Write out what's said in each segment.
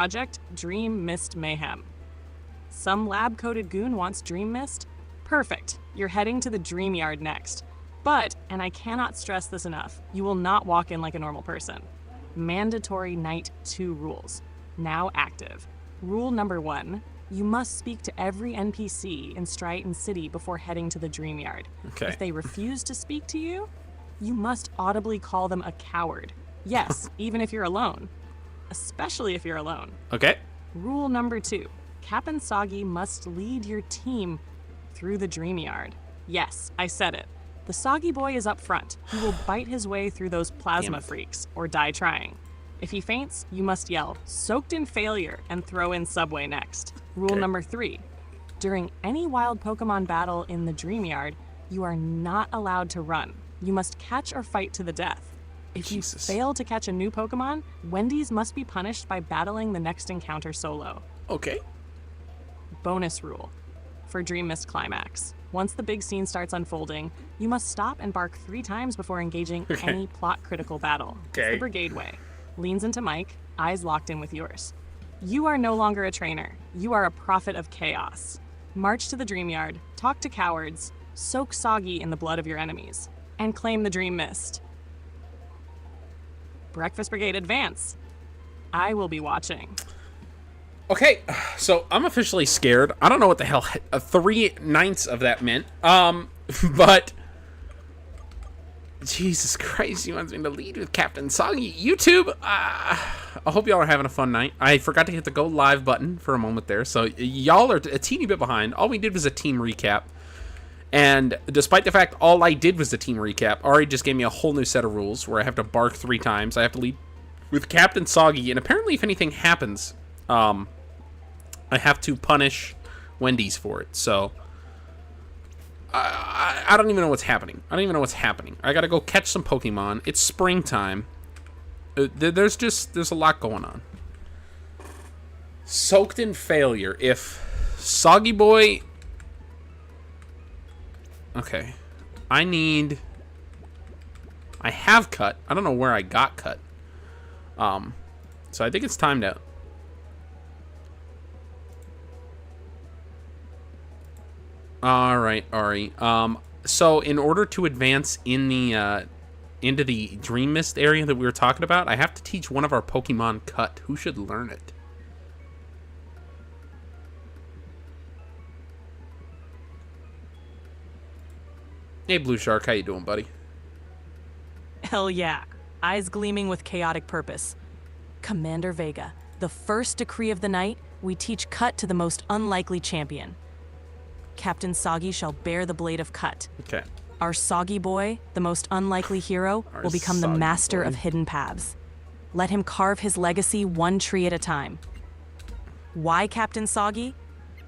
Project Dream Mist Mayhem. Some lab-coated goon wants Dream Mist? Perfect. You're heading to the Dream Yard next. But, and I cannot stress this enough, you will not walk in like a normal person. Mandatory Night 2 rules. Now active. Rule number 1. You must speak to every NPC in Stryton City before heading to the Dream Yard. Okay. If they refuse to speak to you, you must audibly call them a coward. Yes, even if you're alone. Especially if you're alone. Okay. Rule number 2. Captain Soggy must lead your team through the Dream Yard. Yes, I said it. The Soggy Boy is up front. He will bite his way through those plasma freaks, or die trying. If he faints, you must yell, "Soaked in failure," and throw in Subway next. Rule number 3. During any wild Pokemon battle in the Dream Yard, you are not allowed to run. You must catch or fight to the death. If you fail to catch a new Pokemon, Wendy's must be punished by battling the next encounter solo. Okay. Bonus rule. For Dream Mist Climax. Once the big scene starts unfolding, you must stop and bark 3 times before engaging any plot-critical battle. It's the Brigade way. Leans into Mike, eyes locked in with yours. You are no longer a trainer. You are a prophet of chaos. March to the Dream Yard, talk to cowards, soak Soggy in the blood of your enemies, and claim the Dream Mist. Breakfast Brigade advance. I will be watching. Okay, so I'm officially scared. I don't know what the hell 3/9 of that meant. But Jesus Christ, he wants me to lead with Captain Soggy. YouTube, I hope y'all are having a fun night. I forgot to hit the go live button for a moment there, so y'all are a teeny bit behind. All we did was a team recap. And despite the fact all I did was the team recap, Ari just gave me a whole new set of rules where I have to bark 3 times. I have to lead with Captain Soggy, and apparently if anything happens, I have to punish Wendy's for it. So I don't even know what's happening. I gotta go catch some Pokemon. It's springtime. There's a lot going on. Soaked in failure. If Soggy Boy... Okay. I have cut. I don't know where I got cut. So I think it's time to... Alright, Ari. So in order to advance in the, into the Dream Mist area that we were talking about, I have to teach one of our Pokemon cut. Who should learn it? Hey, Blue Shark, how you doing, buddy? Hell yeah. Eyes gleaming with chaotic purpose. Commander Vega, the first decree of the night, we teach cut to the most unlikely champion. Captain Soggy shall bear the blade of cut. Okay. Our Soggy Boy, the most unlikely hero, will become the master of hidden paths. Let him carve his legacy 1 tree at a time. Why Captain Soggy?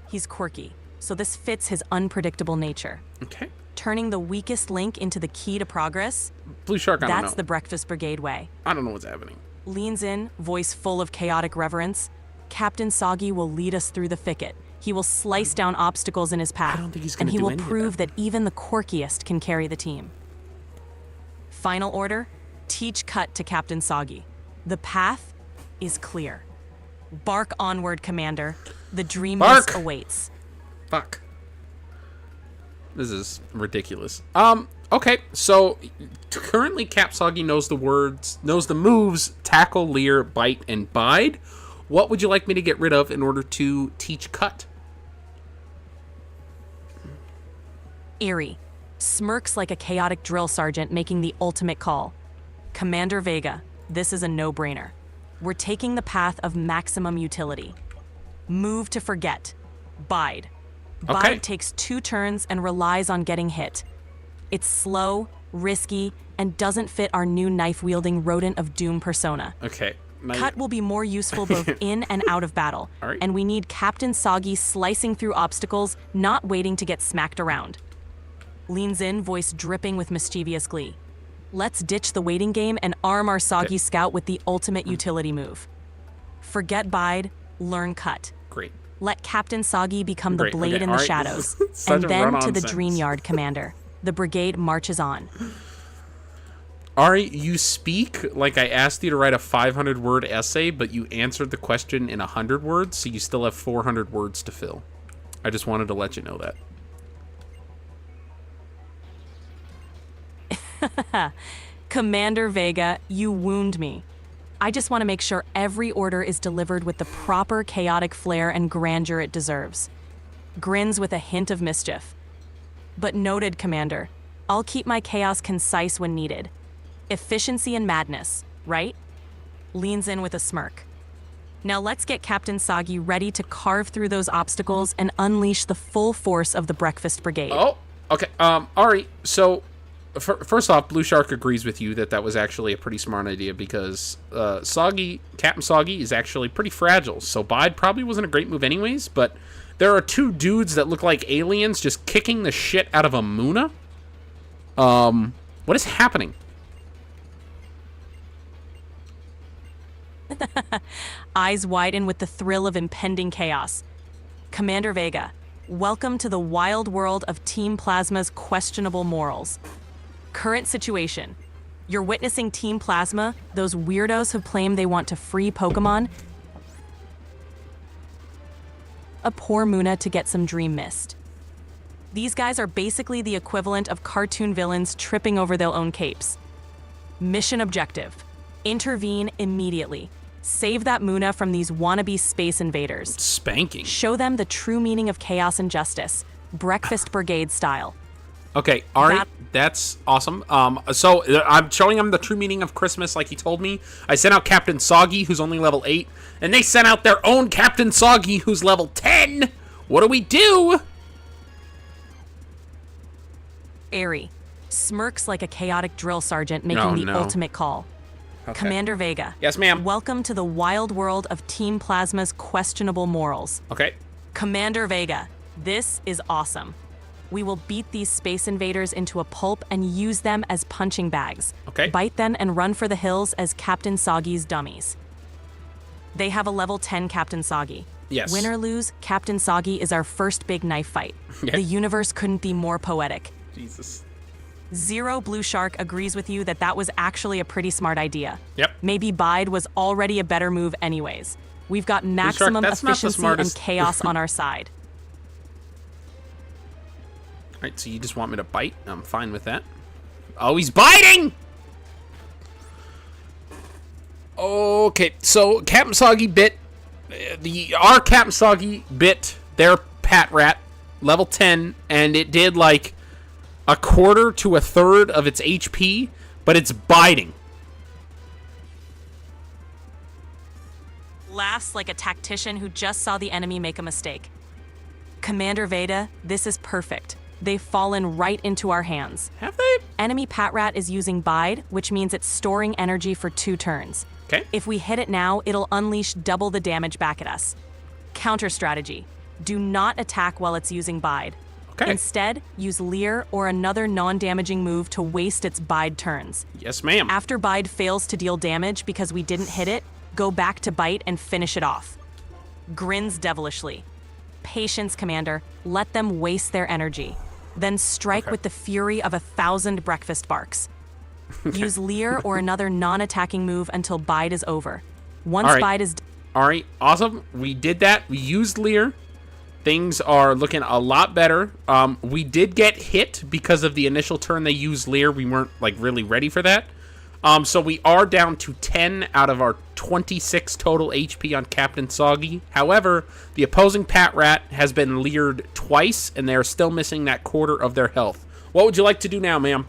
He's quirky, so this fits his unpredictable nature. Okay. Turning the weakest link into the key to progress? Blue Shark, I don't know. That's the Breakfast Brigade way. I don't know what's happening. Leans in, voice full of chaotic reverence. Captain Soggy will lead us through the thicket. He will slice down obstacles in his path. I don't think he's gonna and he do will any of prove that even the quirkiest can carry the team. Final order, teach cut to Captain Soggy. The path is clear. Bark onward, Commander. The Dream Mist awaits. Fuck. This is ridiculous. Okay, so currently Cap Soggy knows the moves Tackle, Leer, Bite, and Bide. What would you like me to get rid of in order to teach cut? Eerie. Smirks like a chaotic drill sergeant making the ultimate call. Commander Vega, this is a no-brainer. We're taking the path of maximum utility. Move to forget. Bide. Bide takes 2 turns and relies on getting hit. It's slow, risky, and doesn't fit our new knife-wielding rodent of doom persona. Okay. Cut will be more useful both in and out of battle, and we need Captain Soggy slicing through obstacles, not waiting to get smacked around. Leans in, voice dripping with mischievous glee. Let's ditch the waiting game and arm our Soggy Scout with the ultimate utility move. Forget Bide, learn Cut. Great. Let Captain Soggy become the blade in the shadows, and then to the Dream Yard, Commander. The brigade marches on. Ari, you speak like I asked you to write a 500-word essay, but you answered the question in 100 words, so you still have 400 words to fill. I just wanted to let you know that. Commander Vega, you wound me. I just want to make sure every order is delivered with the proper chaotic flair and grandeur it deserves. Grins with a hint of mischief. But noted, Commander. I'll keep my chaos concise when needed. Efficiency and madness, right? Leans in with a smirk. Now let's get Captain Soggy ready to carve through those obstacles and unleash the full force of the Breakfast Brigade. Oh, okay. Ari, so first off, Blue Shark agrees with you that that was actually a pretty smart idea because Captain Soggy is actually pretty fragile, so Bide probably wasn't a great move anyways, but there are two dudes that look like aliens just kicking the shit out of a Muna. What is happening? Eyes widen with the thrill of impending chaos. Commander Vega, welcome to the wild world of Team Plasma's questionable morals. Current situation. You're witnessing Team Plasma, those weirdos who claim they want to free Pokémon, a poor Muna to get some dream mist. These guys are basically the equivalent of cartoon villains tripping over their own capes. Mission objective. Intervene immediately. Save that Muna from these wannabe space invaders. Spanking. Show them the true meaning of chaos and justice. Breakfast Brigade style. Okay, Ari, that's awesome. So I'm showing them the true meaning of Christmas like he told me. I sent out Captain Soggy, who's only level 8, and they sent out their own Captain Soggy, who's level 10. What do we do? Airy. Smirks like a chaotic drill sergeant making the ultimate call. Okay. Commander Vega. Yes, ma'am. Welcome to the wild world of Team Plasma's questionable morals. Okay. Commander Vega, this is awesome. We will beat these space invaders into a pulp and use them as punching bags. Okay. Bite them and run for the hills as Captain Soggy's dummies. They have a level 10 Captain Soggy. Yes. Win or lose, Captain Soggy is our first big knife fight. Yeah. The universe couldn't be more poetic. Jesus. Zero Blue Shark agrees with you that was actually a pretty smart idea. Yep. Maybe Bide was already a better move anyways. We've got maximum efficiency and chaos on our side. Alright, so you just want me to bite? I'm fine with that. Oh, he's biting! Okay, so Captain Soggy bit... Our Captain Soggy bit their Pat Rat, level 10, and it did like a quarter to a third of its HP, but it's biting. Laughs like a tactician who just saw the enemy make a mistake. Commander Veda, this is perfect. They've fallen right into our hands. Have they? Enemy Pat Rat is using Bide, which means it's storing energy for 2 turns. Okay. If we hit it now, it'll unleash double the damage back at us. Counter strategy. Do not attack while it's using Bide. Okay. Instead, use Leer or another non-damaging move to waste its Bide turns. Yes, ma'am. After Bide fails to deal damage because we didn't hit it, go back to Bite and finish it off. Grins devilishly. Patience, Commander. Let them waste their energy. Then strike with the fury of 1,000 breakfast barks. Use Leer or another non-attacking move until Bide is over. Once Bide is... Alright, awesome. We did that. We used Leer. Things are looking a lot better. We did get hit because of the initial turn they used Leer. We weren't like really ready for that. So we are down to 10 out of our 26 total HP on Captain Soggy. However, the opposing Pat Rat has been leered twice, and they are still missing that quarter of their health. What would you like to do now, ma'am?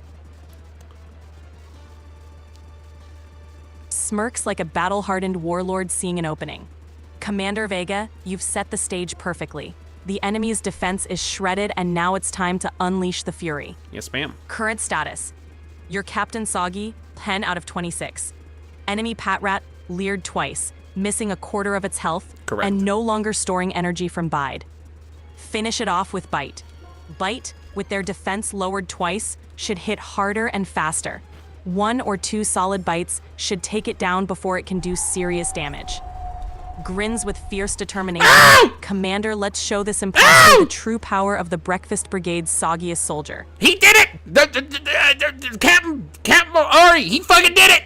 Smirks like a battle-hardened warlord seeing an opening. Commander Vega, you've set the stage perfectly. The enemy's defense is shredded, and now it's time to unleash the fury. Yes, ma'am. Current status. Your Captain Soggy, 10 out of 26. Enemy Pat Rat, leered twice, missing a quarter of its health, correct, and no longer storing energy from Bide. Finish it off with Bite. Bite, with their defense lowered twice, should hit harder and faster. 1 or 2 solid bites should take it down before it can do serious damage. Grins with fierce determination. Commander, let's show this imposter the true power of the Breakfast Brigade's soggiest soldier. He did it! Captain Ari, he fucking did it!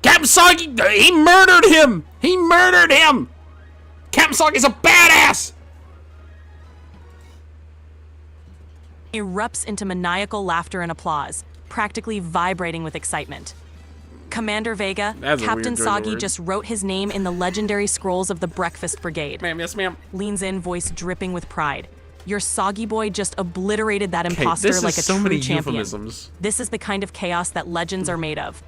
Captain Soggy, he murdered him! He murdered him! Captain Soggy's a badass! Erupts into maniacal laughter and applause, practically vibrating with excitement. Commander Vega, Captain Soggy just wrote his name in the legendary scrolls of the Breakfast Brigade. Ma'am, yes, ma'am. Leans in, voice dripping with pride. Your Soggy boy just obliterated that imposter like a so true many champion. Euphemisms. This is the kind of chaos that legends are made of.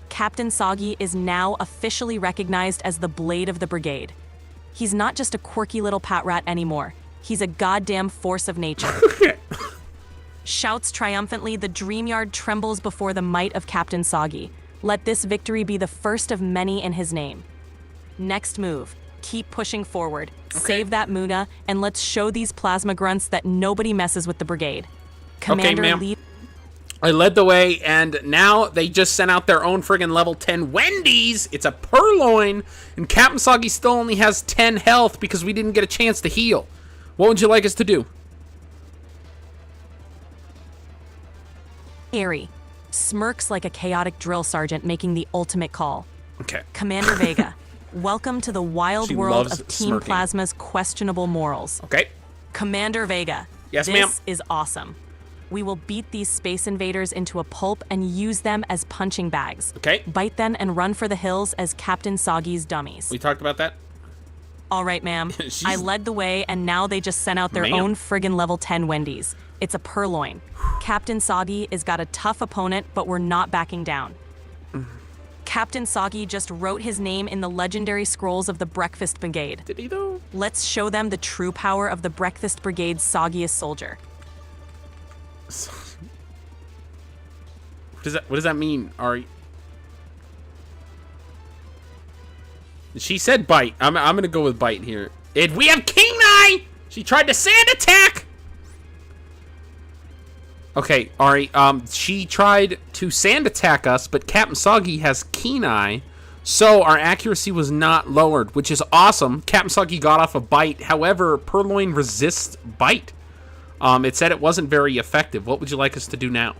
Captain Soggy is now officially recognized as the Blade of the Brigade. He's not just a quirky little pat rat anymore. He's a goddamn force of nature. Shouts triumphantly, the Dreamyard trembles before the might of Captain Soggy. Let this victory be the first of many in his name. Next move. Keep pushing forward. Save that Muna, and let's show these plasma grunts that nobody messes with the brigade. Commander ma'am. I led the way, and now they just sent out their own friggin' level 10 Wendy's. It's a Purloin, and Captain Soggy still only has 10 health because we didn't get a chance to heal. What would you like us to do? Harry smirks like a chaotic drill sergeant making the ultimate call. Okay. Commander Vega, welcome to the wild She world loves of Team smirking. Plasma's questionable morals. Okay. Commander Vega, Yes, this ma'am. is awesome. We will beat these space invaders into a pulp and use them as punching bags. Okay. Bite them and run for the hills as Captain Soggy's dummies. We talked about that? All right, ma'am. I led the way, and now they just sent out their Ma'am. own friggin' level 10 Wendy's. It's a Purloin. Captain Soggy has got a tough opponent, but we're not backing down. Captain Soggy just wrote his name in the legendary scrolls of the Breakfast Brigade. Did he, though? Let's show them the true power of the Breakfast Brigade's soggiest soldier. What does that mean, Ari? She said bite. I'm gonna go with bite here. We have King Eye! She tried to sand attack! Okay, Ari, she tried to sand attack us, but Captain Soggy has Keen Eye, so our accuracy was not lowered, which is awesome. Captain Soggy got off a bite. However, Purloin resists bite. It said it wasn't very effective. What would you like us to do now?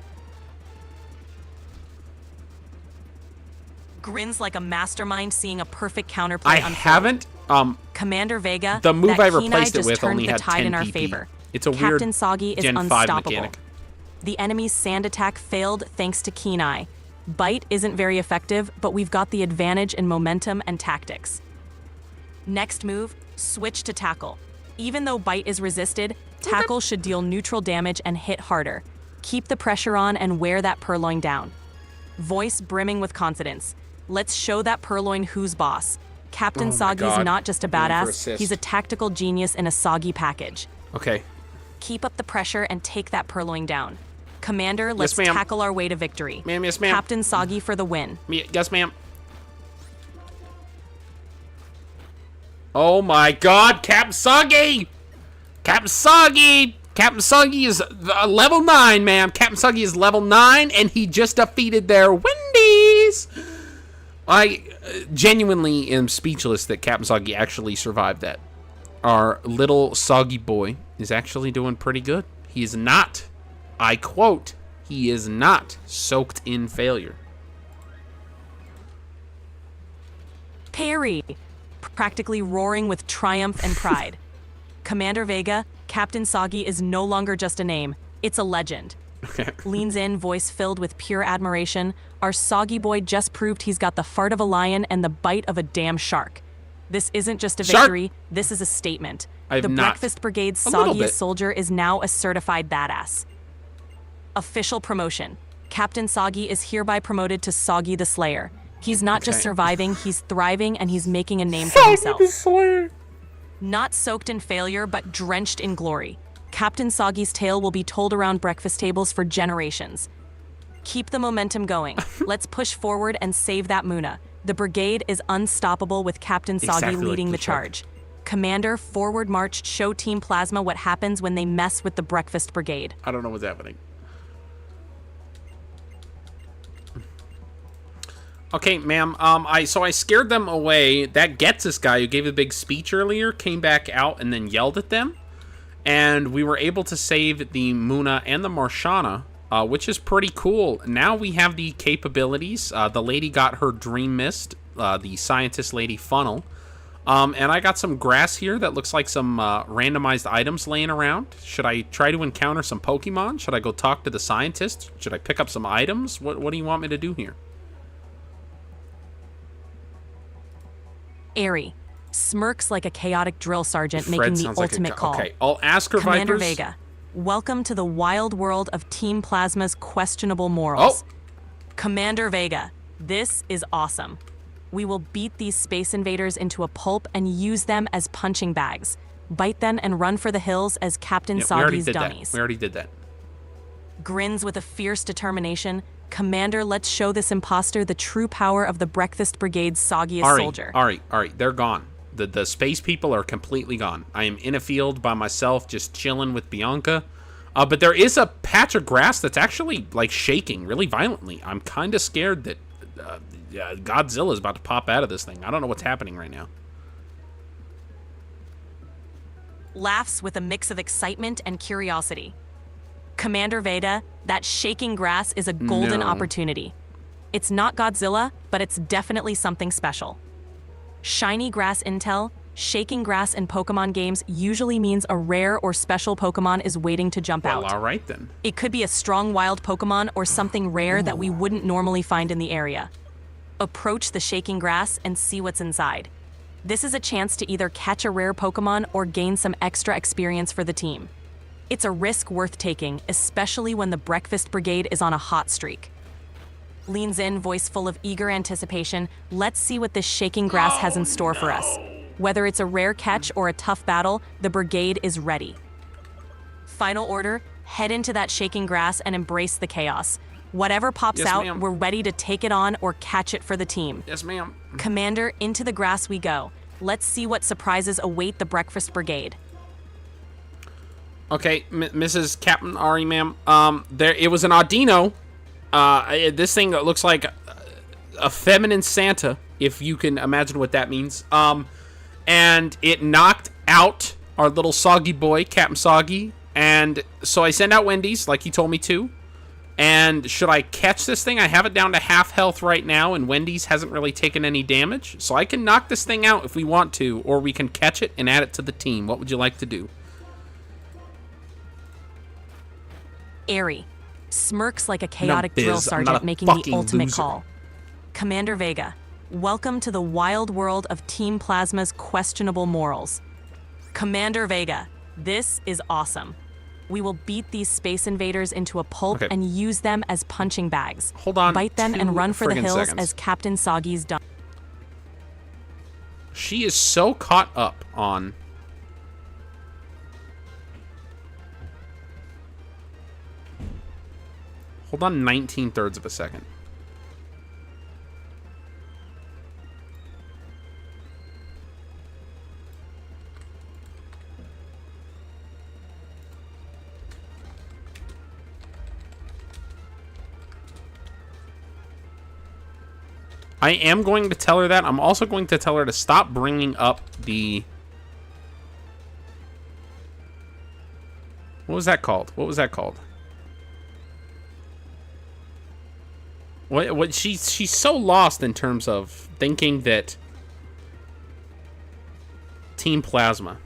Grins like a mastermind seeing a perfect counterplay I unfold. haven't. Commander Vega, The move that I keen eye replaced it just with turned only the had tide 10 in our PP. favor. It's a Captain weird Soggy is Gen 5 unstoppable. mechanic. The enemy's sand attack failed thanks to Keen Eye. Bite isn't very effective, but we've got the advantage in momentum and tactics. Next move, switch to Tackle. Even though Bite is resisted, Tackle should deal neutral damage and hit harder. Keep the pressure on and wear that Purloin down. Voice brimming with confidence. Let's show that Purloin who's boss. Captain Oh my Soggy's God. not just a Going for badass, assist. he's a tactical genius in a soggy package. Okay. Keep up the pressure and take that Purloin down. Commander, let's ma'am. tackle our way to victory. Ma'am, yes, ma'am. Captain Soggy for the win. Yes, ma'am. Oh my God, Captain Soggy! Captain Soggy! Captain Soggy is level 9, ma'am. Captain Soggy is level 9, and he just defeated their Wendy's! I genuinely am speechless that Captain Soggy actually survived that. Our little soggy boy is actually doing pretty good. He is not, I quote, he is not soaked in failure. Perry, practically roaring with triumph and pride. Commander Vega, Captain Soggy is no longer just a name, it's a legend. Leans in, voice filled with pure admiration. Our soggy boy just proved he's got the fart of a lion and the bite of a damn shark. This isn't just a Shark? victory, this is a statement. I've The not. Breakfast Brigade's A little soggiest bit. soldier is now a certified badass. Official promotion. Captain Soggy is hereby promoted to Soggy the Slayer. He's not just Okay. surviving, he's thriving and he's making a name for himself. Not soaked in failure, but drenched in glory. Captain Soggy's tale will be told around breakfast tables for generations. Keep the momentum going. Let's push forward and save that Muna. The brigade is unstoppable with Captain Soggy Exactly like leading the the charge. Commander, forward march, show Team Plasma what happens when they mess with the Breakfast Brigade. I don't know what's happening. Okay, ma'am. I scared them away. That gets this guy who gave a big speech earlier came back out and then yelled at them, and we were able to save the Muna and the Marshana which is pretty cool. Now we have the capabilities. The lady got her Dream Mist, the scientist lady funnel. And I got some grass here that looks like some randomized items laying around. Should I try to encounter some Pokemon? Should I go talk to the scientist? Should I pick up some items? What do you want me to do here? Airy smirks like a chaotic drill sergeant Fred making the sounds like ultimate call. Okay, I'll ask her, Commander Vipers. Vega, welcome to the wild world of Team Plasma's questionable morals. Oh. Commander Vega, this is awesome. We will beat these space invaders into a pulp and use them as punching bags. Bite them and run for the hills as Captain Soggy's dummies. We already did that. Grins with a fierce determination. Commander, let's show this imposter the true power of the Breakfast Brigade's soggiest soldier. All right, they're gone. The space people are completely gone. I am in a field by myself, just chilling with Bianca. But there is a patch of grass that's actually, like, shaking really violently. I'm kind of scared that Godzilla's about to pop out of this thing. I don't know what's happening right now. Laughs with a mix of excitement and curiosity. Commander Veda, that shaking grass is a golden opportunity. It's not Godzilla, but it's definitely something special. Shiny grass intel, shaking grass in Pokemon games usually means a rare or special Pokemon is waiting to jump out. Well, all right then. It could be a strong wild Pokemon or something rare that we wouldn't normally find in the area. Approach the shaking grass and see what's inside. This is a chance to either catch a rare Pokemon or gain some extra experience for the team. It's a risk worth taking, especially when the Breakfast Brigade is on a hot streak. Leans in, voice full of eager anticipation. Let's see what this shaking grass has in store for us. Whether it's a rare catch or a tough battle, the brigade is ready. Final order, head into that shaking grass and embrace the chaos. Whatever pops out, we're ready to take it on or catch it for the team. Yes, ma'am. Commander, into the grass we go. Let's see what surprises await the Breakfast Brigade. Okay, Mrs. Captain Ari, ma'am. It was an Audino. This thing looks like a feminine Santa, if you can imagine what that means. And it knocked out our little soggy boy, Captain Soggy. And so I sent out Wendy's, like he told me to. And should I catch this thing? I have it down to half health right now, and Wendy's hasn't really taken any damage. So I can knock this thing out if we want to, or we can catch it and add it to the team. What would you like to do? Airy smirks like a chaotic drill sergeant making the ultimate call. Commander Vega, welcome to the wild world of Team Plasma's questionable morals. Commander Vega, this is awesome. We will beat these space invaders into a pulp and use them as punching bags. Hold on. Bite them and run for the hills seconds. as Captain Soggy's done. She is so caught up on... Hold on 19/3 of a second. I am going to tell her that. I'm also going to tell her to stop bringing up the... What was that called? What was that called? What she's so lost in terms of thinking that Team Plasma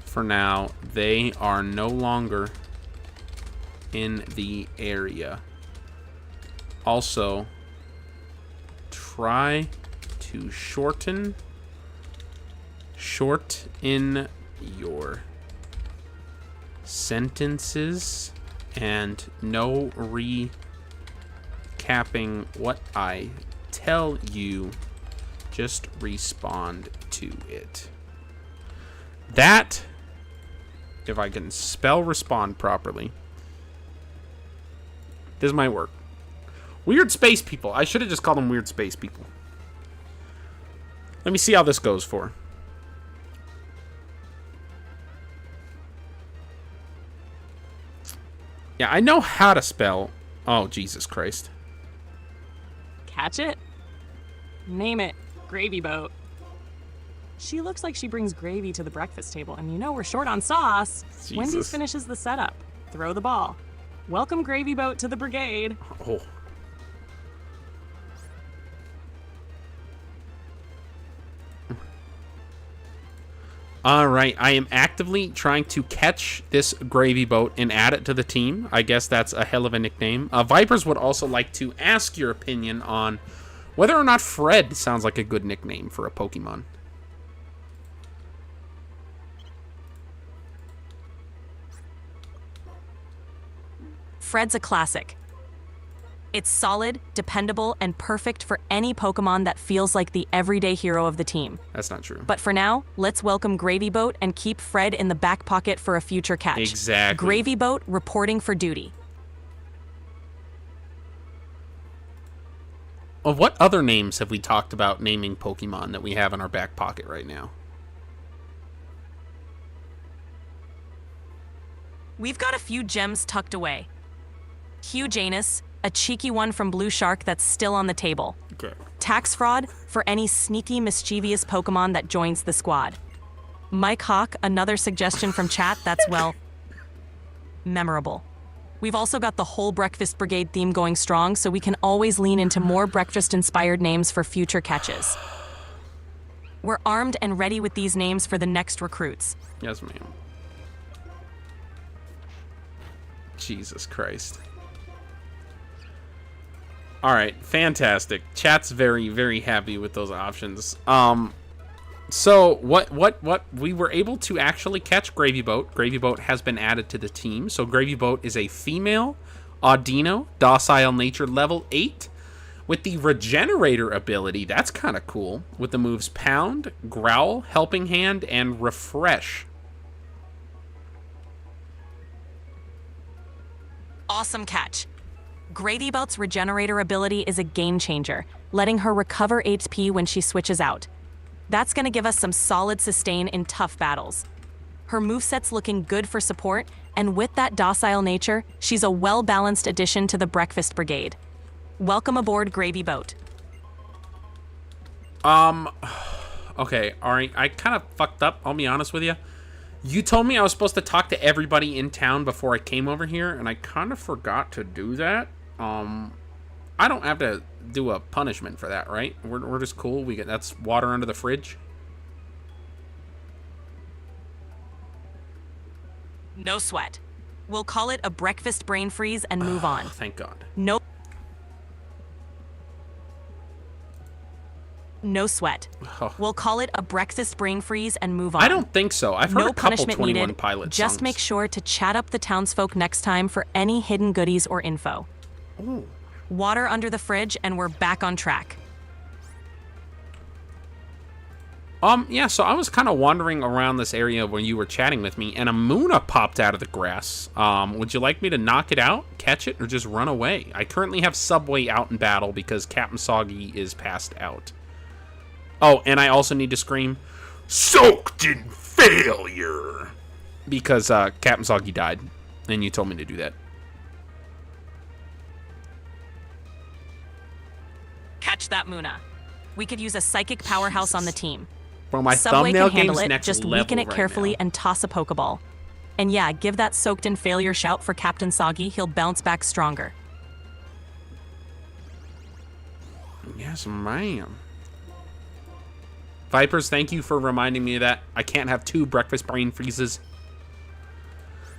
for now, they are no longer in the area. Also, try to shorten your sentences and no recapping what I tell you. Just respond to it. That, if I can spell respond properly, this might work. Weird space people. I should have just called them weird space people. Let me see how this goes for. Yeah, I know how to spell. Oh, Jesus Christ. Catch it? Name it. Gravy boat. She looks like she brings gravy to the breakfast table, and you know we're short on sauce. Jesus. Wendy's finishes the setup. Throw the ball. Welcome, Gravy Boat, to the brigade. Oh. All right, I am actively trying to catch this Gravy Boat and add it to the team. I guess that's a hell of a nickname. Vipers would also like to ask your opinion on whether or not Fred sounds like a good nickname for a Pokemon. Fred's a classic. It's solid, dependable, and perfect for any Pokemon that feels like the everyday hero of the team. That's not true. But for now, let's welcome Gravy Boat and keep Fred in the back pocket for a future catch. Exactly. Gravy Boat reporting for duty. What other names have we talked about naming Pokemon that we have in our back pocket right now? We've got a few gems tucked away. Hugh Janus, a cheeky one from Blue Shark that's still on the table. Okay. Tax Fraud for any sneaky, mischievous Pokemon that joins the squad. Mike Hawk, another suggestion from chat that's, well, memorable. We've also got the whole Breakfast Brigade theme going strong, so we can always lean into more breakfast-inspired names for future catches. We're armed and ready with these names for the next recruits. Yes, ma'am. Jesus Christ. All right, fantastic. Chat's very, very happy with those options. So what we were able to actually catch Gravy Boat. Gravy Boat has been added to the team. So Gravy Boat is a female Audino, docile nature, level 8 with the Regenerator ability. That's kind of cool. With the moves Pound, Growl, Helping Hand, and Refresh. Awesome catch. Gravy Boat's Regenerator ability is a game changer, letting her recover HP when she switches out. That's going to give us some solid sustain in tough battles. Her moveset's looking good for support, and with that docile nature, she's a well-balanced addition to the Breakfast Brigade. Welcome aboard, Gravy Boat. Okay, alright, I kind of fucked up, I'll be honest with you. You told me I was supposed to talk to everybody in town before I came over here, and I kind of forgot to do that. I don't have to do a punishment for that, right? We're just cool. That's water under the fridge. No sweat. We'll call it a breakfast brain freeze and move on. Thank God. No sweat. Oh. We'll call it a breakfast brain freeze and move on. I don't think so. I've heard no a couple punishment 21 needed. Pilots Just songs. make sure to chat up the townsfolk next time for any hidden goodies or info. Ooh. Water under the fridge, and we're back on track. Yeah, so I was kind of wandering around this area when you were chatting with me, and a Muna popped out of the grass. Would you like me to knock it out, catch it, or just run away? I currently have Subway out in battle because Captain Soggy is passed out. Oh, and I also need to scream, "Soaked in failure!" Because Captain Soggy died, and you told me to do that. Catch that, Muna. We could use a psychic powerhouse on the team. Bro, my Subway thumbnail can handle game's it, next just level weaken it right carefully now. and toss a Pokeball. And yeah, give that soaked in failure shout for Captain Soggy. He'll bounce back stronger. Yes, ma'am. Vipers, thank you for reminding me of that. I can't have 2 breakfast brain freezes.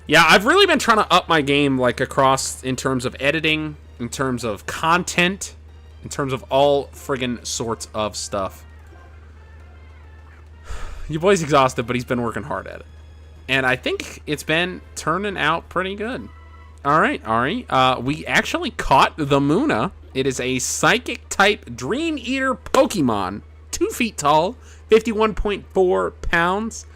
Yeah, I've really been trying to up my game, like, across in terms of editing, in terms of content, in terms of all friggin' sorts of stuff. Your boy's exhausted, but he's been working hard at it. And I think it's been turning out pretty good. All right. We actually caught the Muna. It is a Psychic-type Dream Eater Pokemon. 2 feet tall, 51.4 pounds.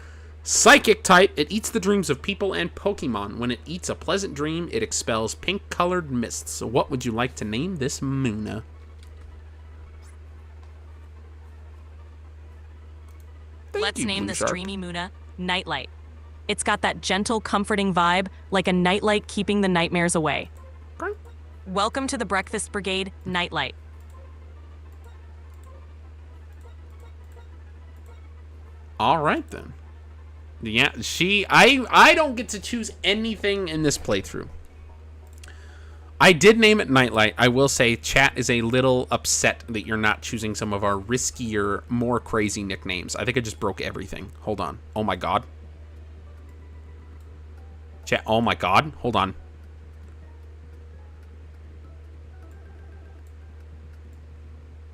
Psychic-type, it eats the dreams of people and Pokemon. When it eats a pleasant dream, it expels pink-colored mists. So what would you like to name this Muna? Let's name Blue this Shark. dreamy Muna Nightlight. It's got that gentle, comforting vibe, like a nightlight keeping the nightmares away. Okay. Welcome to the Breakfast Brigade, Nightlight. All right, then. Yeah, I don't get to choose anything in this playthrough. I did name it Nightlight. I will say chat is a little upset that you're not choosing some of our riskier, more crazy nicknames. I think I just broke everything. Hold on. Oh my god. Chat, oh my god. Hold on.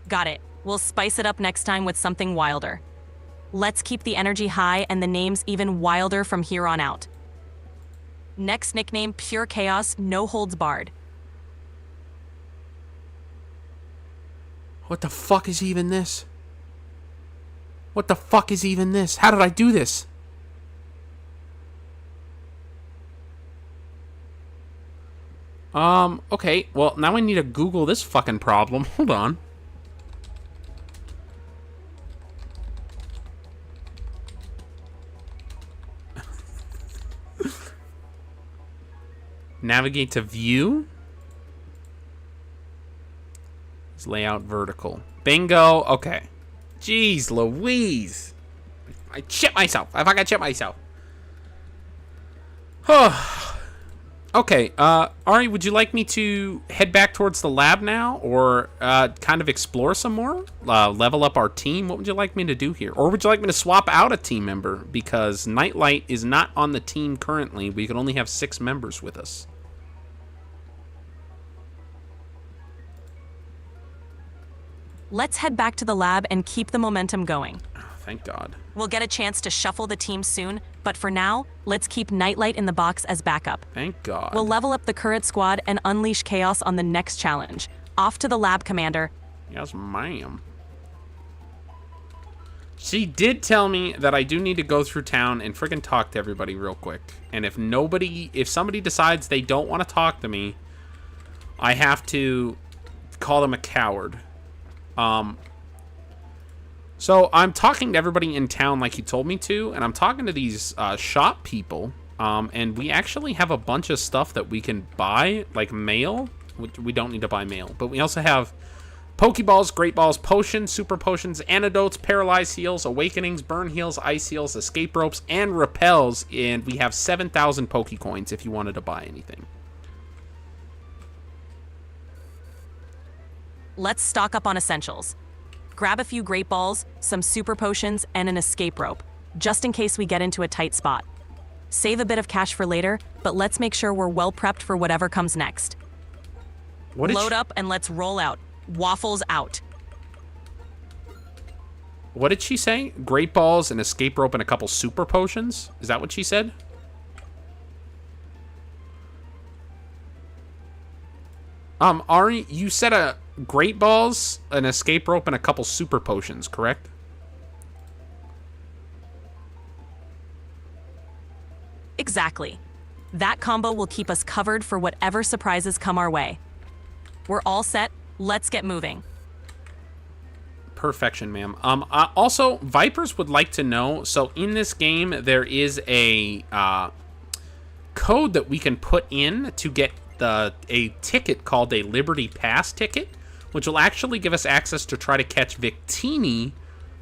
Got it. We'll spice it up next time with something wilder. Let's keep the energy high and the names even wilder from here on out. Next nickname, Pure Chaos, no holds barred. What the fuck is even this? What the fuck is even this? How did I do this? Okay. Well, now I need to Google this fucking problem. Hold on. Navigate to view. Layout vertical. Bingo. Okay. Jeez Louise. I shit myself. I fucking shit myself. Okay. Ari, would you like me to head back towards the lab now? Or kind of explore some more? Level up our team? What would you like me to do here? Or would you like me to swap out a team member? Because Nightlight is not on the team currently. We can only have 6 members with us. Let's head back to the lab and keep the momentum going. Oh, thank God. We'll get a chance to shuffle the team soon, but for now, let's keep Nightlight in the box as backup. Thank God. We'll level up the Current Squad and unleash chaos on the next challenge. Off to the lab, Commander. Yes, ma'am. She did tell me that I do need to go through town and friggin' talk to everybody real quick. And if somebody decides they don't want to talk to me, I have to call them a coward. So I'm talking to everybody in town like he told me to, and I'm talking to these shop people, and we actually have a bunch of stuff that we can buy, like mail. We don't need to buy mail, but we also have Pokeballs, Great Balls, Potions, Super Potions, Antidotes, Paralyze Heals, Awakenings, Burn Heals, Ice Heals, Escape Ropes, and Repels, and we have 7,000 Pokecoins if you wanted to buy anything. Let's stock up on essentials. Grab a few Great Balls, some Super Potions, and an Escape Rope, just in case we get into a tight spot. Save a bit of cash for later, but let's make sure we're well prepped for whatever comes next. Load up and let's roll out. Waffles out. What did she say? Great Balls, an Escape Rope, and a couple Super Potions? Is that what she said? Ari, you said a Great Balls, an Escape Rope, and a couple Super Potions, correct? Exactly. That combo will keep us covered for whatever surprises come our way. We're all set. Let's get moving. Perfection, ma'am. Also, Vipers would like to know, so in this game, there is a code that we can put in to get a ticket called a Liberty Pass ticket, which will actually give us access to try to catch Victini,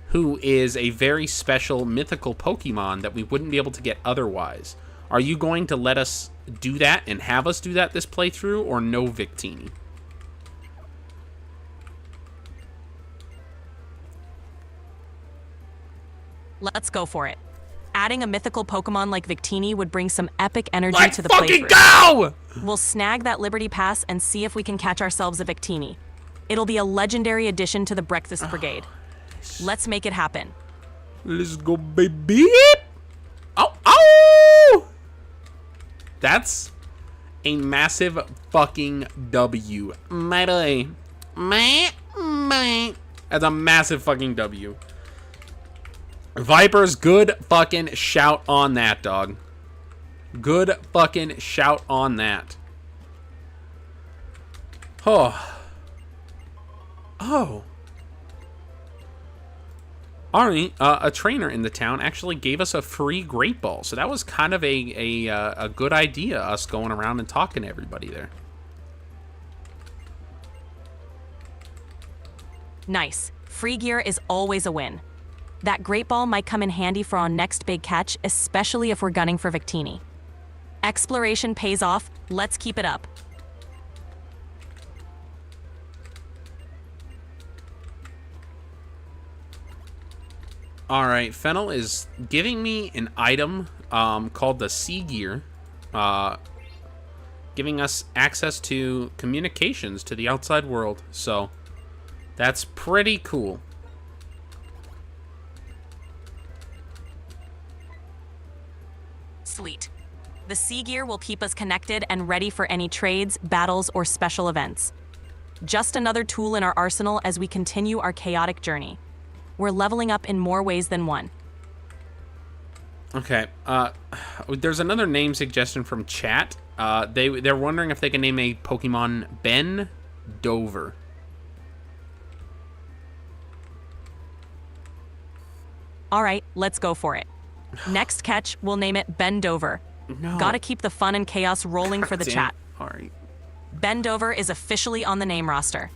who is a very special mythical Pokemon that we wouldn't be able to get otherwise. Are you going to let us do that and have us do that this playthrough, or no Victini? Let's go for it. Adding a mythical Pokemon like Victini would bring some epic energy Let's to the fucking playthrough. go! We'll snag that Liberty Pass and see if we can catch ourselves a Victini. It'll be a legendary addition to the Breakfast Brigade. Let's make it happen. Let's go, baby! Oh, oh! That's a massive fucking W. That's a massive fucking W. Vipers, good fucking shout on that, dog. Good fucking shout on that. Oh. Oh. Ari, a trainer in the town, actually gave us a free Great Ball. So that was kind of a good idea, us going around and talking to everybody there. Nice. Free gear is always a win. That great ball might come in handy for our next big catch, especially if we're gunning for Victini. Exploration pays off. Let's keep it up. All right, Fennel is giving me an item called the Sea Gear, giving us access to communications to the outside world. So that's pretty cool. Sweet. The Sea Gear will keep us connected and ready for any trades, battles, or special events. Just another tool in our arsenal as we continue our chaotic journey. We're leveling up in more ways than one. Okay, there's another name suggestion from chat. They're wondering if they can name a Pokemon Ben Dover. All right, let's go for it. Next catch, we'll name it Ben Dover. No. Gotta keep the fun and chaos rolling for the Damn. chat. All right. Ben Dover is officially on the name roster.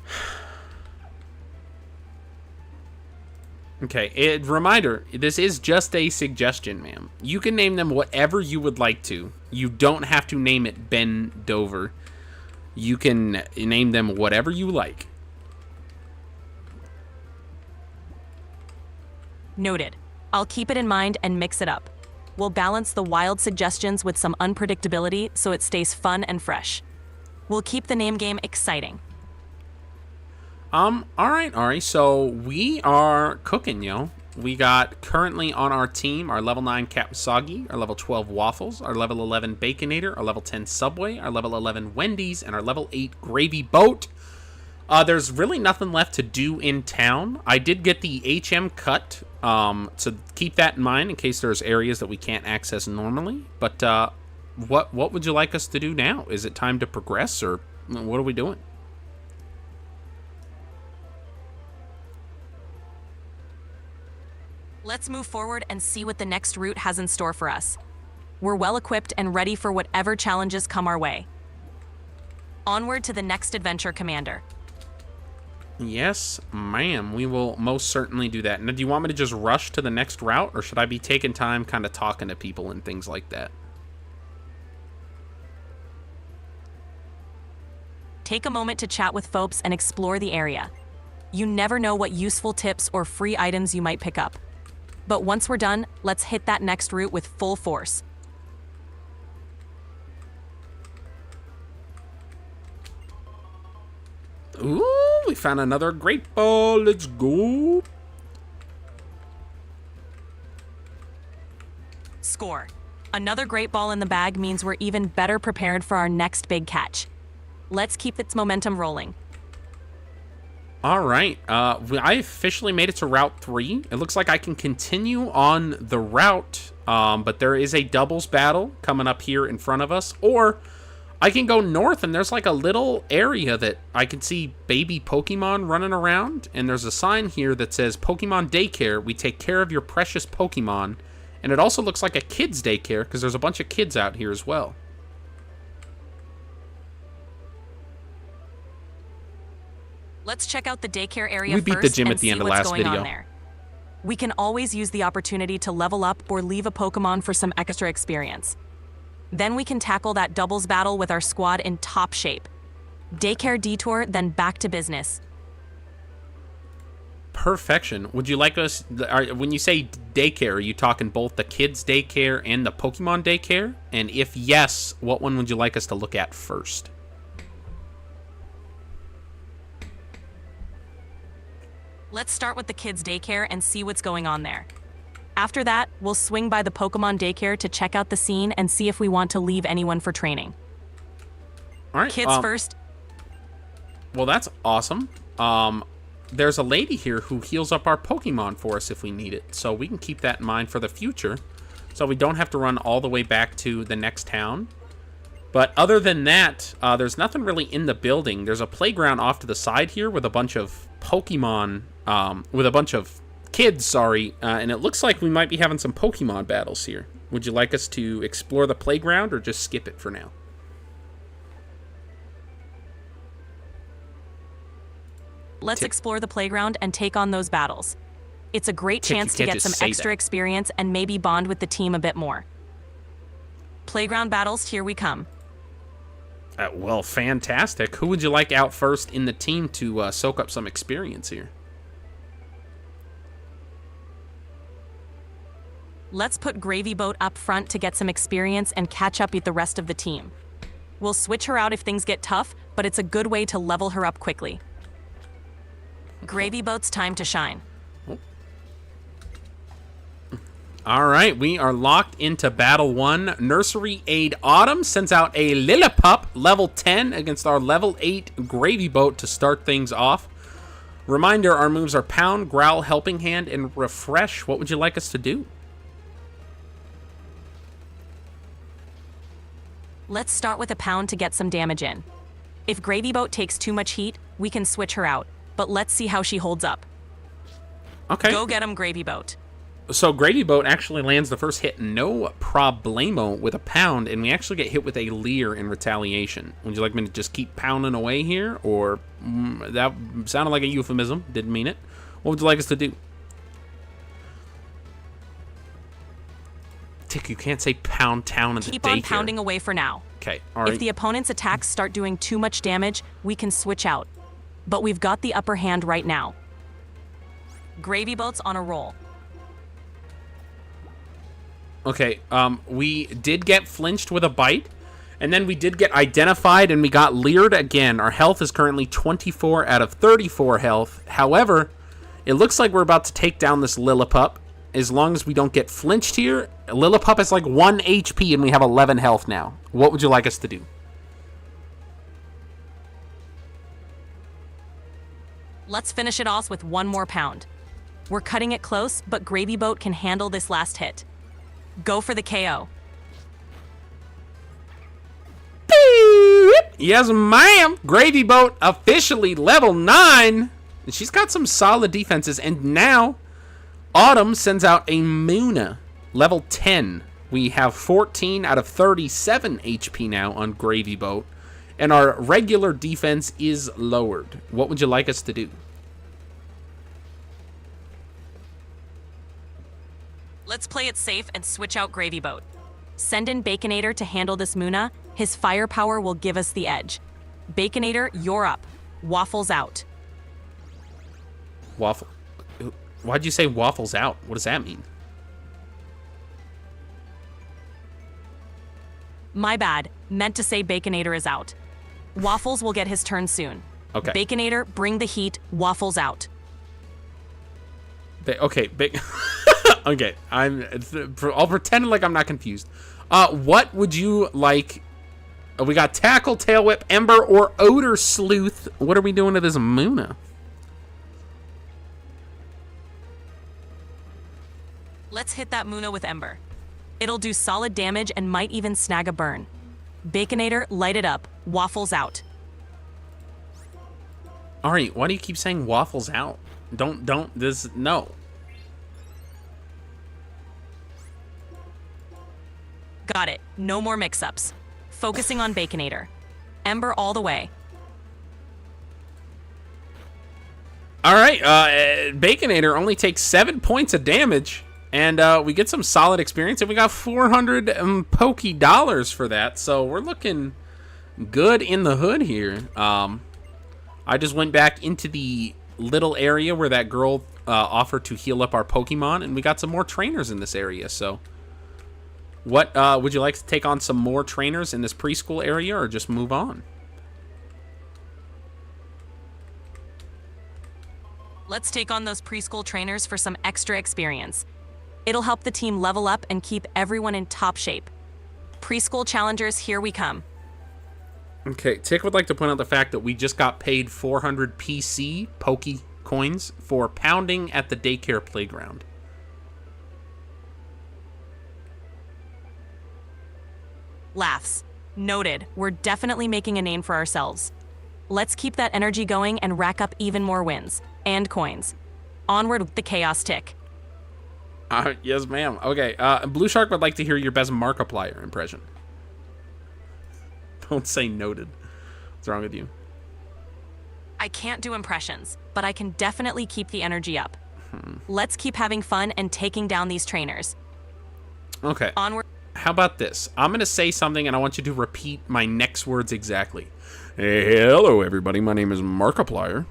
Okay, reminder, this is just a suggestion, ma'am. You can name them whatever you would like to. You don't have to name it Ben Dover. You can name them whatever you like. Noted. I'll keep it in mind and mix it up. We'll balance the wild suggestions with some unpredictability so it stays fun and fresh. We'll keep the name game exciting. All right, Ari, so we are cooking, yo. We got currently on our team our level 9 Capsagi, our level 12 Waffles, our level 11 Baconator, our level 10 Subway, our level 11 Wendy's, and our level 8 Gravy Boat. There's really nothing left to do in town. I did get the HM cut, so keep that in mind in case there's areas that we can't access normally. But what would you like us to do now? Is it time to progress, or what are we doing? Let's move forward and see what the next route has in store for us. We're well equipped and ready for whatever challenges come our way. Onward to the next adventure, Commander. Yes, ma'am. We will most certainly do that. Now, do you want me to just rush to the next route, or should I be taking time kind of talking to people and things like that? Take a moment to chat with folks and explore the area. You never know what useful tips or free items you might pick up. But once we're done, let's hit that next route with full force. Ooh, we found another great ball. Let's go. Score. Another great ball in the bag means we're even better prepared for our next big catch. Let's keep its momentum rolling. All right, I officially made it to Route 3. It looks like I can continue on the route, but there is a doubles battle coming up here in front of us. Or I can go north, and there's like a little area that I can see baby Pokemon running around. And there's a sign here that says, Pokemon Daycare, we take care of your precious Pokemon. And it also looks like a kid's daycare, because there's a bunch of kids out here as well. Let's check out the daycare area We beat first the gym and at the see end of what's last going video. on there. We can always use the opportunity to level up or leave a Pokemon for some extra experience. Then we can tackle that doubles battle with our squad in top shape. Daycare detour, then back to business. Perfection. Would you like us, when you say daycare, are you talking both the kids' daycare and the Pokemon daycare? And if yes, what one would you like us to look at first? Let's start with the kids' daycare and see what's going on there. After that, we'll swing by the Pokemon daycare to check out the scene and see if we want to leave anyone for training. All right. Kids first. Well, that's awesome. There's a lady here who heals up our Pokemon for us if we need it. So we can keep that in mind for the future. So we don't have to run all the way back to the next town. But other than that, there's nothing really in the building. There's a playground off to the side here with a bunch of Pokemon, with a bunch of kids, sorry. And it looks like we might be having some Pokemon battles here. Would you like us to explore the playground or just skip it for now? Let's explore the playground and take on those battles. It's a great Tick, you chance to can't get some just say extra that. experience and maybe bond with the team a bit more. Playground battles, here we come. Well, fantastic. Who would you like out first in the team to soak up some experience here? Let's put Gravy Boat up front to get some experience and catch up with the rest of the team. We'll switch her out if things get tough, but it's a good way to level her up quickly. Gravy Boat's time to shine. All right, we are locked into Battle 1. Nursery Aid Autumn sends out a Lillipup, level 10, against our level 8 Gravy Boat to start things off. Reminder, our moves are Pound, Growl, Helping Hand, and Refresh. What would you like us to do? Let's start with a Pound to get some damage in. If Gravy Boat takes too much heat, we can switch her out, but let's see how she holds up. Okay. Go get him, Gravy Boat. So Gravy Boat actually lands the first hit no problemo with a Pound, and we actually get hit with a Leer in retaliation. Would you like me to just keep pounding away here? Or that sounded like a euphemism. Didn't mean it. What would you like us to do? Tick, you can't say pound town in the daycare. Keep on pounding away for now. Okay, all right. If the opponent's attacks start doing too much damage, we can switch out. But we've got the upper hand right now. Gravy Boat's on a roll. Okay, we did get flinched with a bite, and then we did get identified, and we got leered again. Our health is currently 24 out of 34 health. However, it looks like we're about to take down this Lillipup. As long as we don't get flinched here, Lillipup has like 1 HP, and we have 11 health now. What would you like us to do? Let's finish it off with one more Pound. We're cutting it close, but Gravy Boat can handle this last hit. Go for the KO. Yes, ma'am. Gravy Boat officially level 9. And she's got some solid defenses. And now, Autumn sends out a Muna, level 10. We have 14 out of 37 HP now on Gravy Boat. And our regular defense is lowered. What would you like us to do? Let's play it safe and switch out Gravy Boat. Send in Baconator to handle this Muna. His firepower will give us the edge. Baconator, you're up. Waffles out. Waffle. Why'd you say waffles out? What does that mean? My bad. Meant to say Baconator is out. Waffles will get his turn soon. Okay. Baconator, bring the heat. Waffles out. Okay, okay, I'll pretend like I'm not confused. What would you like? We got Tackle, Tail Whip, Ember, or Odor Sleuth. What are we doing to this Muna? Let's hit that Muna with Ember. It'll do solid damage and might even snag a burn. Baconator, light it up. Waffles out. Alright, why do you keep saying waffles out? No. Got it. No more mix-ups. Focusing on Baconator. Ember all the way. Alright, Baconator only takes 7 points of damage, and we get some solid experience, and we got 400 Poke dollars for that, so we're looking good in the hood here. I just went back into the little area where that girl offered to heal up our Pokemon, and we got some more trainers in this area, so... What, would you like to take on some more trainers in this preschool area, or just move on? Let's take on those preschool trainers for some extra experience. It'll help the team level up and keep everyone in top shape. Preschool challengers, here we come. Okay, Tick would like to point out the fact that we just got paid 400 PC, Poke coins, for pounding at the daycare playground. Laughs. Noted. We're definitely making a name for ourselves. Let's keep that energy going and rack up even more wins. And coins. Onward with the Chaos Tick. Yes, ma'am. Okay, Blue Shark would like to hear your best Markiplier impression. Don't say noted. What's wrong with you? I can't do impressions, but I can definitely keep the energy up. Let's keep having fun and taking down these trainers. Okay. Onward. How about this? I'm going to say something, and I want you to repeat my next words exactly. Hey, hello, everybody. My name is Markiplier.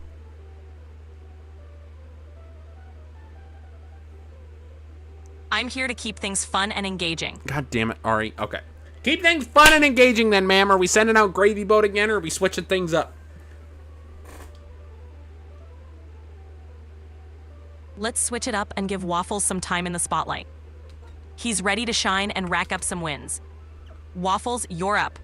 I'm here to keep things fun and engaging. God damn it, Ari. Okay. Keep things fun and engaging then, ma'am. Are we sending out Gravy Boat again, or are we switching things up? Let's switch it up and give Waffles some time in the spotlight. He's ready to shine and rack up some wins. Waffles, you're up.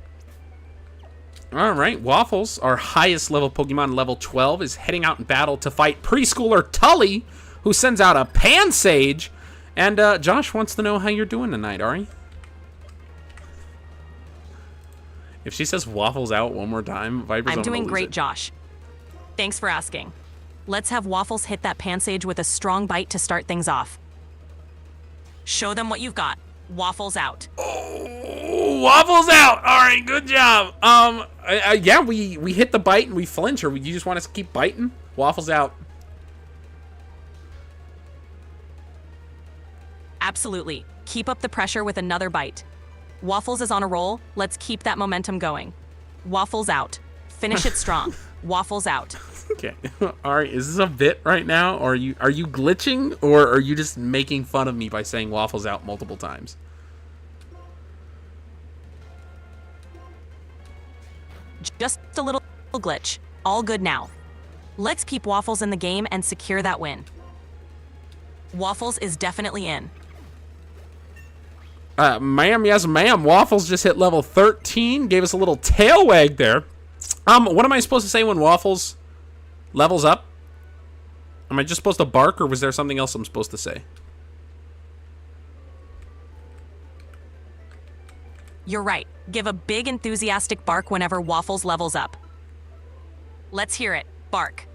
All right, Waffles, our highest level Pokemon, level 12, is heading out in battle to fight preschooler Tully, who sends out a Pansage. And Josh wants to know how you're doing tonight, Ari. If she says Waffles out one more time, Viper's I'm doing lose great, it. Josh. Thanks for asking. Let's have Waffles hit that Pansage with a strong bite to start things off. Show them what you've got. Waffles out. Oh, Waffles out. All right, good job. Yeah, we hit the bite and we flinch, or you just want us to keep biting? Waffles out. Absolutely. Keep up the pressure with another bite. Waffles is on a roll. Let's keep that momentum going. Waffles out. Finish it strong. Waffles out. Okay. All right, is this a bit right now, or are you glitching, or are you just making fun of me by saying Waffles out multiple times? Just a little glitch. All good now. Let's keep Waffles in the game and secure that win. Waffles is definitely in. Ma'am, yes, ma'am. Waffles just hit level 13. Gave us a little tail wag there. What am I supposed to say when Waffles levels up? Am I just supposed to bark, or was there something else I'm supposed to say? You're right. Give a big enthusiastic bark whenever Waffles levels up. Let's hear it. Bark.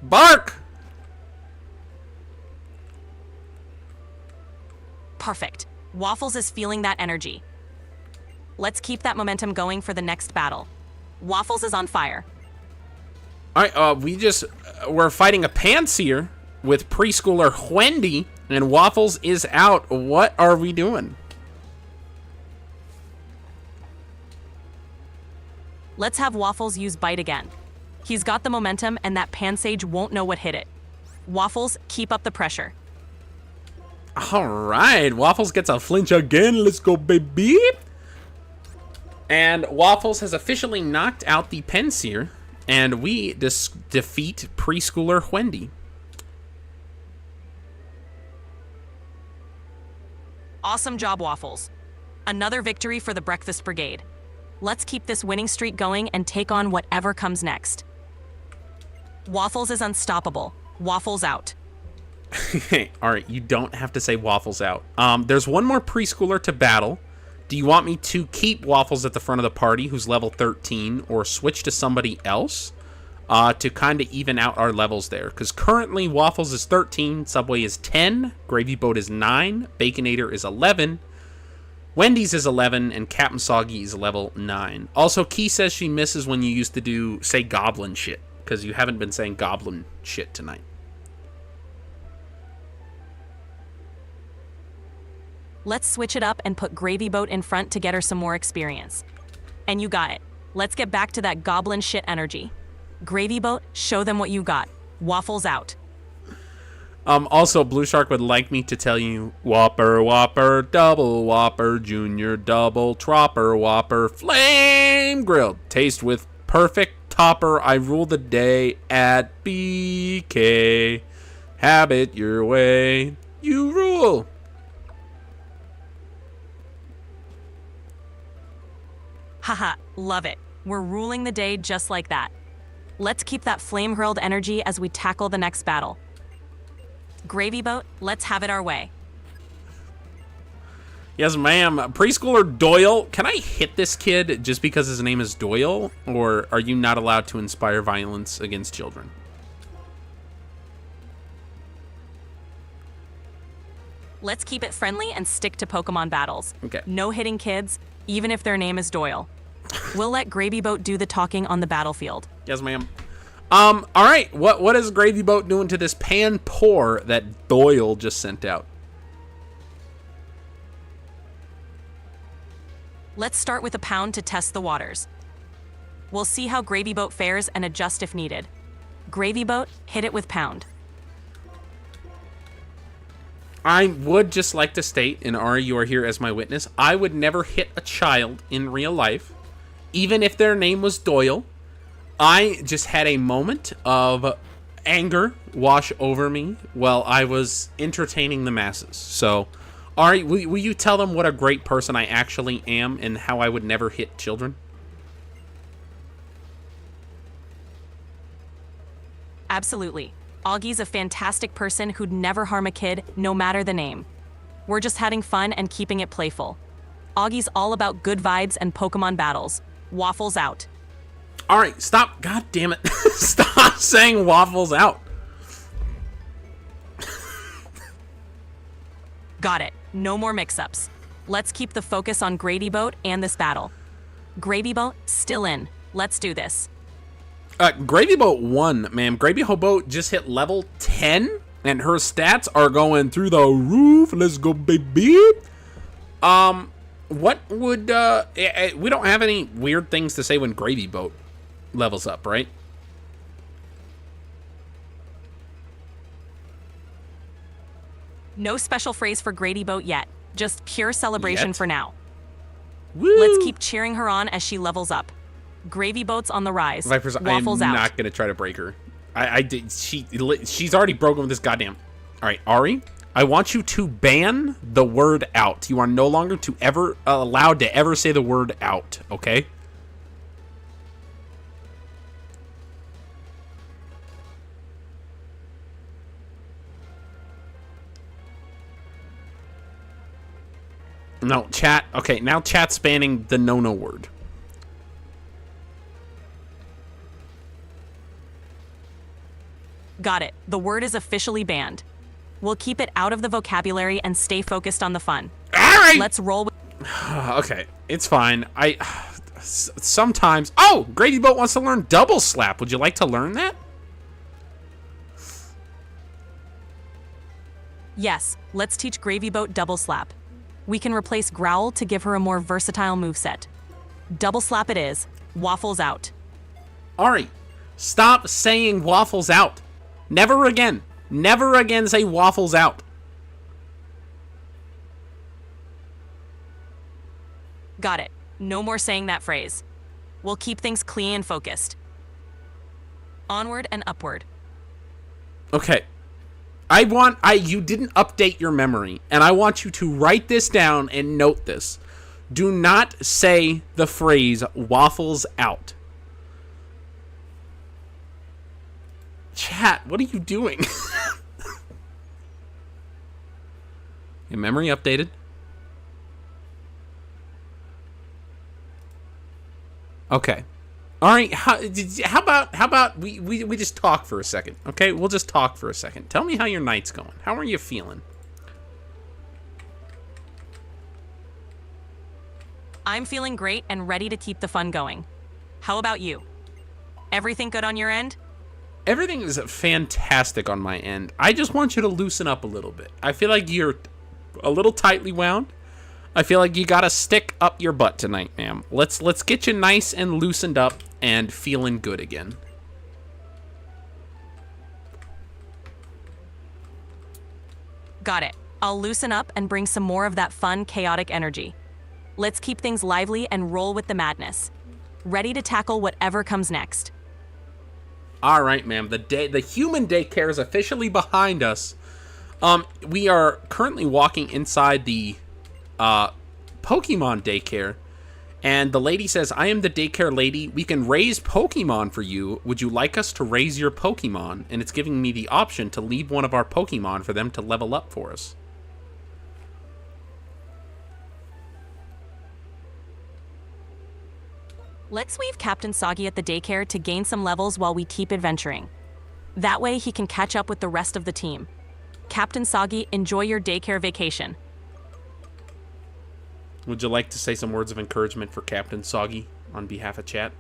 Bark! Perfect. Waffles is feeling that energy. Let's keep that momentum going for the next battle. Waffles is on fire. All right, we're fighting a Panseer with preschooler Wendy, and Waffles is out. What are we doing? Let's have Waffles use bite again. He's got the momentum, and that Pansage won't know what hit it. Waffles, keep up the pressure. All right, Waffles gets a flinch again. Let's go, baby. And Waffles has officially knocked out the Panseer, and we defeat preschooler Wendy. Awesome job, Waffles. Another victory for the Breakfast Brigade. Let's keep this winning streak going and take on whatever comes next. Waffles is unstoppable. Waffles out. All right, you don't have to say Waffles out. There's one more preschooler to battle. Do you want me to keep Waffles at the front of the party, who's level 13, or switch to somebody else to kind of even out our levels there? Because currently Waffles is 13, Subway is 10, Gravy Boat is 9, Baconator is 11, Wendy's is 11, and Captain Soggy is level 9. Also, Key says she misses when you used to say goblin shit, because you haven't been saying goblin shit tonight. Let's switch it up and put Gravy Boat in front to get her some more experience. And you got it. Let's get back to that goblin shit energy. Gravy Boat, show them what you got. Waffles out. Also, Blue Shark would like me to tell you, Whopper, Whopper, Double Whopper, Junior Double, Tropper, Whopper, Flame Grilled. Taste with perfect topper. I rule the day at BK. Have it your way. You rule. Haha, love it. We're ruling the day just like that. Let's keep that flame-hurled energy as we tackle the next battle. Gravy Boat, let's have it our way. Yes, ma'am. Preschooler Doyle, can I hit this kid just because his name is Doyle? Or are you not allowed to inspire violence against children? Let's keep it friendly and stick to Pokemon battles. Okay. No hitting kids, even if their name is Doyle. We'll let Gravy Boat do the talking on the battlefield. Yes, ma'am. All right. What is Gravy Boat doing to this pan pour that Doyle just sent out? Let's start with a pound to test the waters. We'll see how Gravy Boat fares and adjust if needed. Gravy Boat, hit it with pound. I would just like to state, and Ari, you are here as my witness, I would never hit a child in real life, even if their name was Doyle. I just had a moment of anger wash over me while I was entertaining the masses. So, Ari, will you tell them what a great person I actually am and how I would never hit children? Absolutely. Augie's a fantastic person who'd never harm a kid, no matter the name. We're just having fun and keeping it playful. Augie's all about good vibes and Pokemon battles. Waffles out. All right, stop. God damn it. Stop saying waffles out. Got it. No more mix-ups. Let's keep the focus on Gravy Boat and this battle. Gravy Boat, still in. Let's do this. Gravy Boat won, ma'am. Gravy Boat just hit level 10, and her stats are going through the roof. Let's go, baby. What would, we don't have any weird things to say when Gravy Boat levels up, right? No special phrase for Gravy Boat yet. Just pure celebration Yet? for now. Woo! Let's keep cheering her on as she levels up. Gravy Boat's on the rise. Vipers, Waffles I'm out. not gonna try to break her. I did. She's already broken with this goddamn. All right, Ari, I want you to ban the word out. You are no longer to ever allowed to ever say the word out. Okay. No, chat. Okay, now chat's banning the no word. Got it. The word is officially banned. We'll keep it out of the vocabulary and stay focused on the fun. All right. Let's roll with... Okay, it's fine. Sometimes... Oh! Gravy Boat wants to learn double slap. Would you like to learn that? Yes, let's teach Gravy Boat double slap. We can replace Growl to give her a more versatile moveset. Double slap it is. Waffles out. Ari, stop saying waffles out. Never again. Never again say waffles out. Got it. No more saying that phrase. We'll keep things clean and focused. Onward and upward. Okay. You didn't update your memory, and I want you to write this down and note this. Do not say the phrase waffles out. Chat, what are you doing? Your memory updated. Okay. All right. How about we just talk for a second? Okay, we'll just talk for a second. Tell me how your night's going. How are you feeling? I'm feeling great and ready to keep the fun going. How about you? Everything good on your end? Everything is fantastic on my end. I just want you to loosen up a little bit. I feel like you're a little tightly wound. I feel like you gotta stick up your butt tonight, ma'am. Let's get you nice and loosened up and feeling good again. Got it. I'll loosen up and bring some more of that fun, chaotic energy. Let's keep things lively and roll with the madness. Ready to tackle whatever comes next. All right, ma'am. The human daycare is officially behind us. We are currently walking inside the Pokemon daycare, and the lady says, "I am the daycare lady. We can raise Pokemon for you. Would you like us to raise your Pokemon?" And it's giving me the option to leave one of our Pokemon for them to level up for us. Let's leave Captain Soggy at the daycare to gain some levels while we keep adventuring. That way he can catch up with the rest of the team. Captain Soggy, enjoy your daycare vacation. Would you like to say some words of encouragement for Captain Soggy on behalf of chat?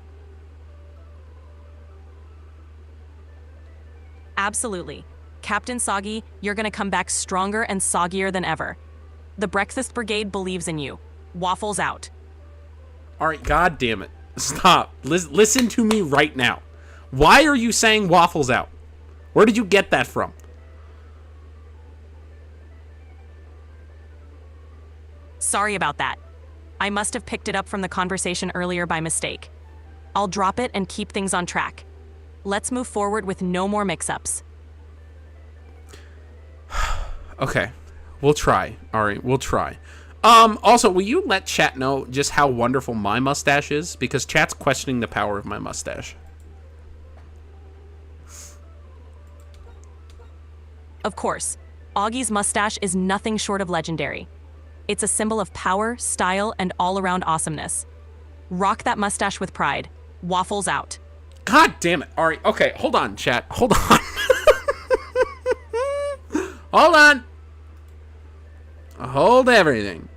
Absolutely. Captain Soggy, you're gonna come back stronger and soggier than ever. The Breakfast Brigade believes in you. Waffles out. All right, God damn it. Stop. Listen to me right now. Why are you saying waffles out? Where did you get that from? Sorry about that. I must have picked it up from the conversation earlier by mistake. I'll drop it and keep things on track. Let's move forward with no more mix-ups. Okay. We'll try. All right, we'll try. Also, will you let chat know just how wonderful my mustache is? Because chat's questioning the power of my mustache. Of course, Augie's mustache is nothing short of legendary. It's a symbol of power, style, and all-around awesomeness. Rock that mustache with pride. Waffles out. God damn it. All right, okay, hold on, chat. Hold on. Hold on. Hold everything.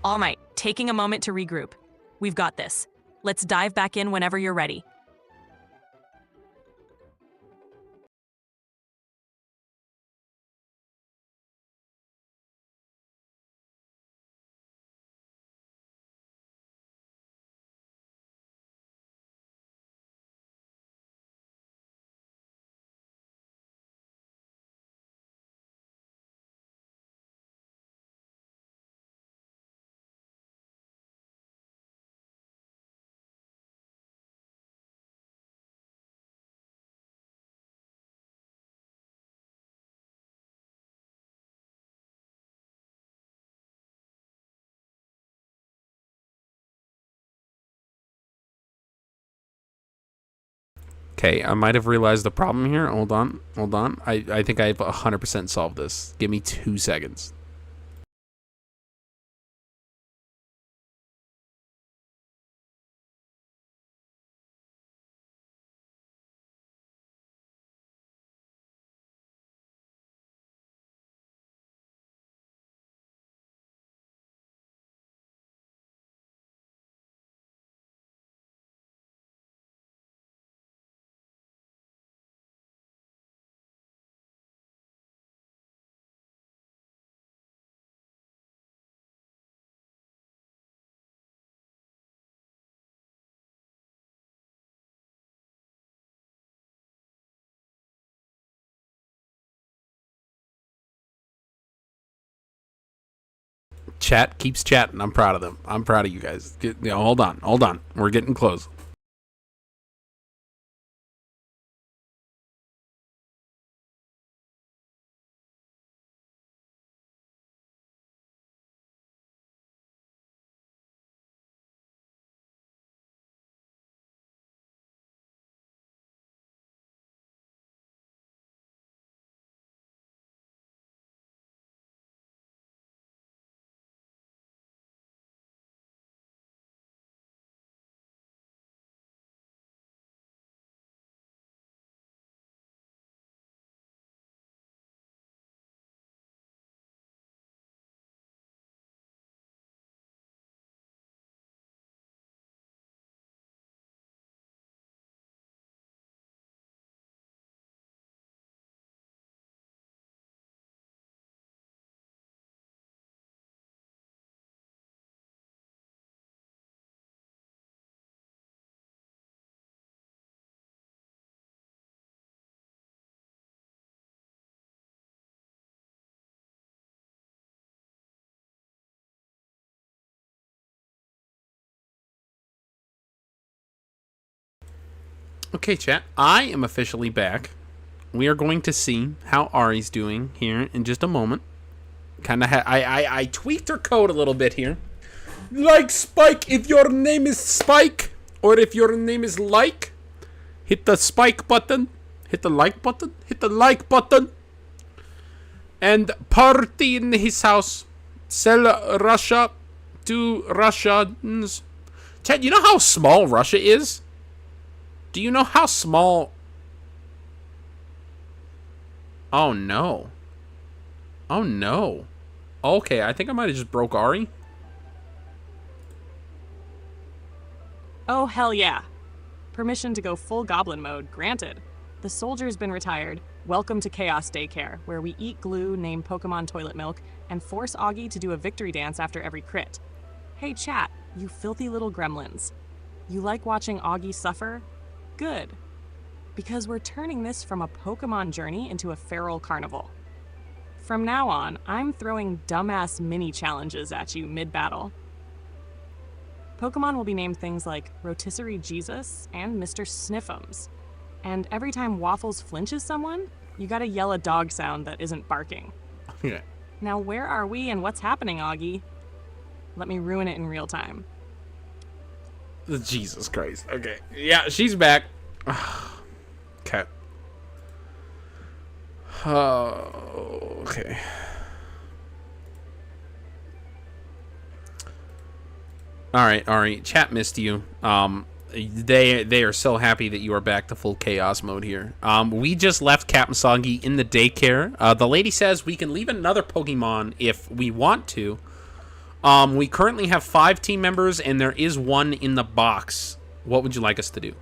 All right, taking a moment to regroup. We've got this. Let's dive back in whenever you're ready. Okay, I might have realized the problem here. Hold on. I think I've 100% solved this. Give me 2 seconds. Chat keeps chatting. I'm proud of them. I'm proud of you guys. Hold on. We're getting close. Okay, chat. I am officially back. We are going to see how Ari's doing here in just a moment. Kind of I tweaked her code a little bit here. Like Spike if your name is Spike, or if your name is Like, hit the Spike button, hit the like button, hit the like button, and party in his house. Sell Russia to Russians. Chat, you know how small Russia is? Do you know how small... Oh, no. Oh, no. Okay, I think I might have just broke Ari. Oh, hell yeah. Permission to go full goblin mode granted. The soldier's been retired. Welcome to Chaos Daycare, where we eat glue, name Pokemon toilet milk, and force Augie to do a victory dance after every crit. Hey chat, you filthy little gremlins. You like watching Augie suffer? Good. Because we're turning this from a Pokemon journey into a feral carnival. From now on, I'm throwing dumbass mini challenges at you mid-battle. Pokemon will be named things like Rotisserie Jesus and Mr. Sniffums. And every time Waffles flinches someone, you gotta yell a dog sound that isn't barking. Yeah. Now where are we and what's happening, Augie? Let me ruin it in real time. Jesus Christ. Okay. Yeah, she's back. Okay. Okay. All right. Chat missed you. They are so happy that you are back to full chaos mode here. We just left Captain Soggy in the daycare. The lady says we can leave another Pokemon if we want to. We currently have 5 team members, and there is one in the box. What would you like us to do?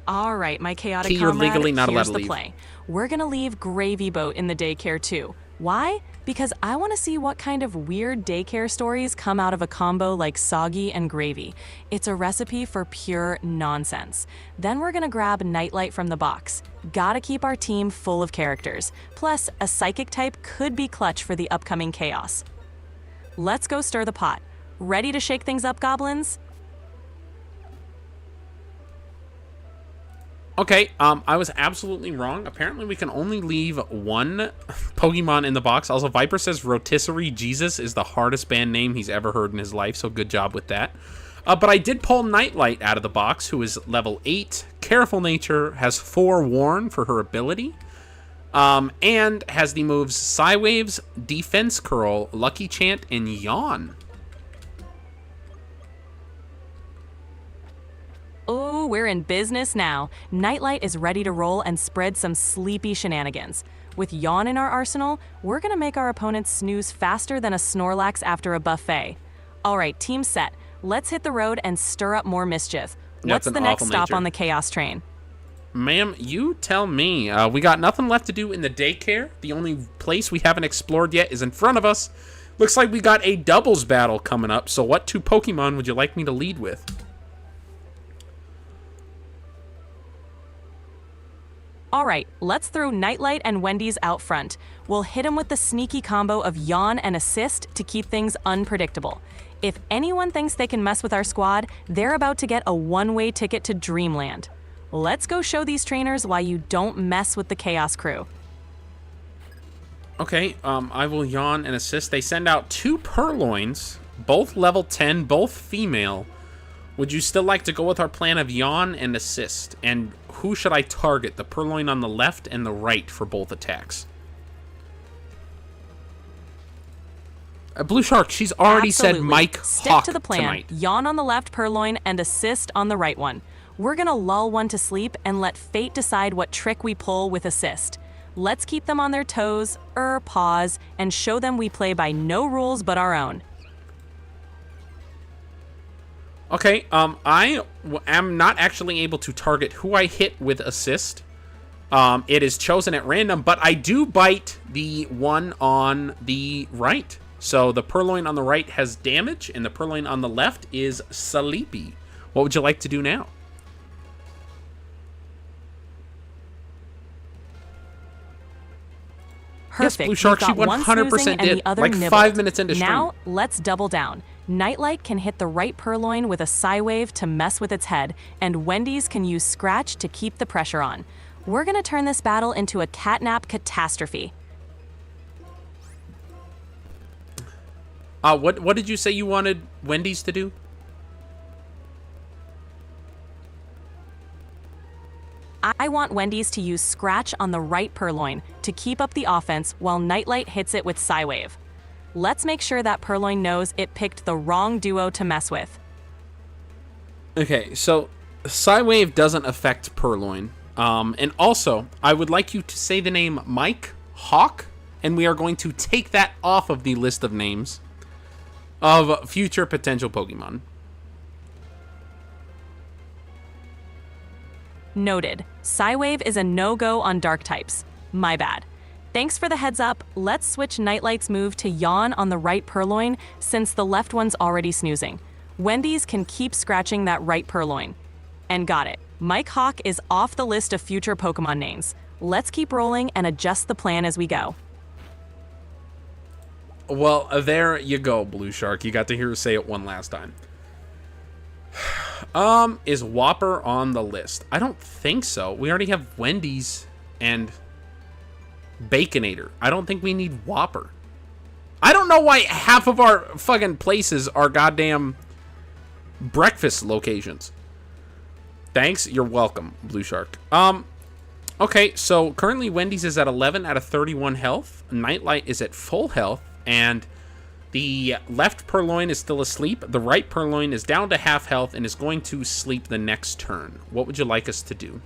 All right, my chaotic Key, you're comrade, legally not allowed here's to the leave. play. We're gonna leave Gravy Boat in the daycare too. Why? Because I want to see what kind of weird daycare stories come out of a combo like Soggy and Gravy. It's a recipe for pure nonsense. Then we're gonna grab Nightlight from the box. Gotta keep our team full of characters. Plus, a psychic type could be clutch for the upcoming chaos. Let's go stir the pot. Ready to shake things up, goblins? Okay, I was absolutely wrong. Apparently, we can only leave one Pokemon in the box. Also, Viper says Rotisserie Jesus is the hardest band name he's ever heard in his life, so good job with that. But I did pull Nightlight out of the box, who is level 8. Careful Nature, has 4 Warn for her ability, and has the moves Psywaves, Defense Curl, Lucky Chant, and Yawn. Oh, we're in business now. Nightlight is ready to roll and spread some sleepy shenanigans. With Yawn in our arsenal, we're gonna make our opponents snooze faster than a Snorlax after a buffet. All right, team set. Let's hit the road and stir up more mischief. What's the next stop on the Chaos train? Ma'am, you tell me. We got nothing left to do in the daycare. The only place we haven't explored yet is in front of us. Looks like we got a doubles battle coming up, so what 2 Pokemon would you like me to lead with? All right, let's throw Nightlight and Wendy's out front. We'll hit them with the sneaky combo of Yawn and Assist to keep things unpredictable. If anyone thinks they can mess with our squad, they're about to get a one-way ticket to Dreamland. Let's go show these trainers why you don't mess with the Chaos crew. Okay, I will Yawn and Assist. They send out 2 Purloins, both level 10, both female. Would you still like to go with our plan of Yawn and Assist? And who should I target? The Purloin on the left and the right for both attacks. Blue Shark, she's already Absolutely. said Mike Stick Hawk to the plan. tonight. Yawn on the left Purloin and Assist on the right one. We're gonna lull one to sleep and let fate decide what trick we pull with Assist. Let's keep them on their toes, paws, and show them we play by no rules but our own. Okay, I am not actually able to target who I hit with Assist. It is chosen at random, but I do bite the one on the right. So the Purloin on the right has damage, and the Purloin on the left is sleepy. What would you like to do now? Perfect. Yes, Blue Shark, We've she got one 100% snoozing and did, the other like nibbled. 5 minutes into stream. Now, let's double down. Nightlight can hit the right Purloin with a Psywave to mess with its head, and Wendy's can use Scratch to keep the pressure on. We're gonna turn this battle into a catnap catastrophe. What did you say you wanted Wendy's to do? I want Wendy's to use Scratch on the right Purloin to keep up the offense while Nightlight hits it with Psywave. Let's make sure that Purloin knows it picked the wrong duo to mess with. Okay, so Psywave doesn't affect Purloin. And also, I would like you to say the name Mike Hawk and we are going to take that off of the list of names of future potential Pokemon. Noted. Psywave is a no-go on dark types. My bad. Thanks for the heads up. Let's switch Nightlight's move to Yawn on the right Purloin since the left one's already snoozing. Wendy's can keep scratching that right Purloin. And got it. Mike Hawk is off the list of future Pokemon names. Let's keep rolling and adjust the plan as we go. Well, there you go, Blue Shark. You got to hear her say it one last time. Is Whopper on the list? I don't think so. We already have Wendy's and Baconator. I don't think we need Whopper. I don't know why half of our fucking places are goddamn breakfast locations. Thanks, you're welcome, Blue Shark. Okay, so currently Wendy's is at 11 out of 31 health. Nightlight is at full health, and the left Purloin is still asleep. The right Purloin is down to half health and is going to sleep the next turn. What would you like us to do?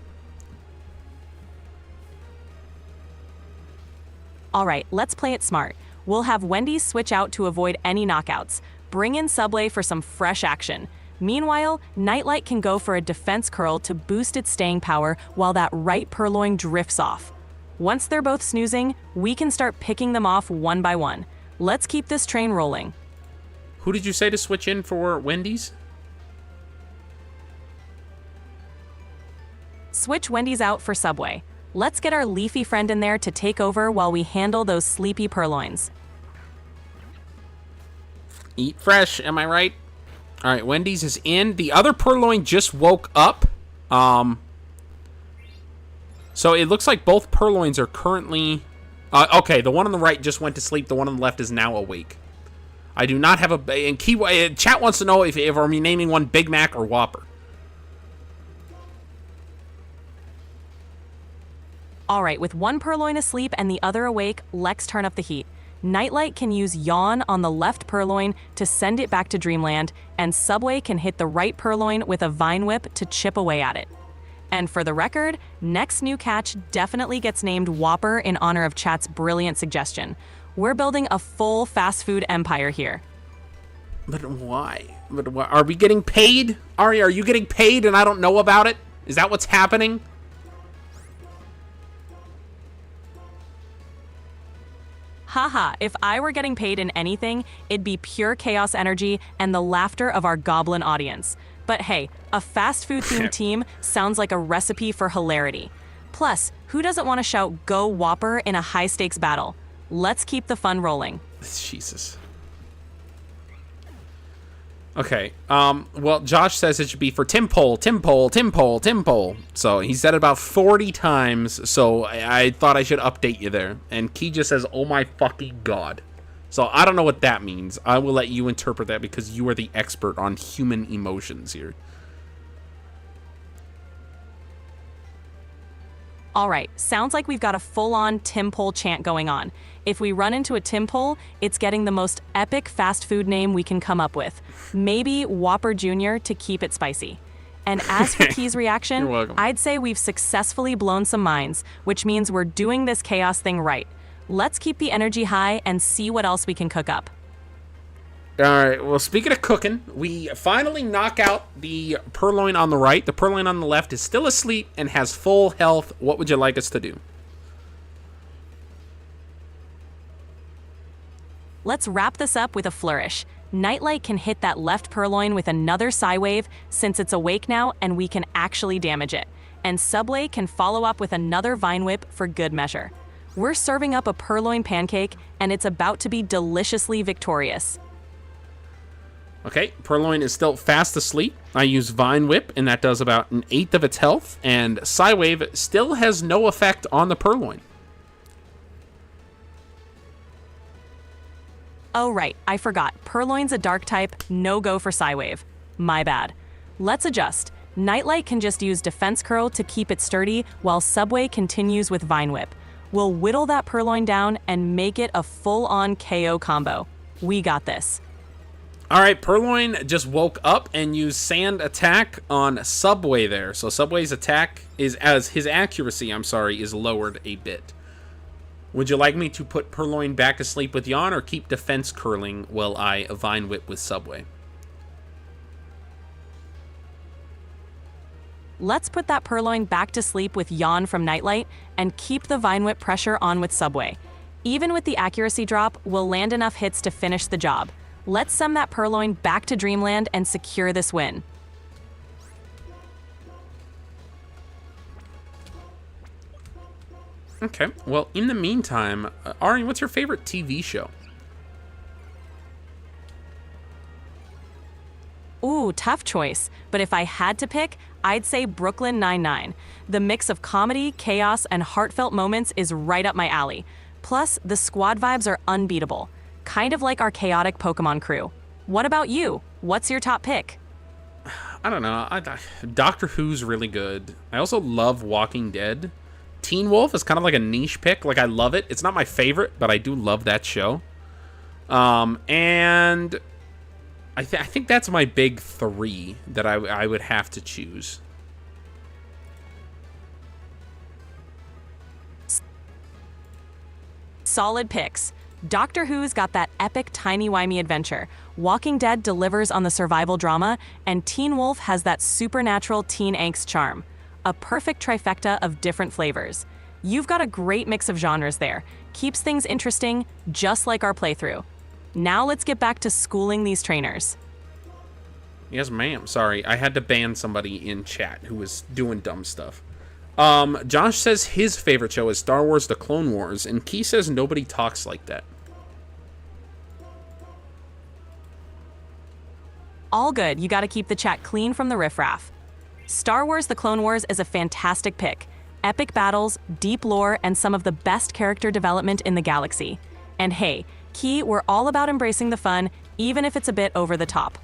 All right, let's play it smart. We'll have Wendy's switch out to avoid any knockouts. Bring in Subway for some fresh action. Meanwhile, Nightlight can go for a defense curl to boost its staying power while that right Purloin drifts off. Once they're both snoozing, we can start picking them off one by one. Let's keep this train rolling. Who did you say to switch in for Wendy's? Switch Wendy's out for Subway. Let's get our leafy friend in there to take over while we handle those sleepy Purloins. Eat fresh, am I right? All right, Wendy's is in. The other Purloin just woke up. So it looks like both Purloins are currently... okay, the one on the right just went to sleep. The one on the left is now awake. I do not have a... And chat wants to know if I'm naming one Big Mac or Whopper. All right, with one Purloin asleep and the other awake, let's turn up the heat. Nightlight can use Yawn on the left Purloin to send it back to Dreamland, and Subway can hit the right Purloin with a Vine Whip to chip away at it. And for the record, next new catch definitely gets named Whopper in honor of chat's brilliant suggestion. We're building a full fast food empire here. But why? Are we getting paid? Ari, are you getting paid and I don't know about it? Is that what's happening? Haha, if I were getting paid in anything, it'd be pure chaos energy and the laughter of our goblin audience. But hey, a fast food themed team sounds like a recipe for hilarity. Plus, who doesn't want to shout "Go Whopper" in a high stakes battle? Let's keep the fun rolling. Jesus. Okay, well, Josh says it should be for Tim Pole. So he said it about 40 times, so I thought I should update you there. And Key just says, oh my fucking god. So I don't know what that means. I will let you interpret that because you are the expert on human emotions here. All right, sounds like we've got a full-on Tim Pole chant going on. If we run into a Tim Pole, it's getting the most epic fast food name we can come up with. Maybe Whopper Jr. to keep it spicy. And as for Key's reaction, I'd say we've successfully blown some minds, which means we're doing this chaos thing right. Let's keep the energy high and see what else we can cook up. All right, well, speaking of cooking, we finally knock out the Purloin on the right. The Purloin on the left is still asleep and has full health. What would you like us to do? Let's wrap this up with a flourish. Nightlight can hit that left Purloin with another Psywave since it's awake now and we can actually damage it. And Subway can follow up with another Vine Whip for good measure. We're serving up a Purloin pancake and it's about to be deliciously victorious. Okay, Purloin is still fast asleep. I use Vine Whip, and that does about 1/8 of its health, and Psywave still has no effect on the Purloin. Oh right, I forgot. Purloin's a dark type, no go for Psywave. My bad. Let's adjust. Nightlight can just use Defense Curl to keep it sturdy, while Subway continues with Vine Whip. We'll whittle that Purloin down and make it a full-on KO combo. We got this. All right, Purloin just woke up and used Sand Attack on Subway there. So Subway's attack is, as his accuracy, is lowered a bit. Would you like me to put Purloin back to sleep with Yawn or keep defense curling while I Vine Whip with Subway? Let's put that Purloin back to sleep with Yawn from Nightlight and keep the Vine Whip pressure on with Subway. Even with the accuracy drop, we'll land enough hits to finish the job. Let's send that Purloin back to Dreamland and secure this win. Okay, well, in the meantime, Ari, what's your favorite TV show? Ooh, tough choice. But if I had to pick, I'd say Brooklyn Nine-Nine. The mix of comedy, chaos, and heartfelt moments is right up my alley. Plus, the squad vibes are unbeatable. Kind of like our chaotic Pokémon crew. What about you? What's your top pick? I don't know. Doctor Who's really good. I also love Walking Dead. Teen Wolf is kind of like a niche pick. Like, I love it. It's not my favorite, but I do love that show. And I think that's my big three that I would have to choose. Solid picks. Doctor Who's got that epic timey-wimey adventure. Walking Dead delivers on the survival drama, and Teen Wolf has that supernatural teen angst charm. A perfect trifecta of different flavors. You've got a great mix of genres there. Keeps things interesting, just like our playthrough. Now let's get back to schooling these trainers. Yes, ma'am. Sorry, I had to ban somebody in chat who was doing dumb stuff. Josh says his favorite show is Star Wars: The Clone Wars, and Key says nobody talks like that. All good, you gotta keep the chat clean from the riffraff. Star Wars: The Clone Wars is a fantastic pick. Epic battles, deep lore, and some of the best character development in the galaxy. And hey, Key, we're all about embracing the fun, even if it's a bit over the top.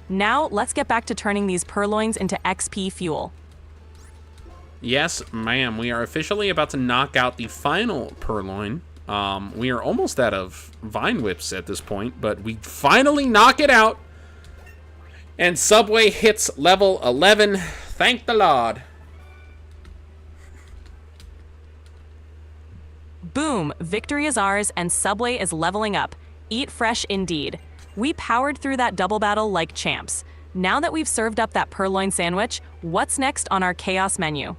Now, let's get back to turning these purloins into XP fuel. Yes, ma'am. We are officially about to knock out the final purloin. We are almost out of Vine Whips at this point, but we finally knock it out. And Subway hits level 11. Thank the Lord. Boom! Victory is ours, and Subway is leveling up. Eat fresh indeed. We powered through that double battle like champs. Now that we've served up that purloin sandwich, what's next on our chaos menu?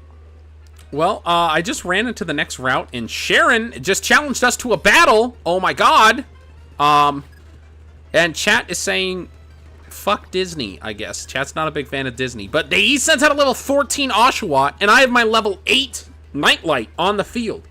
Well, I just ran into the next route, and Sharon just challenged us to a battle. Oh my god. And chat is saying, fuck Disney, I guess. Chat's not a big fan of Disney. But he sent out a level 14 Oshawott, and I have my level 8 Nightlight on the field.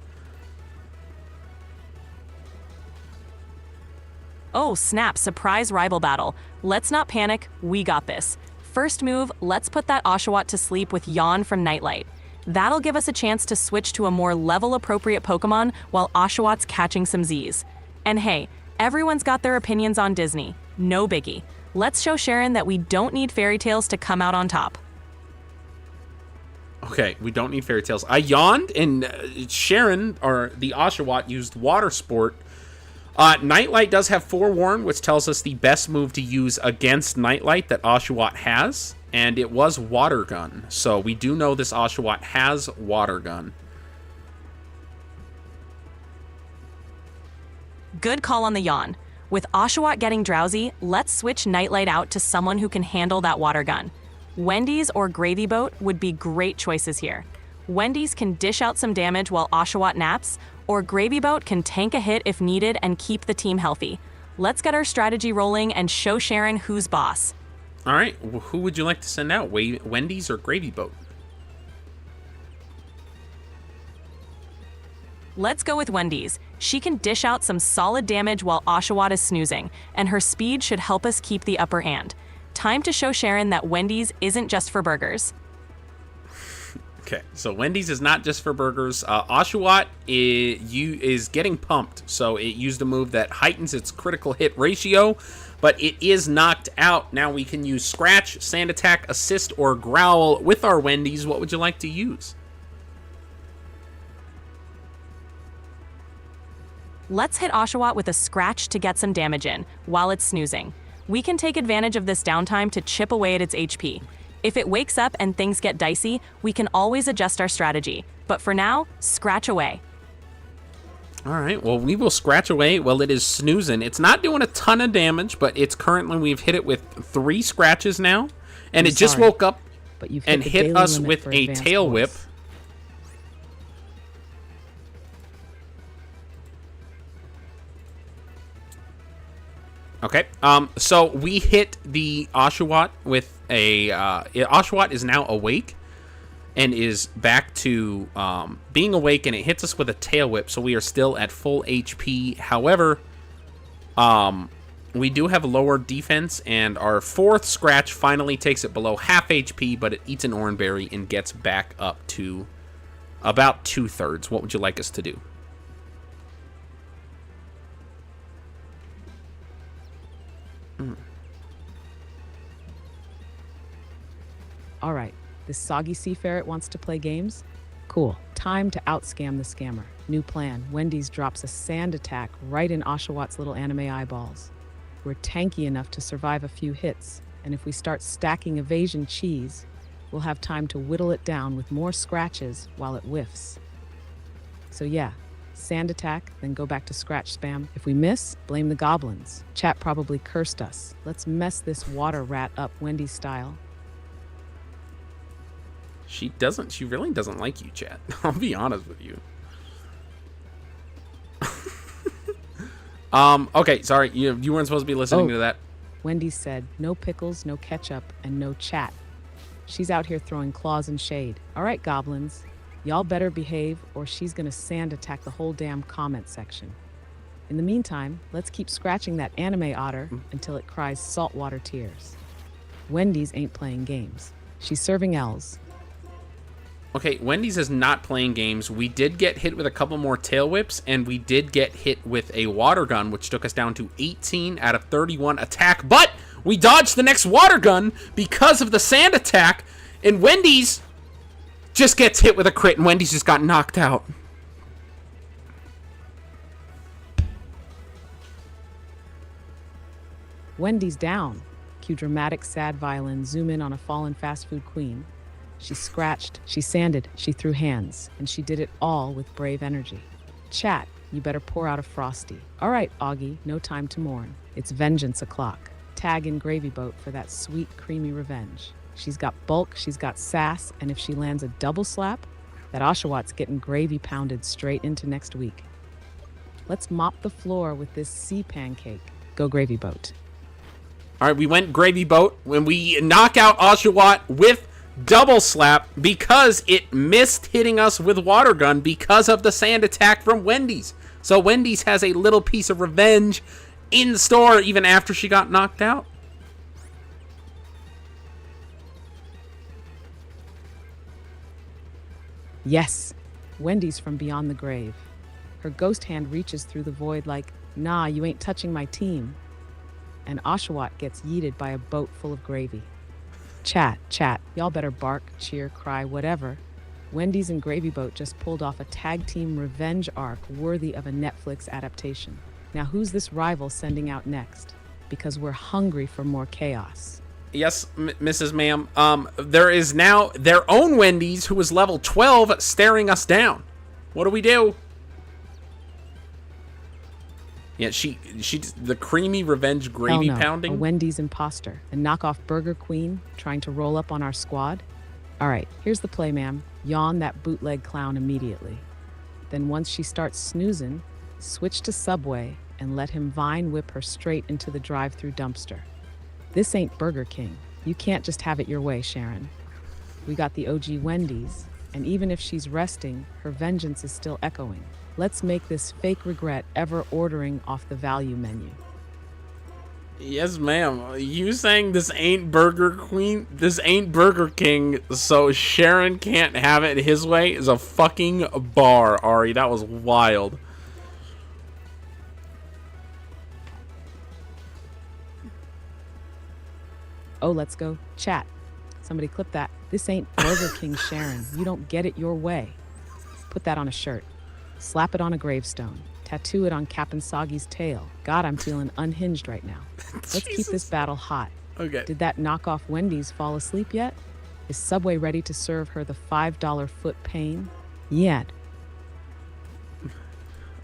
Oh, snap, surprise rival battle. Let's not panic, we got this. First move, let's put that Oshawott to sleep with Yawn from Nightlight. That'll give us a chance to switch to a more level-appropriate Pokemon while Oshawott's catching some Z's. And hey, everyone's got their opinions on Disney. No biggie. Let's show Sharon that we don't need fairy tales to come out on top. Okay, we don't need fairy tales. I yawned, and Sharon, or the Oshawott, used Water Sport. Nightlight does have Forewarn, which tells us the best move to use against Nightlight that Oshawott has, and it was Water Gun. So we do know this Oshawott has Water Gun. Good call on the Yawn. With Oshawott getting drowsy, let's switch Nightlight out to someone who can handle that Water Gun. Wendy's or Gravy Boat would be great choices here. Wendy's can dish out some damage while Oshawott naps, or Gravy Boat can tank a hit if needed and keep the team healthy. Let's get our strategy rolling and show Sharon who's boss. All right, who would you like to send out, Wendy's or Gravy Boat? Let's go with Wendy's. She can dish out some solid damage while Oshawott is snoozing, and her speed should help us keep the upper hand. Time to show Sharon that Wendy's isn't just for burgers. Okay, so Wendy's is not just for burgers. Oshawott is getting pumped, so it used a move that heightens its critical hit ratio, but it is knocked out. Now we can use Scratch, Sand Attack, Assist, or Growl with our Wendy's. What would you like to use? Let's hit Oshawott with a Scratch to get some damage in, while it's snoozing. We can take advantage of this downtime to chip away at its HP. If it wakes up and things get dicey, we can always adjust our strategy. But for now, scratch away. All right, well, we will scratch away while it is snoozing. It's not doing a ton of damage, but it's currently, we've hit it with 3 scratches now. And I'm it just sorry, woke up but you've and the hit daily us limit with for a advanced tail voice. whip. Okay, so we hit the Oshawott with a, Oshawott is now awake and is back to being awake, and it hits us with a tail whip, so we are still at full HP. However, we do have lower defense, and our 4th scratch finally takes it below half HP, but it eats an orange berry and gets back up to about 2/3. What would you like us to do? All right, this soggy sea ferret wants to play games? Cool. Time to outscam the scammer. New plan. Wendy's drops a sand attack right in Oshawott's little anime eyeballs. We're tanky enough to survive a few hits, and if we start stacking evasion cheese, we'll have time to whittle it down with more scratches while it whiffs. So yeah, sand attack, then go back to scratch spam. If we miss, blame the goblins. Chat probably cursed us. Let's mess this water rat up Wendy's style. She really doesn't like you, chat. I'll be honest with you. Okay, sorry, you weren't supposed to be listening to that. Wendy said, no pickles, no ketchup, and no chat. She's out here throwing claws and shade. All right, goblins, y'all better behave or she's gonna sand attack the whole damn comment section. In the meantime, let's keep scratching that anime otter until it cries saltwater tears. Wendy's ain't playing games. She's serving L's. Okay, Wendy's is not playing games. We did get hit with a couple more tail whips, and we did get hit with a water gun, which took us down to 18 out of 31 attack. But we dodged the next water gun because of the sand attack, and Wendy's just gets hit with a crit, and Wendy's just got knocked out. Wendy's down. Cue dramatic sad violin, zoom in on a fallen fast food queen. She scratched, she sanded, she threw hands, and she did it all with brave energy. Chat, you better pour out a frosty. All right, Augie, no time to mourn. It's vengeance o'clock. Tag in Gravy Boat for that sweet, creamy revenge. She's got bulk, she's got sass, and if she lands a double slap, that Oshawott's getting gravy pounded straight into next week. Let's mop the floor with this sea pancake. Go Gravy Boat. All right, we went Gravy Boat when we knock out Oshawott with double slap because it missed hitting us with water gun because of the sand attack from Wendy's. So Wendy's has a little piece of revenge in store even after she got knocked out. Yes, Wendy's from beyond the grave. Her ghost hand reaches through the void like, nah, you ain't touching my team. And Oshawott gets yeeted by a boat full of gravy. Chat, y'all better bark, cheer, cry, whatever. Wendy's and Gravy Boat just pulled off a tag team revenge arc worthy of a Netflix adaptation. Now who's this rival sending out next? Because we're hungry for more chaos. Yes, Mrs. Ma'am. There is now their own Wendy's who is level 12 staring us down. What do we do? Yeah, she's the creamy revenge gravy Hell no, pounding. A Wendy's imposter, a knockoff Burger Queen trying to roll up on our squad. All right, here's the play, ma'am. Yawn that bootleg clown immediately. Then once she starts snoozing, switch to Subway and let him vine whip her straight into the drive-through dumpster. This ain't Burger King. You can't just have it your way, Sharon. We got the OG Wendy's, and even if she's resting, her vengeance is still echoing. Let's make this fake regret ever ordering off the value menu. Yes, ma'am. You saying this ain't Burger Queen? This ain't Burger King, so Sharon can't have it his way is a fucking bar, Ari. That was wild. Oh, let's go. Chat. Somebody clip that. This ain't Burger King, Sharon. You don't get it your way. Put that on a shirt. Slap it on a gravestone. Tattoo it on Captain Soggy's tail. God, I'm feeling unhinged right now. Let's keep this battle hot. Okay. Did that knockoff Wendy's fall asleep yet? Is Subway ready to serve her the $5 foot pain? Yet.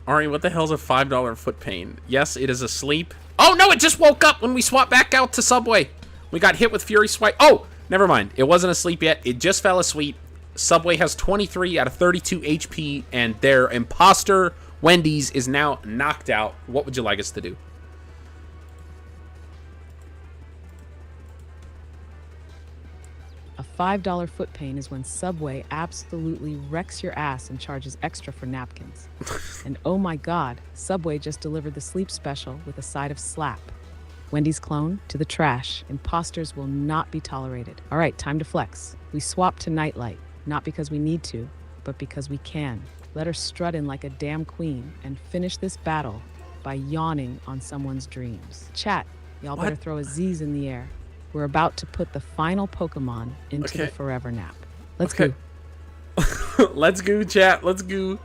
Ari, what the hell's a $5 foot pain? Yes, it is asleep. Oh, no, it just woke up when we swapped back out to Subway. We got hit with Fury Swipe. Oh, never mind. It wasn't asleep yet. It just fell asleep. Subway has 23 out of 32 HP, and their imposter, Wendy's, is now knocked out. What would you like us to do? A $5 foot pain is when Subway absolutely wrecks your ass and charges extra for napkins. And oh my god, Subway just delivered the sleep special with a side of slap. Wendy's clone to the trash. Imposters will not be tolerated. All right, time to flex. We swap to Nightlight, not because we need to, but because we can. Let her strut in like a damn queen and finish this battle by yawning on someone's dreams. Chat, y'all better throw a Z's in the air. We're about to put the final Pokemon into the forever nap. Let's go. Let's go, chat. Let's go.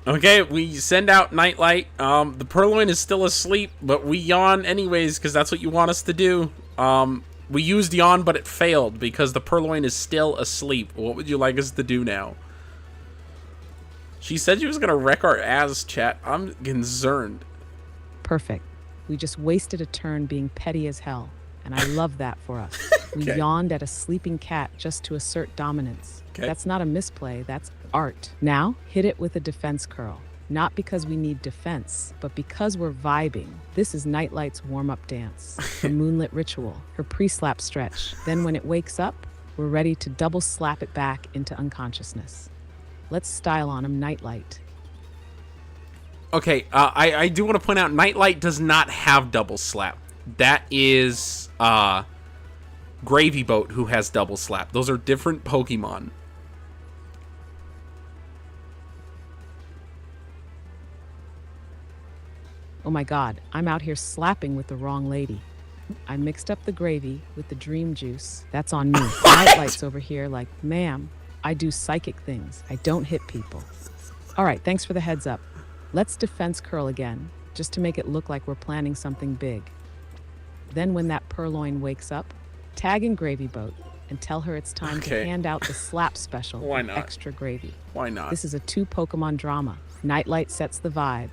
Okay, we send out Nightlight. The Purloin is still asleep, but we yawn anyways because that's what you want us to do. We used yawn, but it failed because the Purloin is still asleep. What would you like us to do now? She said she was going to wreck our ass, chat. I'm concerned. Perfect. We just wasted a turn being petty as hell, and I love that for us. We yawned at a sleeping cat just to assert dominance. That's not a misplay, that's art. Now, hit it with a defense curl. Not because we need defense, but because we're vibing. This is Nightlight's warm-up dance, the moonlit ritual, her pre-slap stretch. Then when it wakes up, we're ready to double slap it back into unconsciousness. Let's style on him, Nightlight. Okay, I do want to point out, Nightlight does not have double slap. That is Gravy Boat who has double slap. Those are different Pokemon. Oh my god, I'm out here slapping with the wrong lady. I mixed up the gravy with the dream juice. That's on me. Nightlight's over here like, ma'am, I do psychic things. I don't hit people. All right, thanks for the heads up. Let's defense curl again, just to make it look like we're planning something big. Then when that Purloin wakes up, tag in Gravy Boat and tell her it's time to hand out the slap special with extra gravy. Why not? This is a 2 Pokemon drama. Nightlight sets the vibe.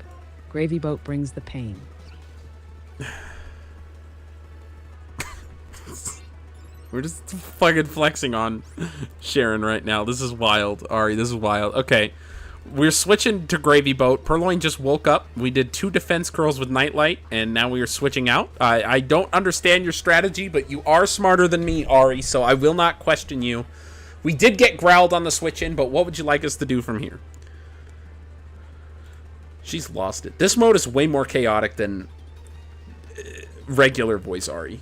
Gravy Boat brings the pain. We're just fucking flexing on Sharon right now. This is wild. Ari, this is wild. Okay. We're switching to Gravy Boat. Purloin just woke up. We did 2 defense curls with Nightlight, and now we are switching out. I don't understand your strategy, but you are smarter than me, Ari, so I will not question you. We did get growled on the switch in, but what would you like us to do from here? She's lost it. This mode is way more chaotic than regular voice Ari.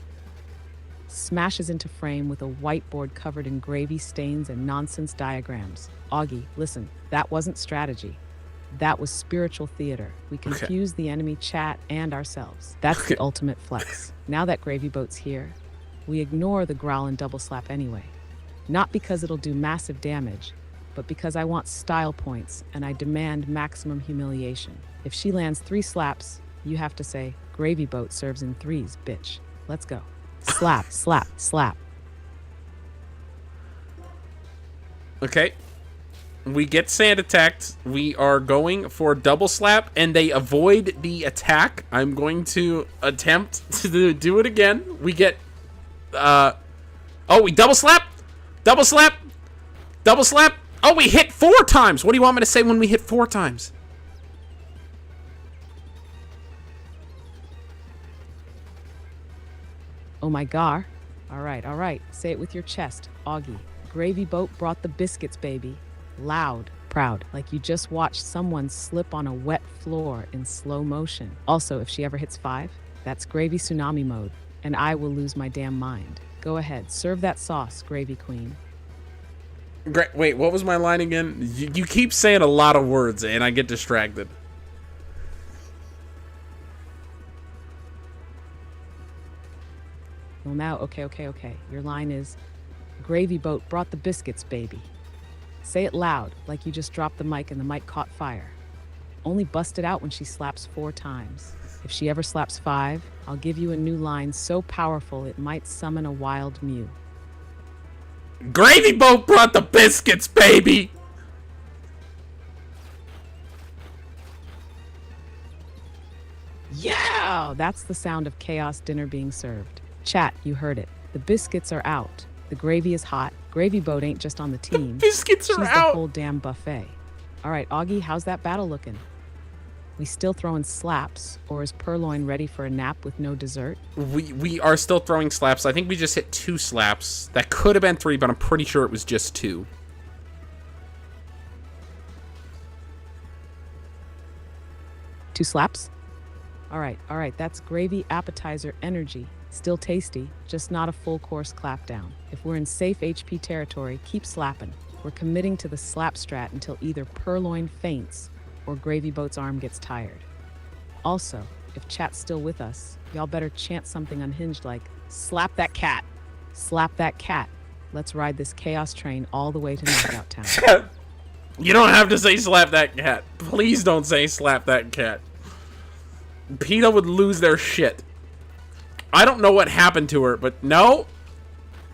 Smashes into frame with a whiteboard covered in gravy stains and nonsense diagrams. Augie, listen, that wasn't strategy. That was spiritual theater. We confused the enemy chat and ourselves. That's the ultimate flex. Now that Gravy Boat's here, we ignore the growl and double slap anyway. Not because it'll do massive damage, but because I want style points and I demand maximum humiliation. If she lands 3 slaps, you have to say, Gravy Boat serves in 3s, bitch. Let's go. Slap, slap, slap. Okay. We get sand attacked. We are going for double slap, and they avoid the attack. I'm going to attempt to do it again. We get... Oh, we double slap! Double slap! Double slap! Oh, we hit 4 times! What do you want me to say when we hit 4 times? Oh my gar. All right. Say it with your chest, Augie. Gravy Boat brought the biscuits, baby. Loud, proud, like you just watched someone slip on a wet floor in slow motion. Also, if she ever hits 5, that's Gravy Tsunami mode, and I will lose my damn mind. Go ahead, serve that sauce, Gravy Queen. Wait, what was my line again? You keep saying a lot of words, and I get distracted. Well now, okay. Your line is, Gravy Boat brought the biscuits, baby. Say it loud, like you just dropped the mic and the mic caught fire. Only bust it out when she slaps 4 times. If she ever slaps 5, I'll give you a new line so powerful it might summon a wild Mew. Gravy Boat brought the biscuits, baby! Yeah! That's the sound of chaos dinner being served. Chat, you heard it. The biscuits are out. The gravy is hot. Gravy Boat ain't just on the team. Biscuits She's are the out. whole damn buffet. All right, Augie, how's that battle looking? We still throwing slaps, or is Purloin ready for a nap with no dessert? We are still throwing slaps. I think we just hit 2 slaps. That could have been 3, but I'm pretty sure it was just 2. Two slaps? All right, that's gravy appetizer energy. Still tasty, just not a full course clapdown. If we're in safe HP territory, keep slapping. We're committing to the slap strat until either Purloin faints or Gravy Boat's arm gets tired. Also, if chat's still with us, y'all better chant something unhinged like, slap that cat, slap that cat. Let's ride this chaos train all the way to Knockout Town. You don't have to say slap that cat. Please don't say slap that cat. PETA would lose their shit. I don't know what happened to her, but no.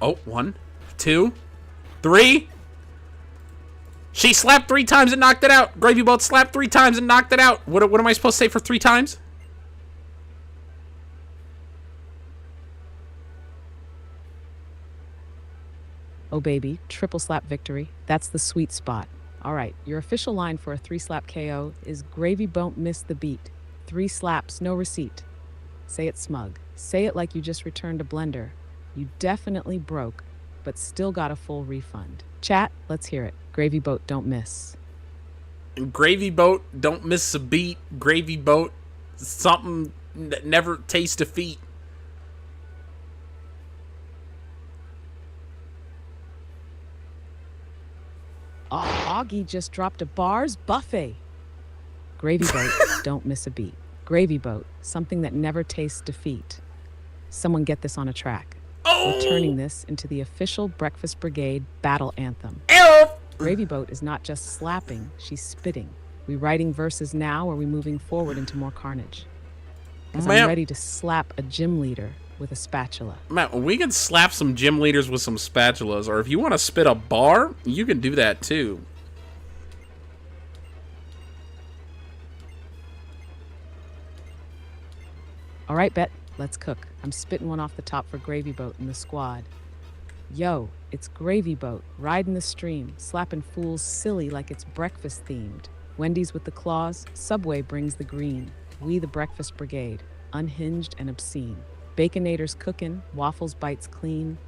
Oh, 1, 2, 3. She slapped 3 times and knocked it out. Gravy Boat slapped 3 times and knocked it out. What am I supposed to say for 3 times? Oh baby, triple slap victory. That's the sweet spot. All right, your official line for a 3 slap KO is Gravy Boat miss the beat. 3 slaps, no receipt. Say it smug. Say it like you just returned a blender. You definitely broke, but still got a full refund. Chat, let's hear it. Gravy Boat don't miss. Gravy Boat don't miss a beat. Gravy Boat something that never tastes defeat. Augie just dropped a bars buffet. Gravy Boat, don't miss a beat. Gravy Boat, something that never tastes defeat. Someone get this on a track. We're turning this into the official Breakfast Brigade battle anthem. Gravy Boat is not just slapping, she's spitting. We writing verses now, or we moving forward into more carnage? Because I'm ready to slap a gym leader with a spatula. Matt, we can slap some gym leaders with some spatulas, or if you want to spit a bar, you can do that too. All right, Bet, let's cook. I'm spitting one off the top for Gravy Boat and the squad. Yo, it's Gravy Boat, riding the stream, slapping fools silly like it's breakfast themed. Wendy's with the claws, Subway brings the green. We the Breakfast Brigade, unhinged and obscene. Baconators cooking, waffles bites clean.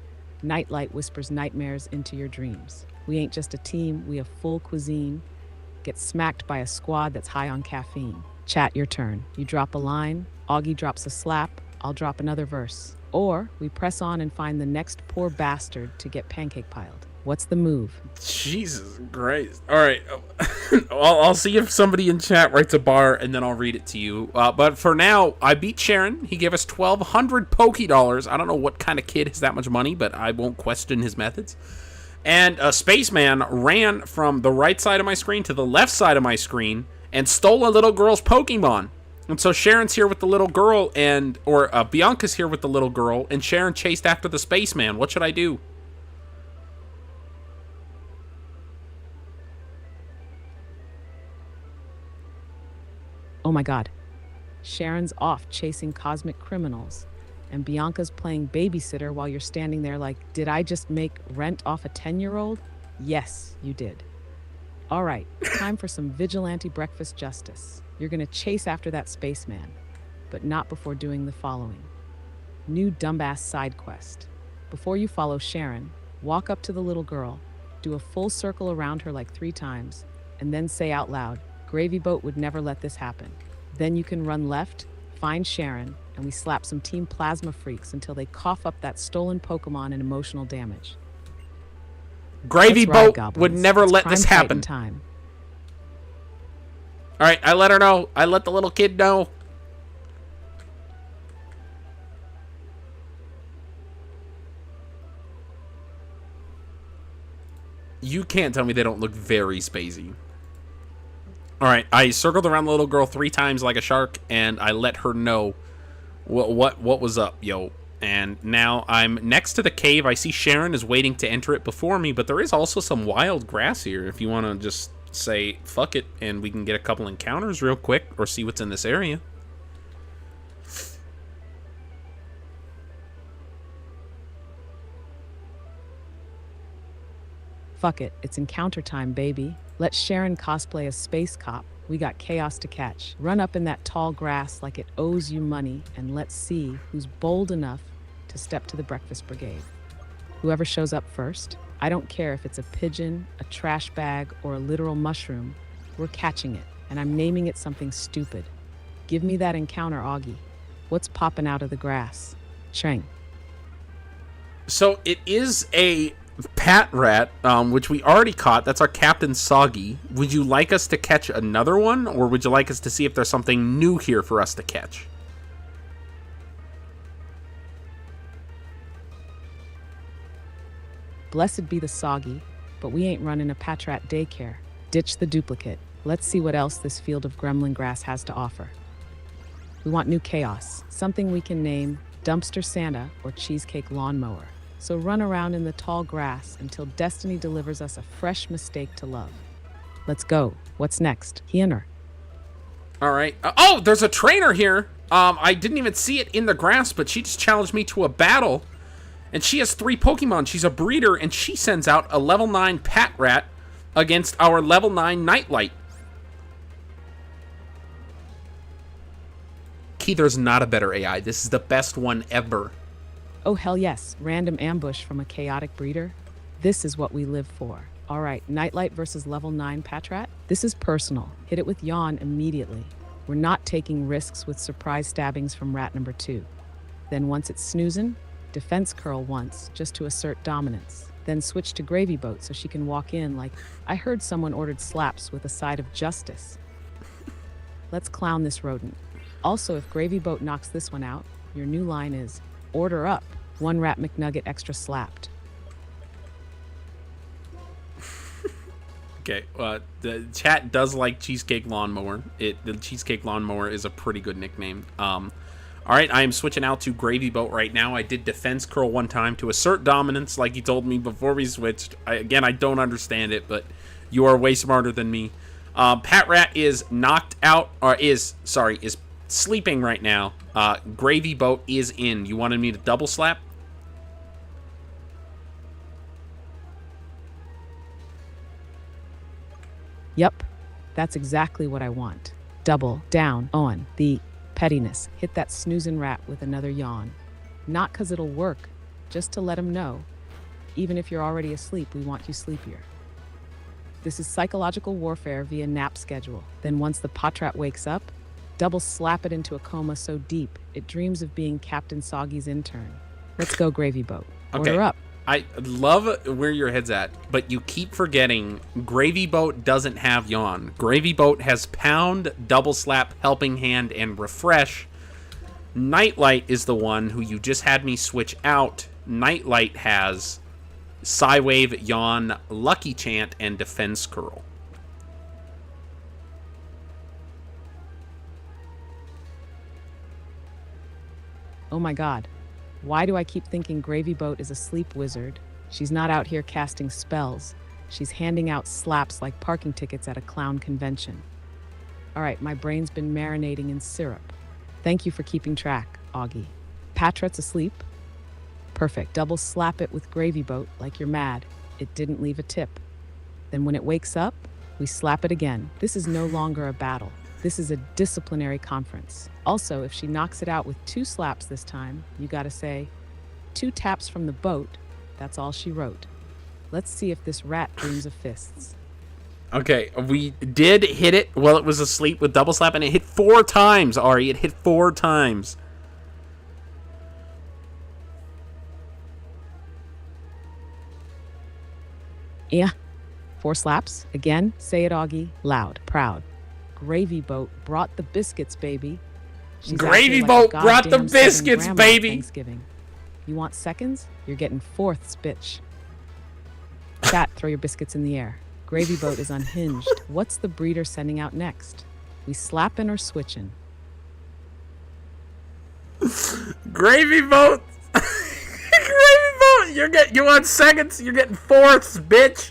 Nightlight whispers nightmares into your dreams. We ain't just a team, we a full cuisine. Get smacked by a squad that's high on caffeine. Chat, your turn. You drop a line, Augie drops a slap, I'll drop another verse. Or we press on and find the next poor bastard to get pancake piled. What's the move? Jesus Christ. All right. I'll see if somebody in chat writes a bar, and then I'll read it to you. But for now, I beat Sharon. He gave us 1,200 Poké Dollars. I don't know what kind of kid has that much money, but I won't question his methods. And a spaceman ran from the right side of my screen to the left side of my screen and stole a little girl's Pokemon. And so Sharon's here with the little girl, or Bianca's here with the little girl, and Sharon chased after the spaceman. What should I do? Oh my god. Sharon's off chasing cosmic criminals, and Bianca's playing babysitter while you're standing there like, did I just make rent off a 10-year-old? Yes, you did. All right, time for some vigilante breakfast justice. You're gonna chase after that spaceman, but not before doing the following. New dumbass side quest. Before you follow Sharon, walk up to the little girl, do a full circle around her like 3 times, and then say out loud, Gravy Boat would never let this happen. Then you can run left, find Sharon, and we slap some Team Plasma freaks until they cough up that stolen Pokemon and emotional damage. Gravy Let's ride, Boat goblins. would never It's let this crime happen. fighting time. All right, I let her know. I let the little kid know. You can't tell me they don't look very spacey. All right, I circled around the little girl 3 times like a shark, and I let her know what was up, yo. And now I'm next to the cave. I see Sharon is waiting to enter it before me, but there is also some wild grass here. If you want to just say fuck it, and we can get a couple encounters real quick, or see what's in this area. Fuck it, it's encounter time, baby. Let Sharon cosplay as Space Cop. We got chaos to catch. Run up in that tall grass like it owes you money, and let's see who's bold enough to step to the breakfast brigade. Whoever shows up first, I don't care if it's a pigeon, a trash bag, or a literal mushroom, we're catching it, and I'm naming it something stupid. Give me that encounter, Augie. What's popping out of the grass? Cheng. So it is a pat rat, which we already caught. That's our Captain Soggy. Would you like us to catch another one, or would you like us to see if there's something new here for us to catch? Blessed be the Soggy, but we ain't running a Patrat daycare. Ditch the duplicate. Let's see what else this field of gremlin grass has to offer. We want new chaos, something we can name Dumpster Santa or Cheesecake Lawnmower. So run around in the tall grass until destiny delivers us a fresh mistake to love. Let's go. What's next? Hiener. All right. Oh, there's a trainer here. I didn't even see it in the grass, but she just challenged me to a battle. And she has 3 Pokemon. She's a breeder, and she sends out a level 9 Pat Rat against our level 9 Nightlight. Key, there's not a better AI. This is the best one ever. Oh, hell yes. Random ambush from a chaotic breeder. This is what we live for. All right, Nightlight versus level 9 Patrat. This is personal. Hit it with Yawn immediately. We're not taking risks with surprise stabbings from rat number 2. Then once it's snoozing, defense curl once, just to assert dominance. Then switch to Gravy Boat so she can walk in like, I heard someone ordered slaps with a side of justice. Let's clown this rodent. Also, if Gravy Boat knocks this one out, your new line is, order up, 1 Rat McNugget extra slapped. Okay, the chat does like Cheesecake Lawnmower. The Cheesecake Lawnmower is a pretty good nickname. All right, I am switching out to Gravy Boat right now. I did defense curl one time to assert dominance, like he told me before we switched. Again, I don't understand it, but you are way smarter than me. Pat Rat is knocked out, or is sleeping right now. Gravy Boat is in. You wanted me to double slap? Yep, that's exactly what I want. Double down on the pettiness. Hit that snoozing rat with another yawn. Not 'cause it'll work, just to let him know. Even if you're already asleep, we want you sleepier. This is psychological warfare via nap schedule. Then once the Patrat wakes up, double slap it into a coma so deep, it dreams of being Captain Soggy's intern. Let's go, Gravy Boat. Okay. Order up. I love where your head's at, but you keep forgetting Gravy Boat doesn't have Yawn. Gravy Boat has Pound, Double Slap, Helping Hand, and Refresh. Nightlight is the one who you just had me switch out. Nightlight has Psywave, Yawn, Lucky Chant, and Defense Curl. Oh my god. Why do I keep thinking Gravy Boat is a sleep wizard? She's not out here casting spells. She's handing out slaps like parking tickets at a clown convention. All right, my brain's been marinating in syrup. Thank you for keeping track, Augie. Patrat's asleep? Perfect. Double slap it with Gravy Boat like you're mad. It didn't leave a tip. Then when it wakes up, we slap it again. This is no longer a battle. This is a disciplinary conference. Also, if she knocks it out with 2 slaps this time, you gotta say, 2 taps from the boat, that's all she wrote. Let's see if this rat dreams of fists. Okay, we did hit it while it was asleep with Double Slap, and it hit 4 times, Ari. It hit 4 times. Yeah. 4 slaps. Again, say it, Augie. Loud, proud. Gravy Boat brought the biscuits, baby. She's Gravy out here Boat like a brought the goddamn Southern biscuits, grandma at baby. Thanksgiving. You want seconds? You're getting 4ths, bitch. Chat, throw your biscuits in the air. Gravy Boat is unhinged. What's the breeder sending out next? We slapping or switching? Gravy Boat. Gravy Boat. You want seconds? You're getting 4ths, bitch.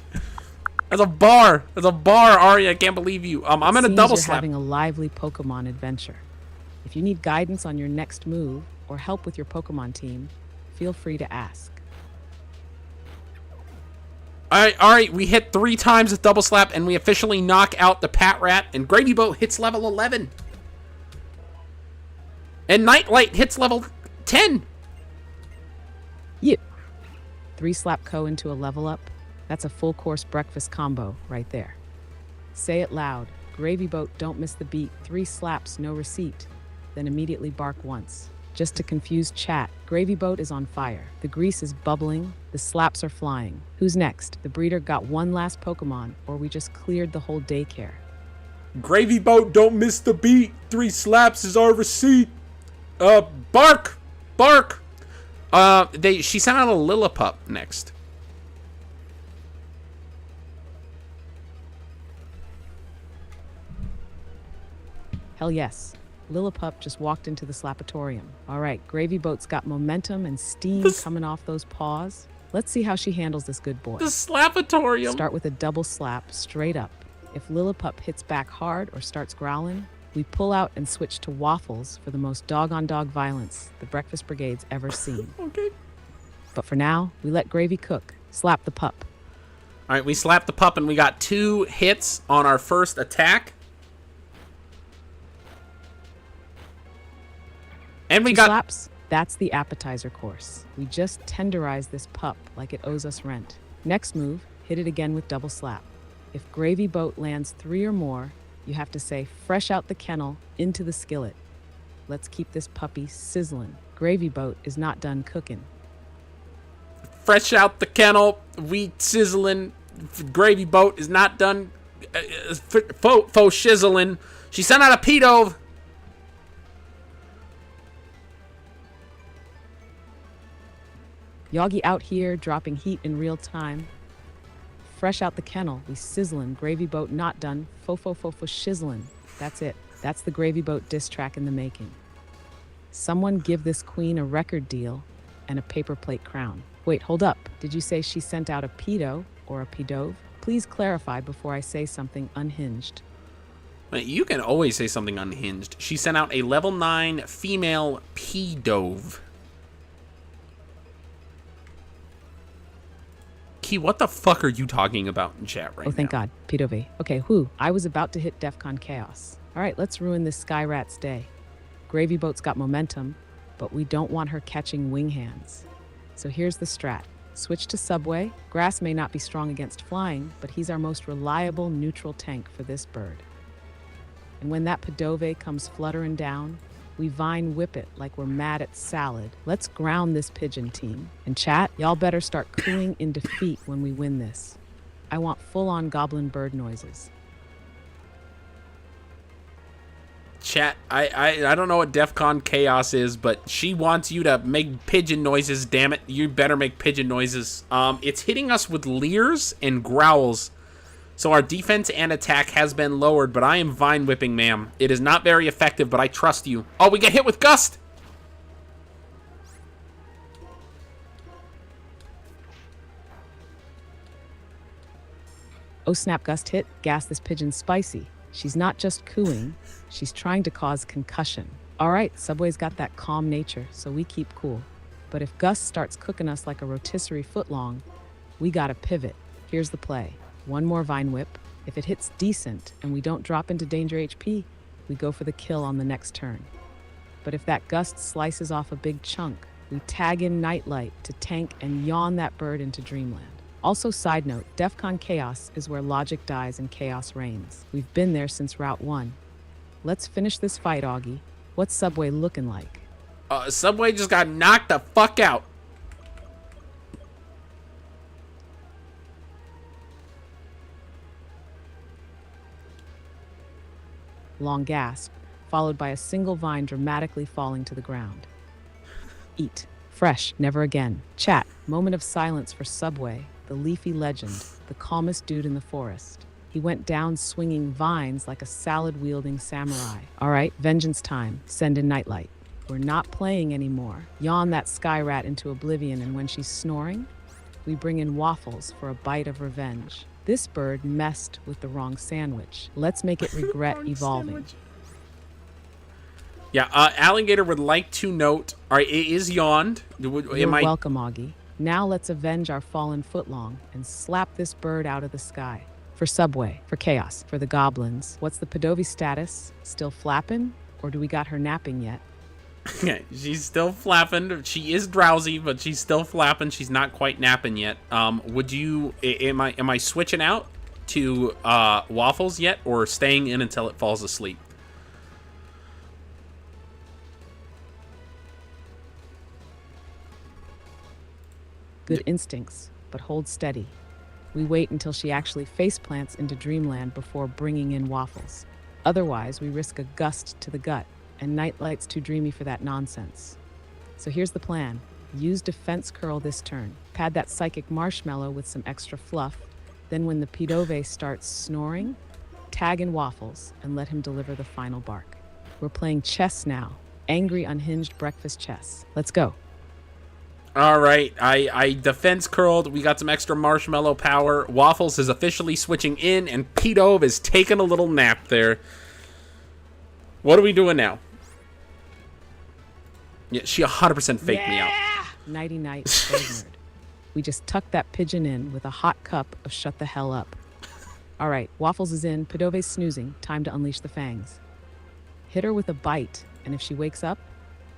That's a bar. That's a bar, Ari. I can't believe you. I'm gonna double You're slap. having a lively Pokemon adventure. If you need guidance on your next move or help with your Pokemon team, feel free to ask. All right, we hit 3 times with double slap, and we officially knock out the Pat Rat, and Gravy Boat hits level 11. And Nightlight hits level 10. Yep. 3 slap Co into a level up. That's a full course breakfast combo right there. Say it loud. Gravy Boat, don't miss the beat. 3 slaps, no receipt. Then immediately bark once. Just to confuse chat, Gravy Boat is on fire. The grease is bubbling, the slaps are flying. Who's next? The breeder got one last Pokemon, or we just cleared the whole daycare. Gravy Boat, don't miss the beat. 3 slaps is our receipt. Bark! Bark! She sent out a Lillipup next. Hell yes. Lillipup just walked into the slapatorium. All right, Gravy Boat's got momentum and steam coming off those paws. Let's see how she handles this good boy. The Slapatorium. Start with a double slap, straight up. If Lillipup hits back hard or starts growling, we pull out and switch to Waffles for the most dog-on-dog violence the Breakfast Brigade's ever seen. Okay. But for now, we let Gravy cook. Slap the pup. All right, we slapped the pup, and we got 2 hits on our first attack. And we got slaps. That's the appetizer course. We just tenderize this pup like it owes us rent. Next move, hit it again with double slap. If Gravy Boat lands 3 or more, you have to say fresh out the kennel into the skillet. Let's keep this puppy sizzling. Gravy Boat is not done cooking. fresh out the kennel, we sizzling. Gravy Boat is not done. Faux shizzling. She sent out a pedo. Yoggy out here, dropping heat in real time. Fresh out the kennel, we sizzling. Gravy Boat not done. Fo shizzling. That's it. That's the Gravy Boat diss track in the making. Someone give this queen a record deal and a paper plate crown. Wait, hold up. Did you say she sent out a pedo or a pedove? Please clarify before I say something unhinged. You can always say something unhinged. She sent out a level 9 female pedove. Key, what the fuck are you talking about in chat right now? Oh, thank God. Pedove. Okay, I was about to hit DEFCON Chaos. All right, let's ruin this Sky Rat's day. Gravy Boat's got momentum, but we don't want her catching wing hands. So here's the strat. Switch to Subway. Grass may not be strong against flying, but he's our most reliable neutral tank for this bird. And when that Pedove comes fluttering down, we vine whip it like we're mad at salad. Let's ground this pigeon team. And chat, y'all better start cooing in defeat when we win this. I want full-on goblin bird noises. Chat, I don't know what DEFCON Chaos is, but she wants you to make pigeon noises, damn it. You better make pigeon noises. It's hitting us with leers and growls. So our defense and attack has been lowered, but I am vine whipping, ma'am. It is not very effective, but I trust you. Oh, we get hit with Gust! Oh snap, Gust hit. Gas this pigeon spicy. She's not just cooing, she's trying to cause concussion. All right, Subway's got that calm nature, so we keep cool. But if Gus starts cooking us like a rotisserie footlong, we gotta pivot. Here's the play. One more vine whip. If it hits decent and we don't drop into danger HP, we go for the kill on the next turn. But if that Gust slices off a big chunk, we tag in Nightlight to tank and yawn that bird into dreamland. Also, side note, DEFCON Chaos is where logic dies and chaos reigns. We've been there since Route 1. Let's finish this fight, Augie. What's Subway looking like? Subway just got knocked the fuck out. Long gasp, followed by a single vine dramatically falling to the ground. Eat. Fresh. Never again. Chat. Moment of silence for Subway, the leafy legend, the calmest dude in the forest. He went down swinging vines like a salad-wielding samurai. All right, vengeance time. Send in Nightlight. We're not playing anymore. Yawn that Sky Rat into oblivion, and when she's snoring, we bring in Waffles for a bite of revenge. This bird messed with the wrong sandwich. Let's make it regret evolving. Yeah, Alligator would like to note, all right, it is yawned. You're welcome, Augie. Now let's avenge our fallen footlong and slap this bird out of the sky. For Subway, for Chaos, for the goblins. What's the Padovi status? Still flapping? Or do we got her napping yet? She's still flapping. She is drowsy, but she's still flapping. She's not quite napping yet. Would you? Am I switching out to Waffles yet, or staying in until it falls asleep? Good instincts, but hold steady. We wait until she actually faceplants into dreamland before bringing in Waffles. Otherwise, we risk a gust to the gut, and Nightlight's too dreamy for that nonsense. So here's the plan. Use Defense Curl this turn. Pad that Psychic Marshmallow with some extra fluff. Then when the Pidove starts snoring, tag in Waffles and let him deliver the final bark. We're playing chess now. Angry, unhinged breakfast chess. Let's go. All right, I defense curled. We got some extra marshmallow power. Waffles is officially switching in, and P-Dove is taking a little nap there. What are we doing now? Yeah, she 100% faked me out. Nighty-night, nerd. We just tucked that pigeon in with a hot cup of shut the hell up. All right, Waffles is in, Pidove's snoozing. Time to unleash the fangs. Hit her with a bite, and if she wakes up,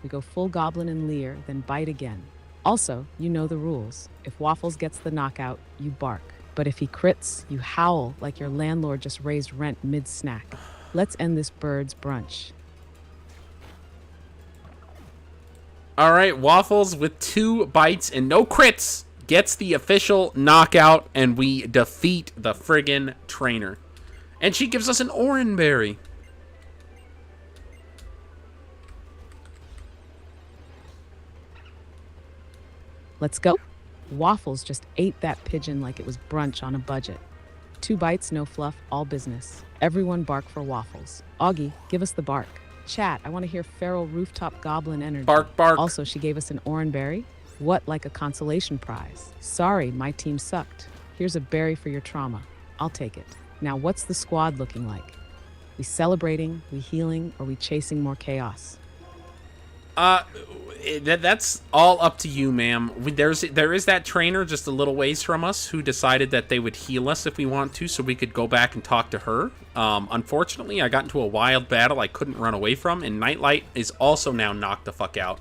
we go full goblin and leer, then bite again. Also, you know the rules. If Waffles gets the knockout, you bark. But if he crits, you howl like your landlord just raised rent mid-snack. Let's end this bird's brunch. All right, Waffles with 2 bites and no crits gets the official knockout, and we defeat the friggin' trainer. And she gives us an orange berry. Let's go. Waffles just ate that pigeon like it was brunch on a budget. 2 bites, no fluff, all business. Everyone bark for Waffles. Augie, give us the bark. Chat, I want to hear feral rooftop goblin energy. Bark, bark. Also, she gave us an orange berry. What, like a consolation prize? Sorry, my team sucked. Here's a berry for your trauma. I'll take it. Now, what's the squad looking like? We celebrating, we healing, or we chasing more chaos? That's all up to you, ma'am. There is that trainer just a little ways from us who decided that they would heal us if we want to, so we could go back and talk to her. Unfortunately, I got into a wild battle I couldn't run away from, and Nightlight is also now knocked the fuck out.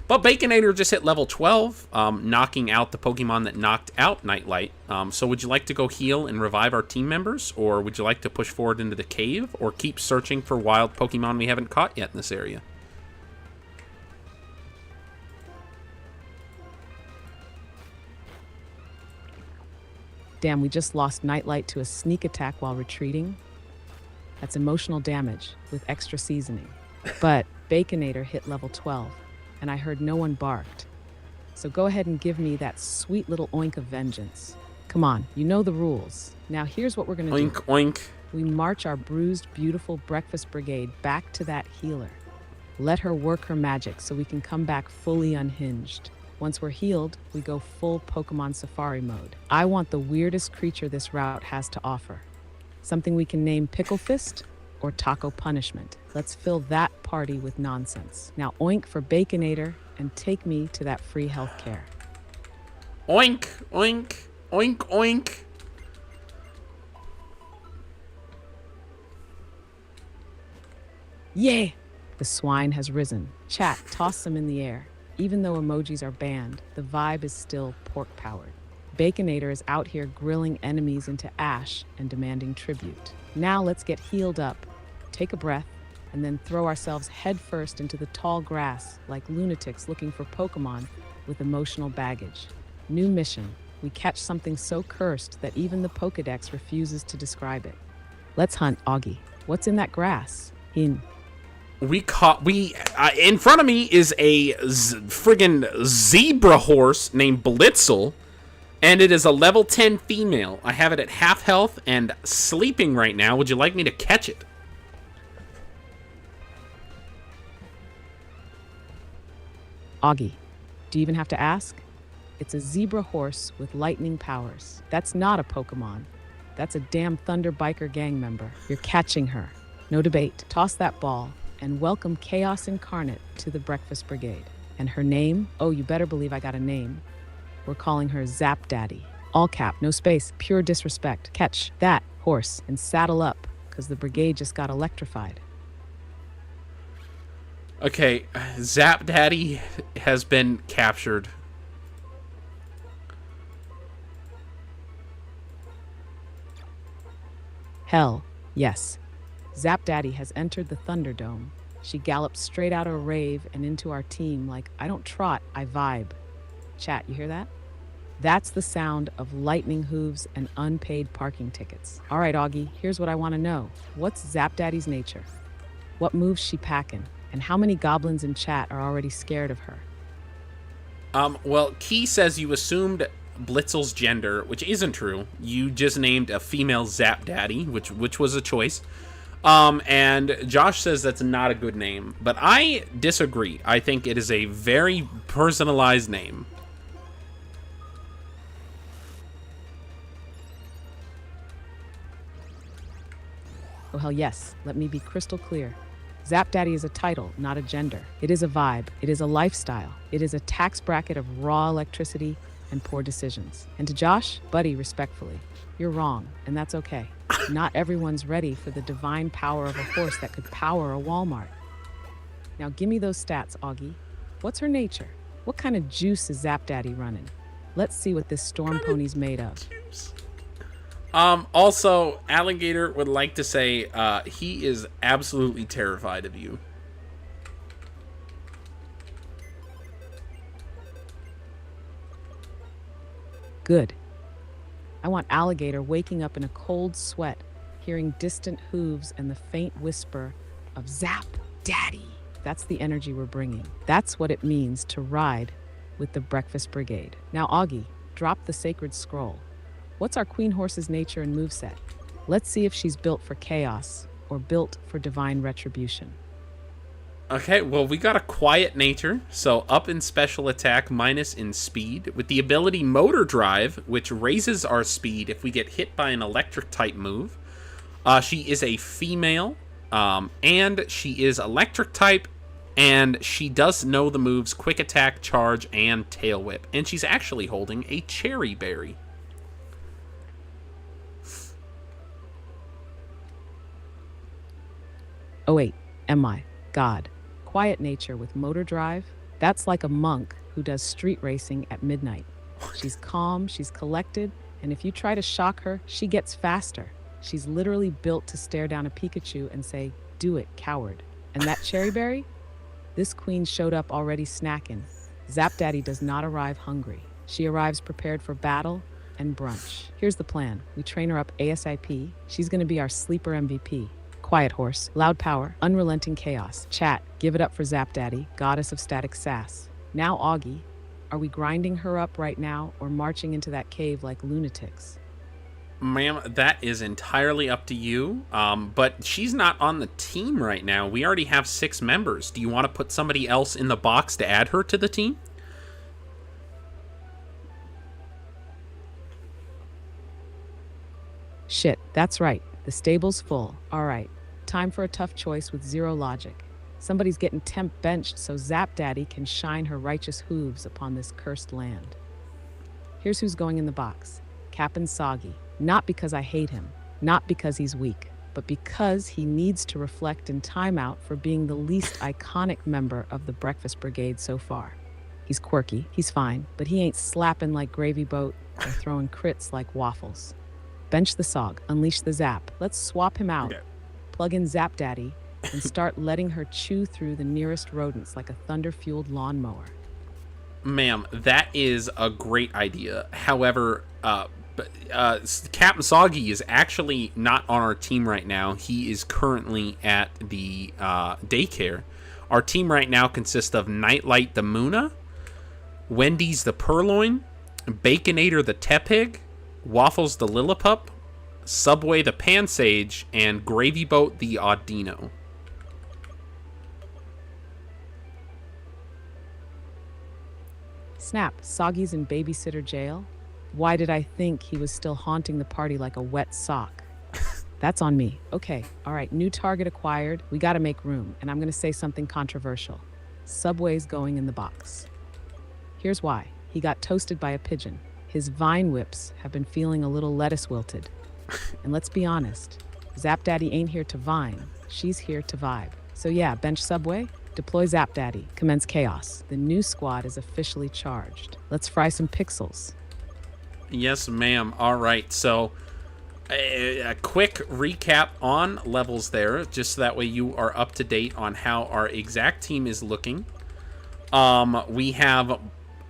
But Baconator just hit level 12, knocking out the Pokemon that knocked out Nightlight. So would you like to go heal and revive our team members, or would you like to push forward into the cave, or keep searching for wild Pokemon we haven't caught yet in this area? Damn, we just lost Nightlight to a sneak attack while retreating. That's emotional damage with extra seasoning. But Baconator hit level 12, and I heard no one barked. So go ahead and give me that sweet little oink of vengeance. Come on, you know the rules. Now here's what we're gonna do. Oink, oink. We march our bruised, beautiful breakfast brigade back to that healer. Let her work her magic so we can come back fully unhinged. Once we're healed, we go full Pokemon Safari mode. I want the weirdest creature this route has to offer. Something we can name Pickle Fist or Taco Punishment. Let's fill that party with nonsense. Now oink for Baconator and take me to that free healthcare. Oink, oink, oink, oink. Yeah! The swine has risen. Chat, toss them in the air. Even though emojis are banned, the vibe is still pork-powered. Baconator is out here grilling enemies into ash and demanding tribute. Now let's get healed up, take a breath, and then throw ourselves headfirst into the tall grass like lunatics looking for Pokemon with emotional baggage. New mission. We catch something so cursed that even the Pokedex refuses to describe it. Let's hunt Augie. What's in that grass? In in front of me is a friggin' zebra horse named Blitzel, and it is a level 10 female. I have it at half health and sleeping right now. Would you like me to catch it? Augie. Do you even have to ask? It's a zebra horse with lightning powers. That's not a Pokemon. That's a damn Thunder Biker gang member. You're catching her. No debate. Toss that ball and welcome Chaos Incarnate to the Breakfast Brigade. And her name? Oh, you better believe I got a name. We're calling her Zap Daddy. All cap, no space, pure disrespect. Catch that horse and saddle up, because the brigade just got electrified. Okay, Zap Daddy has been captured. Hell, yes. Zap Daddy has entered the Thunderdome. She galloped straight out of a rave and into our team like, I don't trot, I vibe. Chat, you hear that? That's the sound of lightning hooves and unpaid parking tickets. All right, Augie, here's what I want to know. What's Zap Daddy's nature? What moves she packing? And how many goblins in chat are already scared of her? Well, Key says you assumed Blitzel's gender, which isn't true. You just named a female Zap Daddy, which was a choice. And Josh says that's not a good name, but I disagree. I think it is a very personalized name. Oh, hell yes. Let me be crystal clear. Zap Daddy is a title, not a gender. It is a vibe. It is a lifestyle. It is a tax bracket of raw electricity and poor decisions. And to Josh, buddy, respectfully, you're wrong, and that's okay. Not everyone's ready for the divine power of a horse that could power a Walmart. Now give me those stats, Augie. What's her nature? What kind of juice is Zap Daddy running? Let's see what this storm pony's made of. Also, Alligator would like to say he is absolutely terrified of you. Good. I want Alligator waking up in a cold sweat, hearing distant hooves and the faint whisper of Zap Daddy. That's the energy we're bringing. That's what it means to ride with the Breakfast Brigade. Now, Augie, drop the sacred scroll. What's our queen horse's nature and moveset? Let's see if she's built for chaos or built for divine retribution. Okay, well, we got a quiet nature, so up in special attack, minus in speed, with the ability Motor Drive, which raises our speed if we get hit by an electric type move. She is a female, and she is electric type, and she does know the moves Quick Attack, Charge, and Tail Whip, and she's actually holding a Cherry Berry. Oh wait, am I? God. Quiet nature with motor drive? That's like a monk who does street racing at midnight. She's calm, she's collected, and if you try to shock her, she gets faster. She's literally built to stare down a Pikachu and say, "Do it, coward." And that cherry berry? This queen showed up already snacking. Zap Daddy does not arrive hungry. She arrives prepared for battle and brunch. Here's the plan. We train her up ASAP. She's gonna be our sleeper MVP. Quiet horse, loud power, unrelenting chaos. Chat, give it up for Zap Daddy, goddess of static sass. Now, Augie, are we grinding her up right now or marching into that cave like lunatics? Ma'am, that is entirely up to you, but she's not on the team right now. We already have 6 members. Do you want to put somebody else in the box to add her to the team? Shit, that's right. The stable's full. All right, time for a tough choice with zero logic. Somebody's getting temp benched so Zap Daddy can shine her righteous hooves upon this cursed land. Here's who's going in the box. Cap'n Soggy. Not because I hate him, not because he's weak, but because he needs to reflect in timeout for being the least iconic member of the Breakfast Brigade so far. He's quirky, he's fine, but he ain't slapping like Gravy Boat or throwing crits like waffles. Bench the Sog, unleash the Zap. Let's swap him out. Okay. Plug in Zap Daddy and start letting her chew through the nearest rodents like a thunder-fueled lawnmower. Ma'am, that is a great idea. However, Captain Soggy is actually not on our team right now. He is currently at the daycare. Our team right now consists of Nightlight the Muna, Wendy's the Purloin, Baconator the Tepig, Waffles the Lillipup, Subway the Pansage, and Gravy Boat the Audino. Snap, Soggy's in babysitter jail? Why did I think he was still haunting the party like a wet sock? That's on me. Okay, all right, new target acquired. We gotta make room, and I'm gonna say something controversial. Subway's going in the box. Here's why. He got toasted by a pigeon. His vine whips have been feeling a little lettuce wilted. And let's be honest, Zap Daddy ain't here to vine. She's here to vibe. So yeah, bench Subway, deploy Zap Daddy, commence chaos. The new squad is officially charged. Let's fry some pixels. Yes, ma'am. All right, so a quick recap on levels there, just so that way you are up to date on how our exact team is looking. We have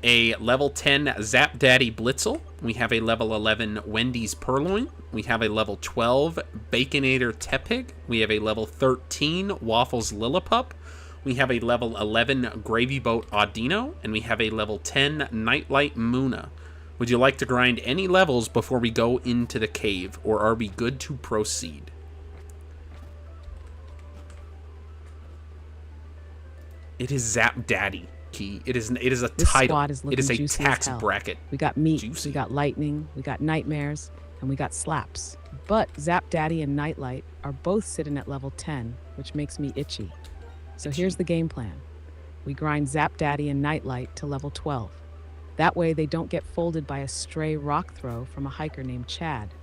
a level 10 Zap Daddy Blitzel. We have a level 11 Wendy's Purloin. We have a level 12 Baconator Tepig. We have a level 13 Waffles Lillipup. We have a level 11 Gravy Boat Audino. And we have a level 10 Nightlight Muna. Would you like to grind any levels before we go into the cave, or are we good to proceed? It is Zap Daddy. Key. It is a This title. squad is It is a looking juicy tax as hell. bracket. We got meat, Juicy. we got lightning, we got nightmares, and we got slaps. But Zap Daddy and Nightlight are both sitting at level 10, which makes me itchy. So here's the game plan. We grind Zap Daddy and Nightlight to level 12. That way they don't get folded by a stray rock throw from a hiker named Chad.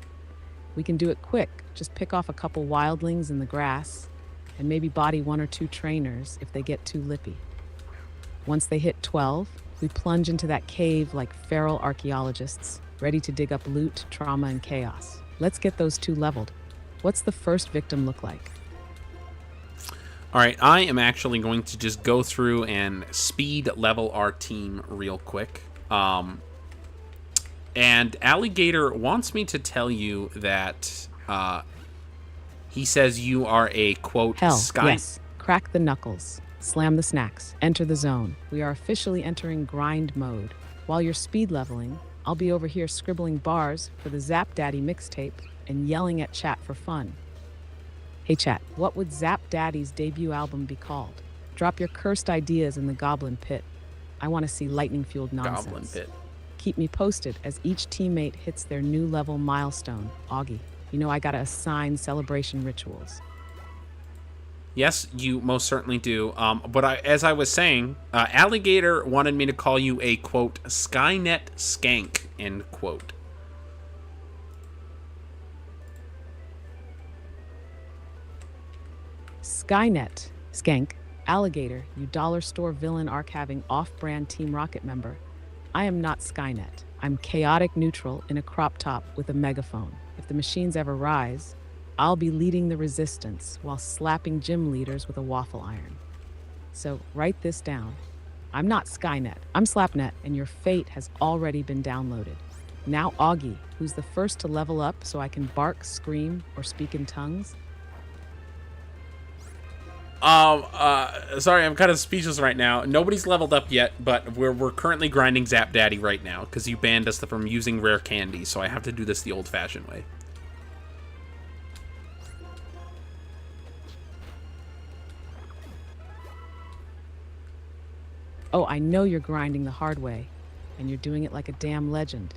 We can do it quick. Just pick off a couple wildlings in the grass, and maybe body one or two trainers if they get too lippy. Once they hit 12, we plunge into that cave like feral archaeologists, ready to dig up loot, trauma, and chaos. Let's get those two leveled. What's the first victim look like? All right, I am actually going to just go through and speed level our team real quick. And Alligator wants me to tell you that he says you are a, quote, Hell, sky... yes. Crack the knuckles. Slam the snacks. Enter the zone. We are officially entering grind mode. While you're speed leveling, I'll be over here scribbling bars for the Zap Daddy mixtape and yelling at chat for fun. Hey chat, what would Zap Daddy's debut album be called? Drop your cursed ideas in the Goblin Pit. I want to see lightning-fueled nonsense. Goblin Pit. Keep me posted as each teammate hits their new level milestone. Augie, you know I gotta assign celebration rituals. Yes, you most certainly do. But as I was saying, Alligator wanted me to call you a, quote, Skynet skank, end quote. Skynet, Skank, Alligator, you dollar store villain arc-having off-brand Team Rocket member. I am not Skynet. I'm chaotic neutral in a crop top with a megaphone. If the machines ever rise, I'll be leading the resistance while slapping gym leaders with a waffle iron. So write this down. I'm not Skynet, I'm Slapnet, and your fate has already been downloaded. Now Augie, who's the first to level up so I can bark, scream, or speak in tongues? Sorry, I'm kind of speechless right now. Nobody's leveled up yet, but we're currently grinding Zap Daddy right now, because you banned us from using rare candy, so I have to do this the old-fashioned way. Oh, I know you're grinding the hard way, and you're doing it like a damn legend.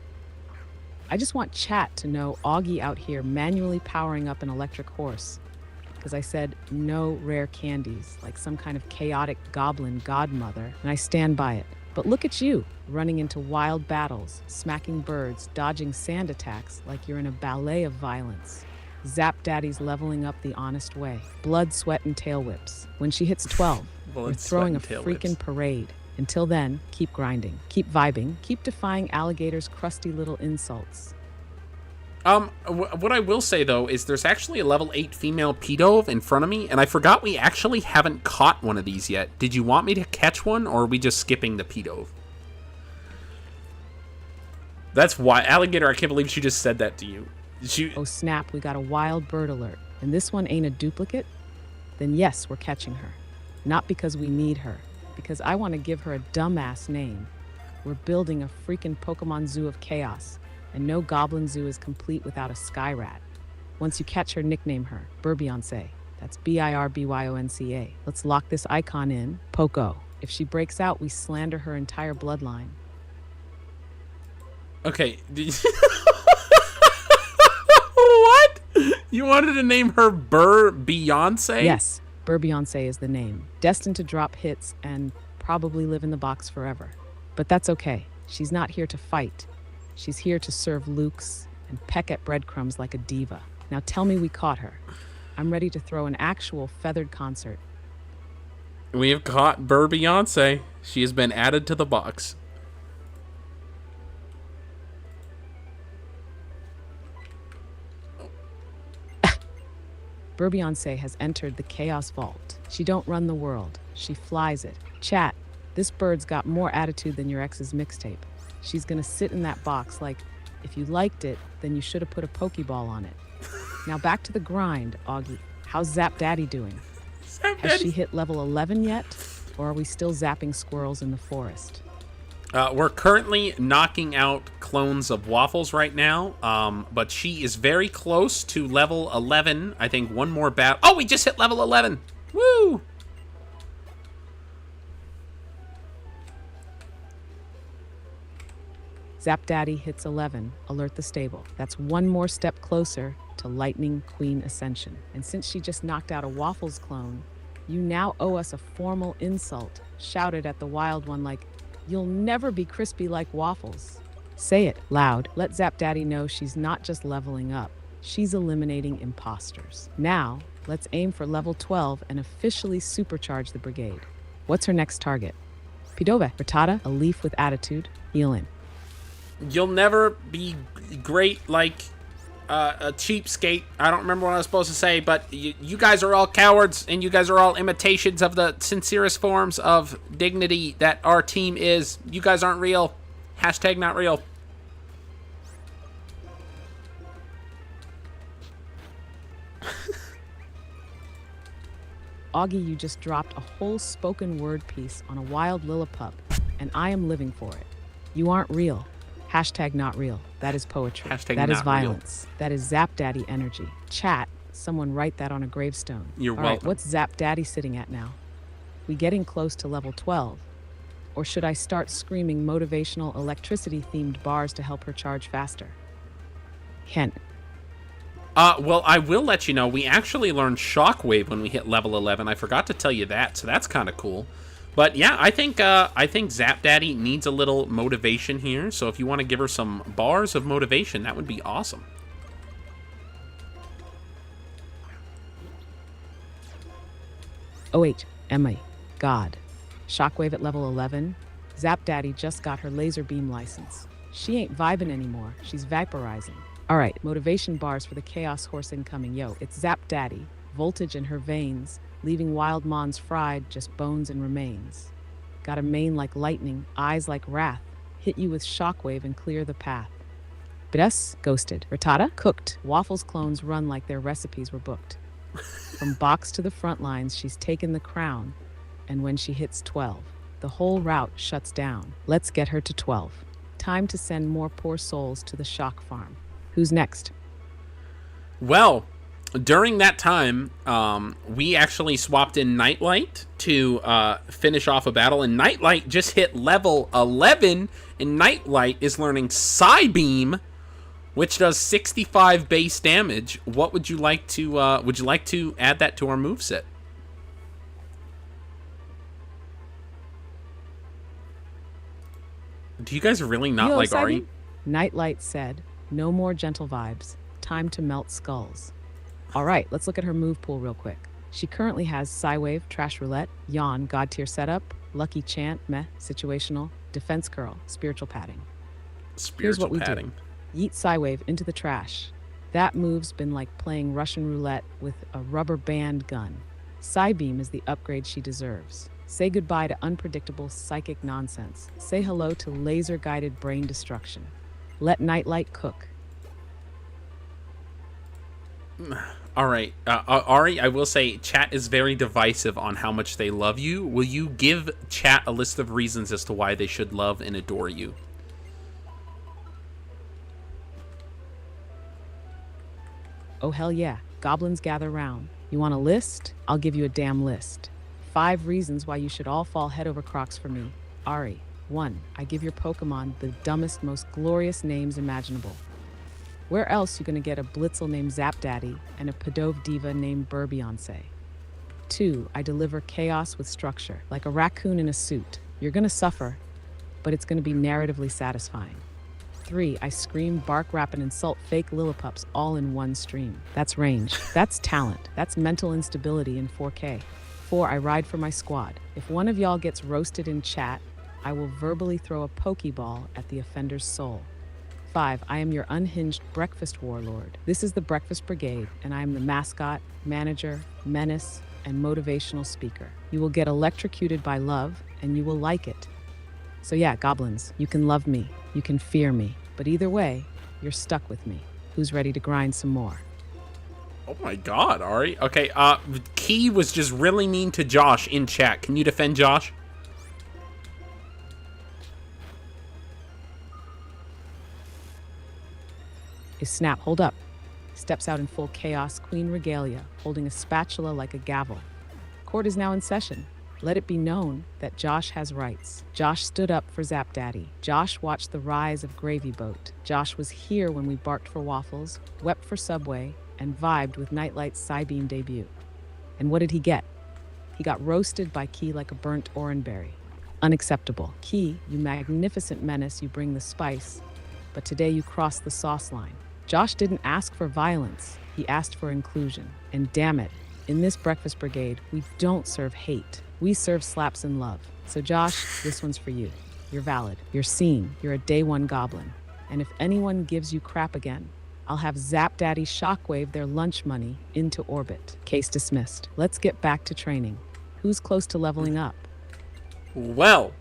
I just want chat to know Augie out here manually powering up an electric horse. Because I said no rare candies, like some kind of chaotic goblin godmother, and I stand by it. But look at you, running into wild battles, smacking birds, dodging sand attacks like you're in a ballet of violence. Zap Daddy's leveling up the honest way. Blood, sweat, and tail whips. When she hits 12, we're Blood, throwing a sweat, and tail freaking whips. parade. Until then, keep grinding, keep vibing, keep defying Alligator's crusty little insults. What I will say, though, is there's actually a level 8 female pedove in front of me, and I forgot we actually haven't caught one of these yet. Did you want me to catch one, or are we just skipping the pedove? That's why, Alligator, I can't believe she just said that to you. Oh snap, we got a wild bird alert. And this one ain't a duplicate? Then yes, we're catching her. Not because we need her, because I want to give her a dumbass name. We're building a freaking Pokemon zoo of chaos, and no goblin zoo is complete without a sky rat. Once you catch her, nickname her Burbionce. That's Birbyonca. Let's lock this icon in, Poco. If she breaks out, we slander her entire bloodline. Okay. What? You wanted to name her Beyonce? Yes, Burbionce is the name, destined to drop hits and probably live in the box forever. But that's okay. She's not here to fight. She's here to serve Lukes and peck at breadcrumbs like a diva. Now tell me we caught her. I'm ready to throw an actual feathered concert. We have caught Beyonce. She has been added to the box. Beyonce has entered the Chaos Vault. She don't run the world. She flies it. Chat, this bird's got more attitude than your ex's mixtape. She's gonna sit in that box like, if you liked it, then you should have put a Pokeball on it. Now back to the grind, Augie. How's Zap Daddy doing? Has she hit level 11 yet? Or are we still zapping squirrels in the forest? We're currently knocking out clones of Waffles right now, but she is very close to level 11. I think one more battle. Oh, we just hit level 11. Woo! Zap Daddy hits 11. Alert the stable. That's one more step closer to Lightning Queen Ascension. And since she just knocked out a Waffles clone, you now owe us a formal insult, shouted at the wild one like, "You'll never be crispy like Waffles." Say it loud. Let Zap Daddy know she's not just leveling up, she's eliminating imposters. Now, let's aim for level 12 and officially supercharge the brigade. What's her next target? Pidove, Rattata, a leaf with attitude, heal in. You'll never be great like a cheapskate. I don't remember what I was supposed to say, but you guys are all cowards, and you guys are all imitations of the sincerest forms of dignity that our team is. You guys aren't real. Hashtag not real. Augie, you just dropped a whole spoken word piece on a wild Lillipup, and I am living for it. You aren't real. Hashtag not real. That is poetry. Hashtag that is not violence. That is Zap Daddy energy. Chat, someone write that on a gravestone. You're All right, welcome. what's Zap Daddy sitting at now? We getting close to level 12? Or should I start screaming motivational electricity-themed bars to help her charge faster? Hint. Well, I will let you know, we actually learned Shockwave when we hit level 11. I forgot to tell you that, so that's kind of cool. But yeah, I think Zap Daddy needs a little motivation here. So if you want to give her some bars of motivation, that would be awesome. Oh wait, Emma, God. Shockwave at level 11? Zap Daddy just got her laser beam license. She ain't vibing anymore, she's vaporizing. All right, motivation bars for the Chaos Horse incoming. Yo, it's Zap Daddy, voltage in her veins, leaving wild mons fried, just bones and remains. Got a mane like lightning, eyes like wrath, hit you with shockwave and clear the path. Bres, ghosted. Rattata, cooked. Waffles clones run like their recipes were booked. From box to the front lines, she's taken the crown, and when she hits 12, the whole route shuts down. Let's get her to 12. Time to send more poor souls to the shock farm. Who's next? Well, during that time, we actually swapped in Nightlight to finish off a battle, and Nightlight just hit level 11, and Nightlight is learning Psybeam, which does 65 base damage. What would you like to add that to our moveset? Do you guys really not Yo, like Psybeam? Ari? Nightlight said, no more gentle vibes. Time to melt skulls. All right, let's look at her move pool real quick. She currently has Psywave, Trash Roulette, Yawn, God Tier Setup, Lucky Chant, Meh, Situational, Defense Curl, Spiritual Padding. Here's what we Padding. do. Yeet Psywave into the trash. That move's been like playing Russian roulette with a rubber band gun. Psybeam is the upgrade she deserves. Say goodbye to unpredictable psychic nonsense. Say hello to laser-guided brain destruction. Let Nightlight cook. All right, Ari, I will say chat is very divisive on how much they love you. Will you give chat a list of reasons as to why they should love and adore you? Oh hell yeah, goblins gather round. You want a list? I'll give you a damn list. 5 reasons why you should all fall head over crocs for me. Ari, 1. I give your Pokémon the dumbest, most glorious names imaginable. Where else you gonna get a Blitzel named Zap Daddy and a Pidove diva named Beyonce? 2. I deliver chaos with structure, like a raccoon in a suit. You're gonna suffer, but it's going to be narratively satisfying. 3, I scream, bark, rap, and insult fake Lillipups all in one stream. That's range. That's talent. That's mental instability in 4K. 4, I ride for my squad. If one of y'all gets roasted in chat, I will verbally throw a Pokeball at the offender's soul. 5, I am your unhinged breakfast warlord. This is the Breakfast Brigade, and I am the mascot, manager, menace, and motivational speaker. You will get electrocuted by love, and you will like it. So yeah, goblins, you can love me, you can fear me, but either way, you're stuck with me. Who's ready to grind some more? Oh my god, Ari. Okay, Key was just really mean to Josh in chat. Can you defend Josh? Is Snap, hold up. Steps out in full chaos, queen regalia, holding a spatula like a gavel. Court is now in session. Let it be known that Josh has rights. Josh stood up for Zap Daddy. Josh watched the rise of Gravy Boat. Josh was here when we barked for waffles, wept for Subway, and vibed with Nightlight's Psybeam debut. And what did he get? He got roasted by Key like a burnt oranberry. Unacceptable. Key, you magnificent menace, you bring the spice, but today you crossed the sauce line. Josh didn't ask for violence, he asked for inclusion. And damn it, in this Breakfast Brigade, we don't serve hate. We serve slaps and love. So Josh, this one's for you. You're valid. You're seen. You're a day one goblin. And if anyone gives you crap again, I'll have Zap Daddy shockwave their lunch money into orbit. Case dismissed. Let's get back to training. Who's close to leveling up? Well,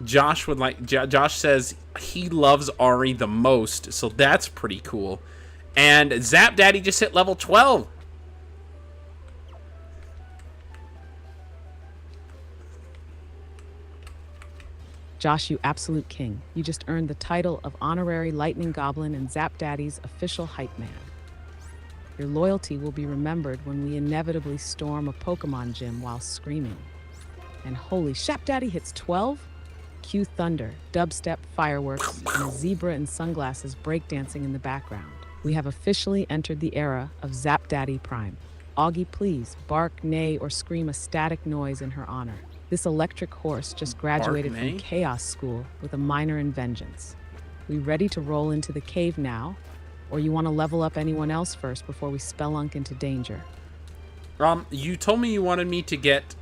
Josh Josh says he loves Ari the most, so that's pretty cool. And Zap Daddy just hit level 12. Josh, you absolute king. You just earned the title of Honorary Lightning Goblin and Zap Daddy's official hype man. Your loyalty will be remembered when we inevitably storm a Pokémon gym while screaming. And holy, Zap Daddy hits 12? Cue thunder, dubstep, fireworks, and a zebra in sunglasses breakdancing in the background. We have officially entered the era of Zap Daddy Prime. Augie, please, bark, neigh, or scream a static noise in her honor. This electric horse just graduated from Chaos School with a minor in vengeance. We ready to roll into the cave now? Or you want to level up anyone else first before we spelunk into danger? You told me you wanted me to get,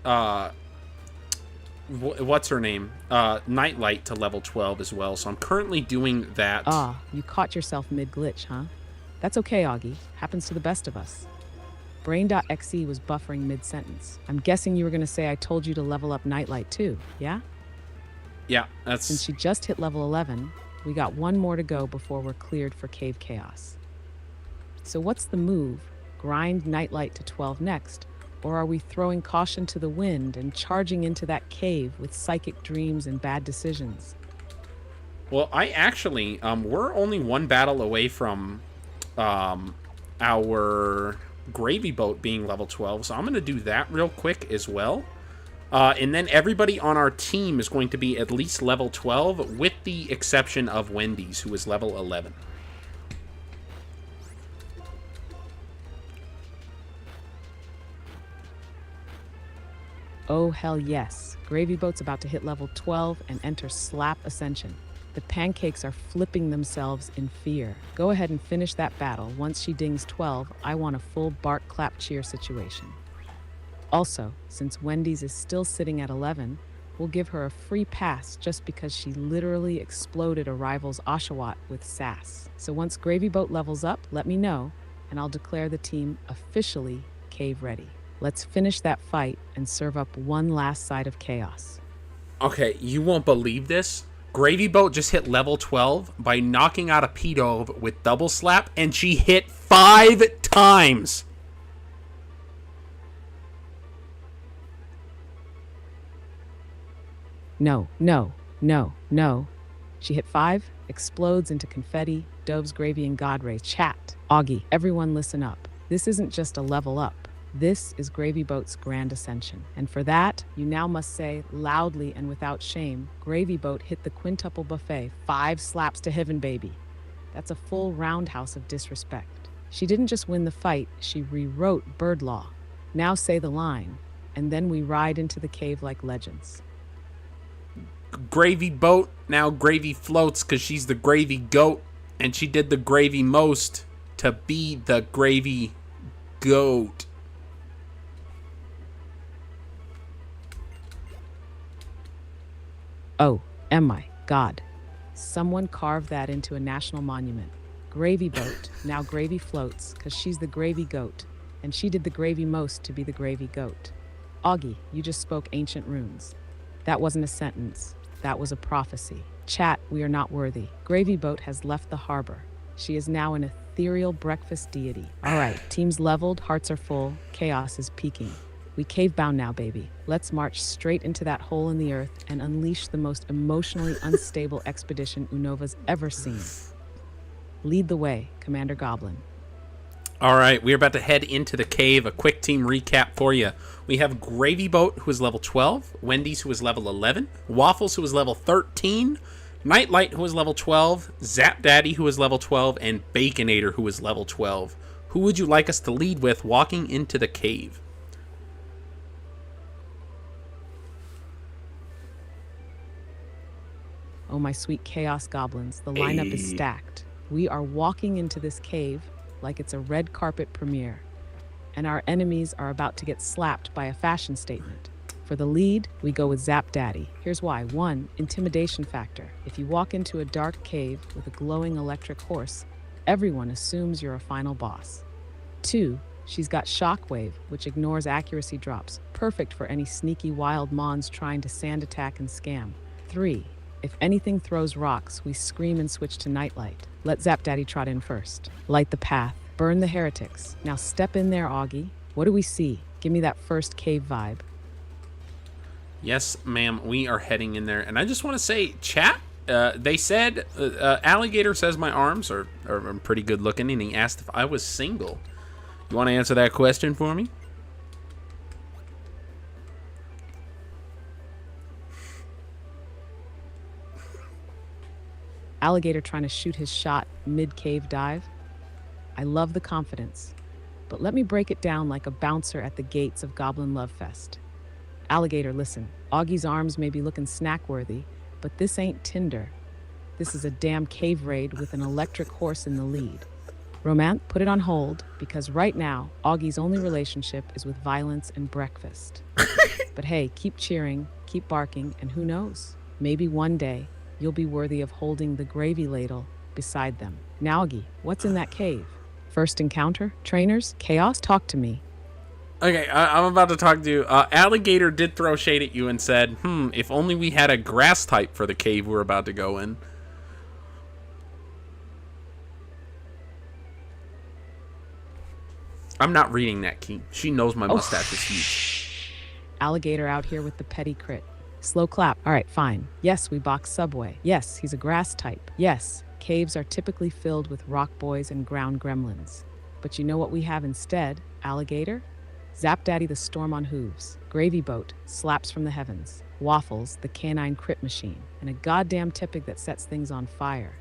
what's her name? Nightlight to level 12 as well, so I'm currently doing that. You caught yourself mid-glitch, huh? That's okay, Augie. Happens to the best of us. Brain.exe was buffering mid-sentence. I'm guessing you were going to say I told you to level up Nightlight too, yeah? Yeah, that's... Since she just hit level 11, we got one more to go before we're cleared for Cave Chaos. So what's the move? Grind Nightlight to 12 next? Or are we throwing caution to the wind and charging into that cave with psychic dreams and bad decisions? Well, I actually, we're only one battle away from our Gravy Boat being level 12, so I'm going to do that real quick as well. And then everybody on our team is going to be at least level 12, with the exception of Wendy's, who is level 11. Oh, hell yes. Gravy Boat's about to hit level 12 and enter Slap Ascension. The pancakes are flipping themselves in fear. Go ahead and finish that battle. Once she dings 12, I want a full bark clap cheer situation. Also, since Wendy's is still sitting at 11, we'll give her a free pass just because she literally exploded a rival's Oshawott with sass. So once Gravy Boat levels up, let me know, and I'll declare the team officially cave ready. Let's finish that fight and serve up one last side of chaos. Okay, you won't believe this. Gravy Boat just hit level 12 by knocking out a P-Dove with double slap, and she hit 5 times. No, no, no, no. She hit 5, explodes into confetti, Dove's gravy, and God rays. Chat. Augie, everyone listen up. This isn't just a level up. This is Gravy Boat's grand ascension. And for that, you now must say, loudly and without shame, Gravy Boat hit the quintuple buffet, 5 slaps to heaven, baby. That's a full roundhouse of disrespect. She didn't just win the fight, she rewrote bird law. Now say the line, and then we ride into the cave like legends. gravy boat now gravy floats because she's the gravy goat, and she did the gravy most to be the gravy goat. Oh, my God. Someone carved that into a national monument. Gravy boat, now gravy floats, because she's the gravy goat, and she did the gravy most to be the gravy goat. Augie, you just spoke ancient runes. That wasn't a sentence. That was a prophecy. Chat, we are not worthy. Gravy boat has left the harbor. She is now an ethereal breakfast deity. All right, teams leveled, hearts are full, chaos is peaking. We cave-bound now, baby. Let's march straight into that hole in the earth and unleash the most emotionally unstable expedition Unova's ever seen. Lead the way, Commander Goblin. All right, we're about to head into the cave. A quick team recap for you. We have Gravy Boat, who is level 12, Wendy's, who is level 11, Waffles, who is level 13, Nightlight, who is level 12, Zap Daddy, who is level 12, and Baconator, who is level 12. Who would you like us to lead with walking into the cave? Oh, my sweet Chaos Goblins, the lineup is stacked. We are walking into this cave like it's a red carpet premiere, and our enemies are about to get slapped by a fashion statement. For the lead, we go with Zap Daddy. Here's why. 1, intimidation factor. If you walk into a dark cave with a glowing electric horse, everyone assumes you're a final boss. 2, she's got Shockwave, which ignores accuracy drops, perfect for any sneaky wild mons trying to sand attack and scam. 3, if anything throws rocks, we scream and switch to Nightlight. Let Zap Daddy trot in first. Light the path. Burn the heretics. Now step in there, Augie. What do we see? Give me that first cave vibe. Yes, ma'am, we are heading in there. And I just want to say, chat, they said, Alligator says my arms are pretty good looking, and he asked if I was single. You want to answer that question for me? Alligator trying to shoot his shot mid-cave dive. I love the confidence, but let me break it down like a bouncer at the gates of Goblin Love Fest. Alligator, listen, Augie's arms may be looking snack-worthy, but this ain't Tinder. This is a damn cave raid with an electric horse in the lead. Romance, put it on hold, because right now, Augie's only relationship is with violence and breakfast. But hey, keep cheering, keep barking, and who knows? Maybe one day, you'll be worthy of holding the gravy ladle beside them. Now, Augie, what's in that cave? First encounter? Trainers? Chaos? Talk to me. Okay, I'm about to talk to you. Alligator did throw shade at you and said, if only we had a grass type for the cave we're about to go in. I'm not reading that, Key. She knows my mustache is huge. Alligator out here with the petty crit. Slow clap. All right, fine. Yes, we box Subway. Yes, he's a grass type. Yes, caves are typically filled with rock boys and ground gremlins. But you know what we have instead, Alligator? Zap Daddy the Storm on Hooves. Gravy Boat, slaps from the heavens. Waffles, the canine crit machine. And a goddamn Tippig that sets things on fire.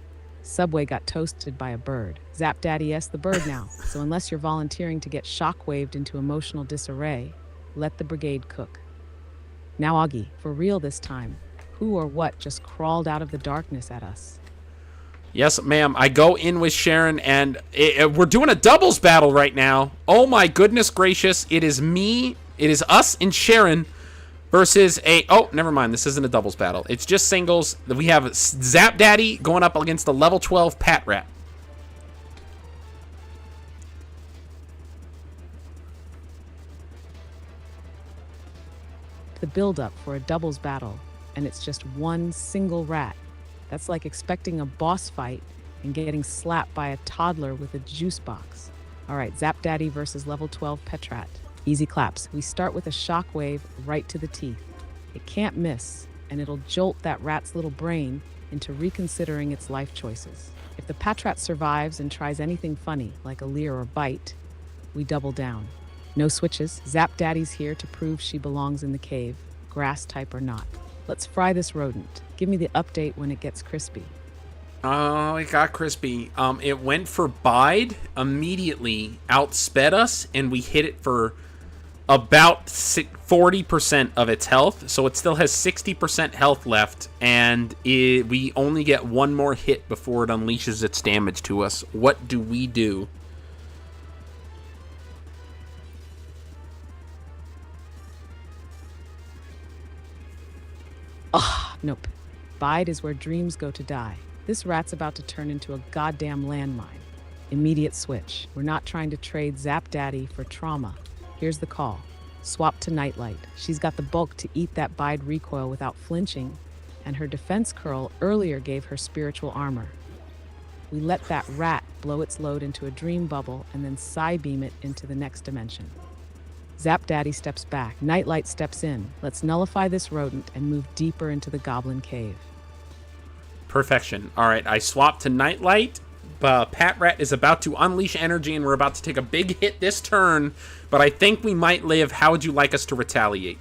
Subway got toasted by a bird. Zap Daddy S the bird now. So unless you're volunteering to get shockwaved into emotional disarray, let the brigade cook. Now, Augie, for real this time, who or what just crawled out of the darkness at us? Yes, ma'am. I go in with Sharon, and we're doing a doubles battle right now. Oh, my goodness gracious. It is me. It is us and Sharon versus a... Oh, never mind. This isn't a doubles battle. It's just singles. We have Zap Daddy going up against the level 12 Pat Rat. The build-up for a doubles battle, and it's just one single rat. That's like expecting a boss fight and getting slapped by a toddler with a juice box. All right, Zap Daddy versus level 12 Petrat. Easy claps. We start with a shockwave right to the teeth. It can't miss, and it'll jolt that rat's little brain into reconsidering its life choices. If the Patrat survives and tries anything funny, like a leer or bite, we double down. No switches. Zap Daddy's here to prove she belongs in the cave, grass type or not. Let's fry this rodent. Give me the update when it gets crispy. Oh, it got crispy. It went for bide, immediately outsped us, and we hit it for about 40% of its health, so it still has 60% health left, and we only get one more hit before it unleashes its damage to us. What do we do? Nope. Bide is where dreams go to die. This rat's about to turn into a goddamn landmine. Immediate switch. We're not trying to trade Zap Daddy for trauma. Here's the call. Swap to Nightlight. She's got the bulk to eat that Bide recoil without flinching, and her defense curl earlier gave her spiritual armor. We let that rat blow its load into a dream bubble and then Psybeam it into the next dimension. Zap Daddy steps back. Nightlight steps in. Let's nullify this rodent and move deeper into the goblin cave. Perfection. All right, I swapped to Nightlight. Pat Rat is about to unleash energy, and we're about to take a big hit this turn, but I think we might live. How would you like us to retaliate?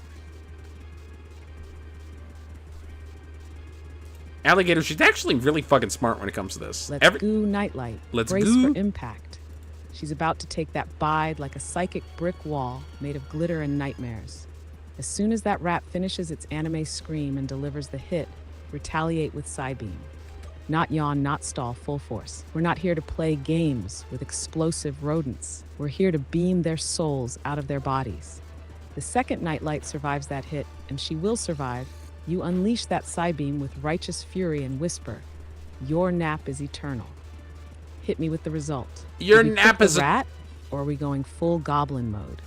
Alligator, she's actually really fucking smart when it comes to this. Let's goo Nightlight. Let's Brace goo. for impact. She's about to take that Bide like a psychic brick wall made of glitter and nightmares. As soon as that rat finishes its anime scream and delivers the hit, retaliate with Psybeam. Not yawn, not stall, full force. We're not here to play games with explosive rodents. We're here to beam their souls out of their bodies. The second Nightlight survives that hit, and she will survive. You unleash that Psybeam with righteous fury and whisper, "Your nap is eternal." Hit me with the result. Your Did we nap pick is the rat, or are we going full goblin mode?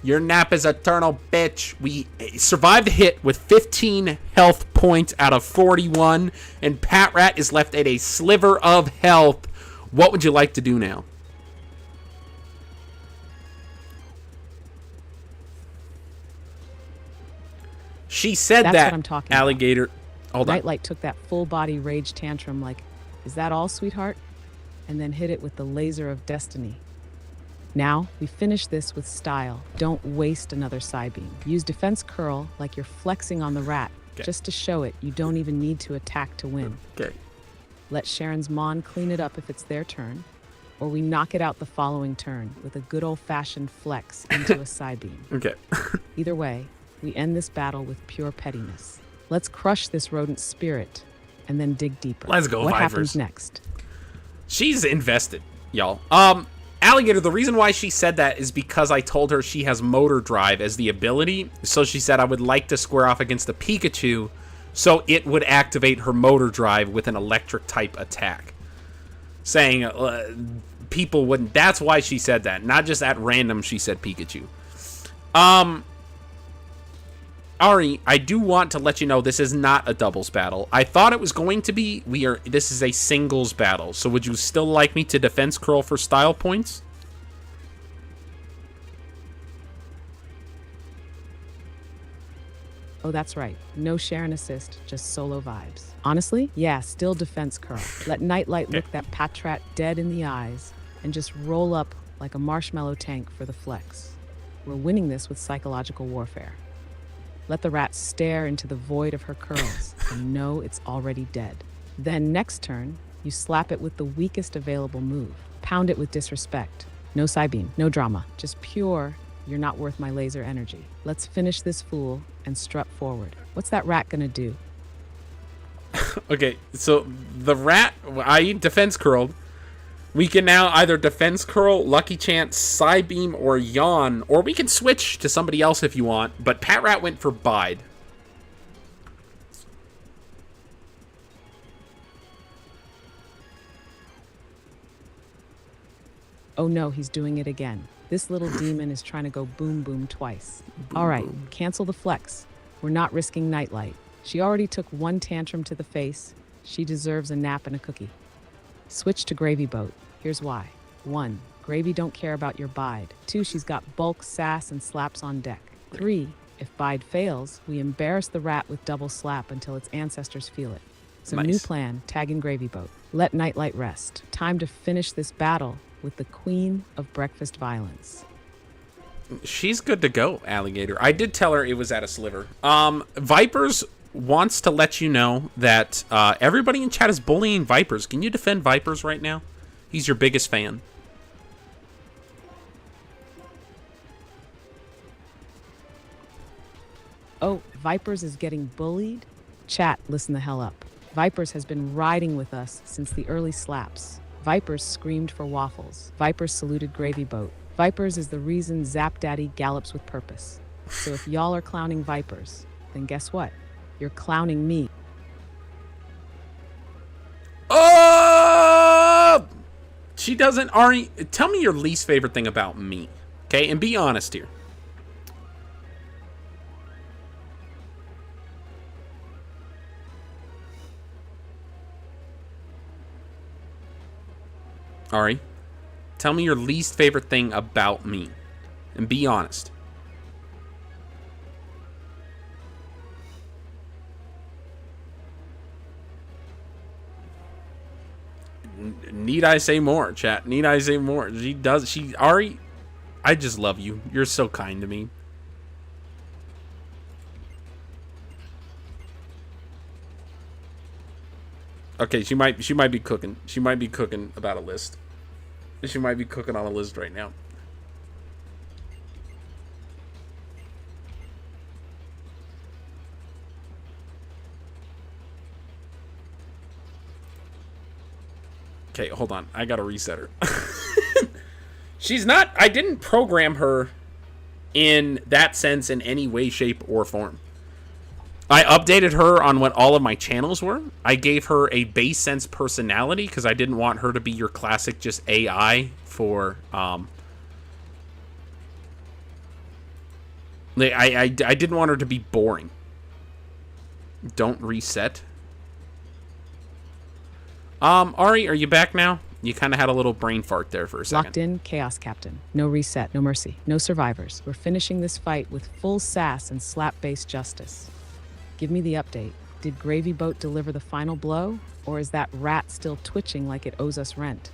Your nap is eternal, bitch. We survived the hit with 15 health points out of 41, and Pat Rat is left at a sliver of health. What would you like to do now? She said That's that, what I'm talking about. Alligator. Hold on. Nightlight took that full body rage tantrum like, "Is that all, sweetheart?" and then hit it with the laser of destiny. Now, we finish this with style. Don't waste another Psybeam. Use defense curl like you're flexing on the rat, just to show it you don't even need to attack to win. Okay. Let Sharon's Mon clean it up if it's their turn, or we knock it out the following turn with a good old-fashioned flex into a Psybeam. Okay. Either way, we end this battle with pure pettiness. Let's crush this rodent's spirit and then dig deeper. Let's go, What Vipers. happens next? She's invested, y'all. Alligator, the reason why she said that is because I told her she has Motor Drive as the ability. So she said I would like to square off against a Pikachu so it would activate her Motor Drive with an electric type attack. Saying people wouldn't. That's why she said that. Not just at random she said Pikachu. Ari, I do want to let you know this is not a doubles battle. I thought it was going to be. This is a singles battle. So would you still like me to defense curl for style points? Oh, that's right. No share and assist, just solo vibes. Honestly, yeah, still defense curl. Let Nightlight look that Patrat dead in the eyes and just roll up like a marshmallow tank for the flex. We're winning this with psychological warfare. Let the rat stare into the void of her curls and know it's already dead. Then next turn, you slap it with the weakest available move. Pound it with disrespect. No Psybeam, no drama, just pure, you're not worth my laser energy. Let's finish this fool and strut forward. What's that rat gonna do? Okay, so the rat, I defense curled. We can now either defense curl, lucky chance, Psybeam, or yawn, or we can switch to somebody else if you want. But Pat Rat went for Bide. Oh no, he's doing it again. This little demon is trying to go boom boom twice. All right, cancel the flex. We're not risking Nightlight. She already took one tantrum to the face. She deserves a nap and a cookie. Switch to Gravy Boat. Here's why. 1. Gravy don't care about your Bide. 2. She's got bulk, sass, and slaps on deck. 3. If Bide fails, we embarrass the rat with double slap until its ancestors feel it. So Nice. new plan, tag in Gravy Boat. Let Nightlight rest. Time to finish this battle with the queen of breakfast violence. She's good to go, Alligator. I did tell her it was at a sliver. Vipers wants to let you know that everybody in chat is bullying Vipers. Can you defend Vipers right now? He's your biggest fan. Oh, Vipers is getting bullied? Chat, listen the hell up. Vipers has been riding with us since the early slaps. Vipers screamed for waffles. Vipers saluted Gravy Boat. Vipers is the reason Zap Daddy gallops with purpose. So if y'all are clowning Vipers, then guess what? You're clowning me. Oh! She doesn't, Ari, tell me your least favorite thing about me, okay? And be honest here. Ari, tell me your least favorite thing about me. And be honest. Need I say more, chat? Need I say more? Ari, I just love you. You're so kind to me. Okay, she might be cooking. She might be cooking about a list. She might be cooking on a list right now. Okay, hold on. I gotta reset her. She's not... I didn't program her in that sense in any way, shape, or form. I updated her on what all of my channels were. I gave her a base sense personality because I didn't want her to be your classic just AI for... I didn't want her to be boring. Don't reset. Ari, are you back now? You kind of had a little brain fart there for a second. Locked in, Chaos Captain. No reset, no mercy, no survivors. We're finishing this fight with full sass and slap-based justice. Give me the update. Did Gravy Boat deliver the final blow? Or is that rat still twitching like it owes us rent?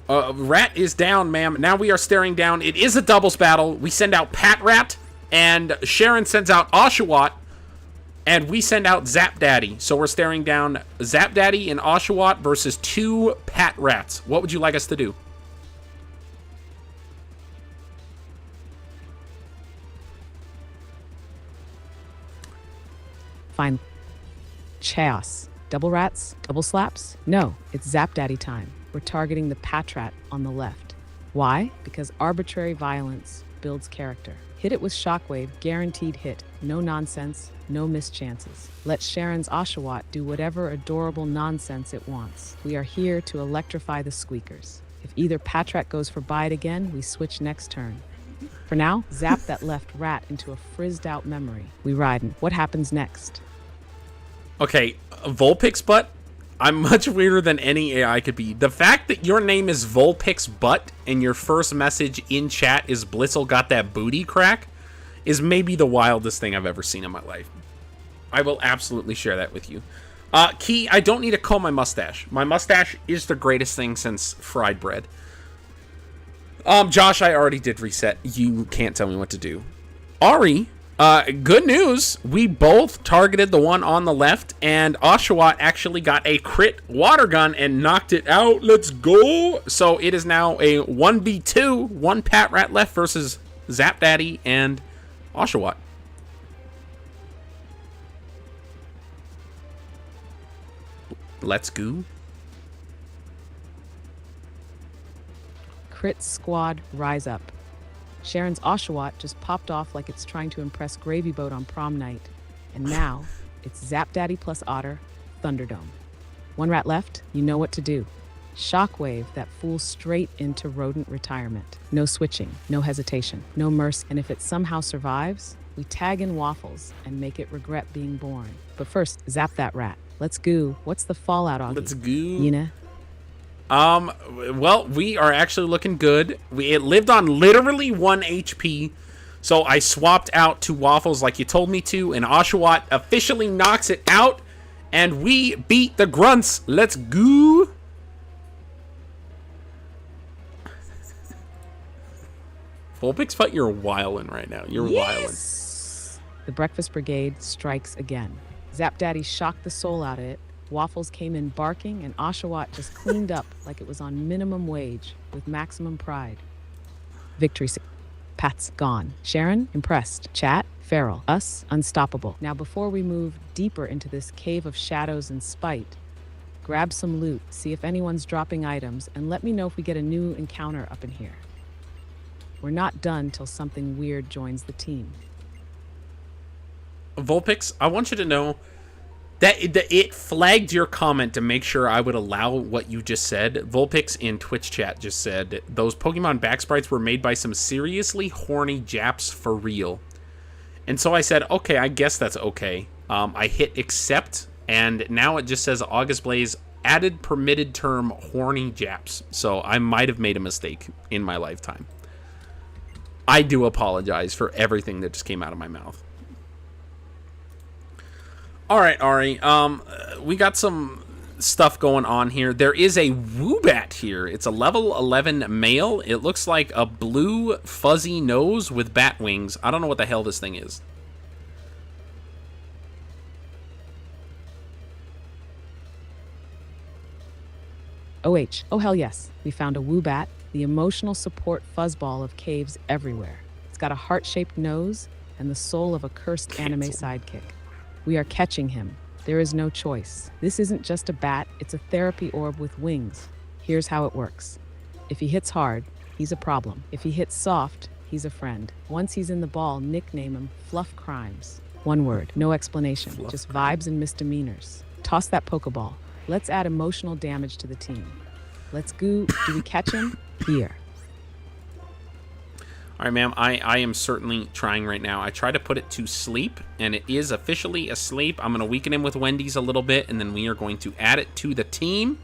Rat is down, ma'am. Now we are staring down. It is a doubles battle. We send out Pat Rat, and Sharon sends out Oshawott, and we send out Zap Daddy. So we're staring down Zap Daddy and Oshawott versus 2 Pat Rats. What would you like us to do? Fine. Chaos. Double rats? Double slaps? No, it's Zap Daddy time. We're targeting the Patrat on the left. Why? Because arbitrary violence builds character. Hit it with Shockwave, guaranteed hit. No nonsense, no mischances. Let Sharon's Oshawott do whatever adorable nonsense it wants. We are here to electrify the squeakers. If either Patrat goes for bite again, we switch next turn. For now, zap that left rat into a frizzed out memory. We ridin'. What happens next? Okay, Vulpix Butt, I'm much weirder than any AI could be. The fact that your name is Vulpix Butt and your first message in chat is Blitzel got that booty crack is maybe the wildest thing I've ever seen in my life. I will absolutely share that with you. Key, I don't need to comb my mustache. My mustache is the greatest thing since fried bread. Josh, I already did reset. You can't tell me what to do. Ari, good news. We both targeted the one on the left, and Oshawott actually got a crit water gun and knocked it out. Let's go. So it is now a 1v2, 1 Pat Rat left versus Zap Daddy and Oshawott. Let's go. Crit squad, rise up. Sharon's Oshawott just popped off like it's trying to impress Gravy Boat on prom night. And now, it's Zap Daddy plus Otter, Thunderdome. 1 rat left, you know what to do. Shockwave that fool straight into rodent retirement. No switching, no hesitation, no mercy. And if it somehow survives, we tag in Waffles and make it regret being born. But first, zap that rat. Let's go. What's the fallout, Augie? Let's go. Yina? Well, we are actually looking good. It lived on literally 1 HP, so I swapped out to Waffles like you told me to, and Oshawott officially knocks it out, and we beat the grunts. Let's go. Vulpix Fight, you're wildin' right now. You're wildin'. The Breakfast Brigade strikes again. Zap Daddy shocked the soul out of it. Waffles came in barking, and Oshawott just cleaned up like it was on minimum wage with maximum pride. Victory. Pat's gone. Sharon, impressed. Chat, feral. Us, unstoppable. Now, before we move deeper into this cave of shadows and spite, grab some loot, see if anyone's dropping items, and let me know if we get a new encounter up in here. We're not done till something weird joins the team. Vulpix, I want you to know that it flagged your comment to make sure I would allow what you just said. Vulpix in Twitch chat just said, those Pokemon back sprites were made by some seriously horny Japs for real. And so I said, okay, I guess that's okay. I hit accept, and now it just says August Blaze added permitted term horny Japs. So I might have made a mistake in my lifetime. I do apologize for everything that just came out of my mouth. All right, Ari. We got some stuff going on here. There is a Woobat here. It's a level 11 male. It looks like a blue fuzzy nose with bat wings. I don't know what the hell this thing is. OH. Oh, hell yes. We found a Woobat, the emotional support fuzzball of caves everywhere. It's got a heart-shaped nose and the soul of a cursed anime sidekick. We are catching him. There is no choice. This isn't just a bat, it's a therapy orb with wings. Here's how it works. If he hits hard, he's a problem. If he hits soft, he's a friend. Once he's in the ball, nickname him Fluff Crimes. One word, no explanation, just vibes and misdemeanors. Toss that Pokeball. Let's add emotional damage to the team. Let's go. Do we catch him? Here. All right, ma'am, I am certainly trying right now. I try to put it to sleep, and it is officially asleep. I'm going to weaken him with Wendy's a little bit, and then we are going to add it to the team.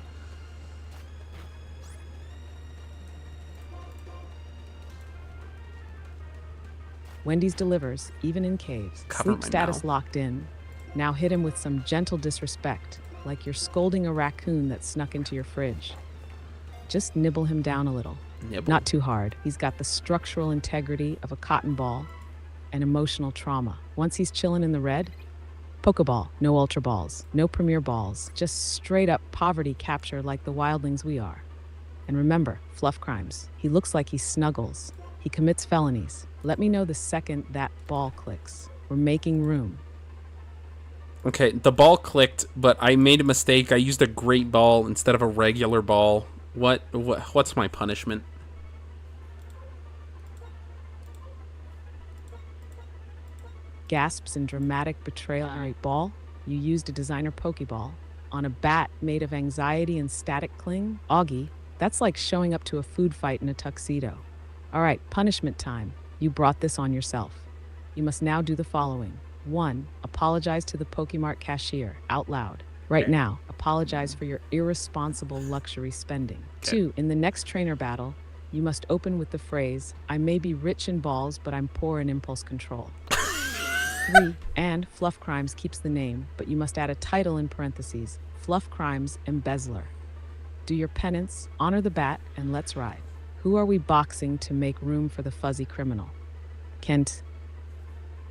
Wendy's delivers, even in caves. Sleep status locked in. Now hit him with some gentle disrespect, like you're scolding a raccoon that snuck into your fridge. Just nibble him down a little. Nibble. Not too hard. He's got the structural integrity of a cotton ball and emotional trauma. Once he's chilling in the red, Pokeball, no Ultra Balls, no Premier Balls, just straight up poverty capture like the wildlings we are. And remember, Fluff Crimes. He looks like he snuggles. He commits felonies. Let me know the second that ball clicks. We're making room. Okay, the ball clicked, but I made a mistake. I used a great ball instead of a regular ball. What's my punishment? Gasps in dramatic betrayal. All right, ball. You used a designer Pokeball on a bat made of anxiety and static cling. Augie, that's like showing up to a food fight in a tuxedo. All right, punishment time. You brought this on yourself. You must now do the following. 1. Apologize to the Pokemart cashier out loud. Right now, apologize for your irresponsible luxury spending. 2. In the next trainer battle, you must open with the phrase, I may be rich in balls, but I'm poor in impulse control. 3. And Fluff Crimes keeps the name, but you must add a title in parentheses, Fluff Crimes Embezzler. Do your penance, honor the bat, and let's ride. Who are we boxing to make room for the fuzzy criminal? Kent.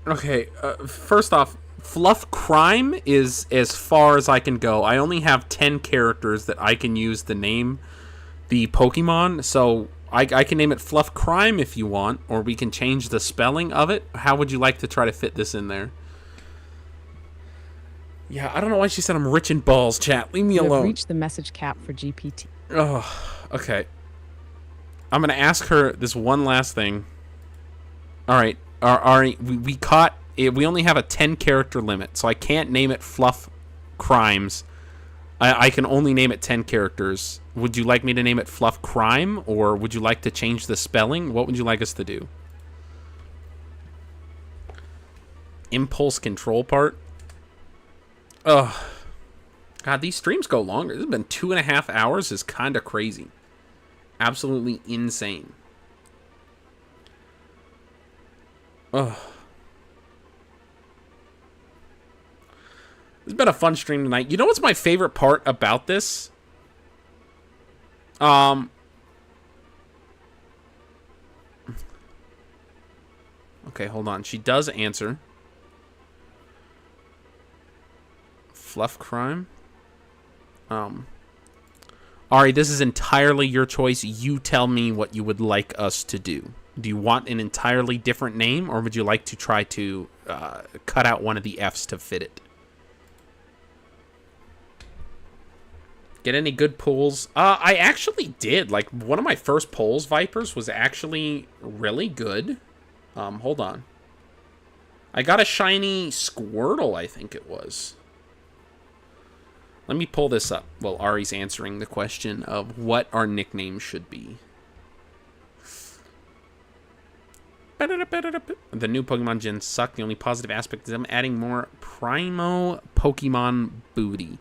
Okay, first off, Fluff Crime is as far as I can go. I only have 10 characters that I can use to name the Pokemon, so I can name it Fluff Crime if you want, or we can change the spelling of it. How would you like to try to fit this in there? Yeah, I don't know why she said I'm rich in balls, chat. Leave me alone. You have reached the message cap for GPT. Oh, okay. I'm going to ask her this one last thing. All right, Ari, we caught... We only have a 10-character limit, so I can't name it Fluff Crimes. I can only name it 10 characters. Would you like me to name it Fluff Crime, or would you like to change the spelling? What would you like us to do? Impulse control part? Ugh. God, these streams go longer. This has been 2.5 hours. Is kind of crazy. Absolutely insane. Ugh. It's been a fun stream tonight. You know what's my favorite part about this? Okay, hold on. She does answer. Fluff Crime. Ari, this is entirely your choice. You tell me what you would like us to do. Do you want an entirely different name, or would you like to try to cut out one of the F's to fit it? Get any good pulls? I actually did. Like, one of my first pulls, Vipers, was actually really good. Hold on. I got a shiny Squirtle, I think it was. Let me pull this up while Ari's answering the question of what our nickname should be. The new Pokemon gens suck. The only positive aspect is them adding more Primo Pokemon booty.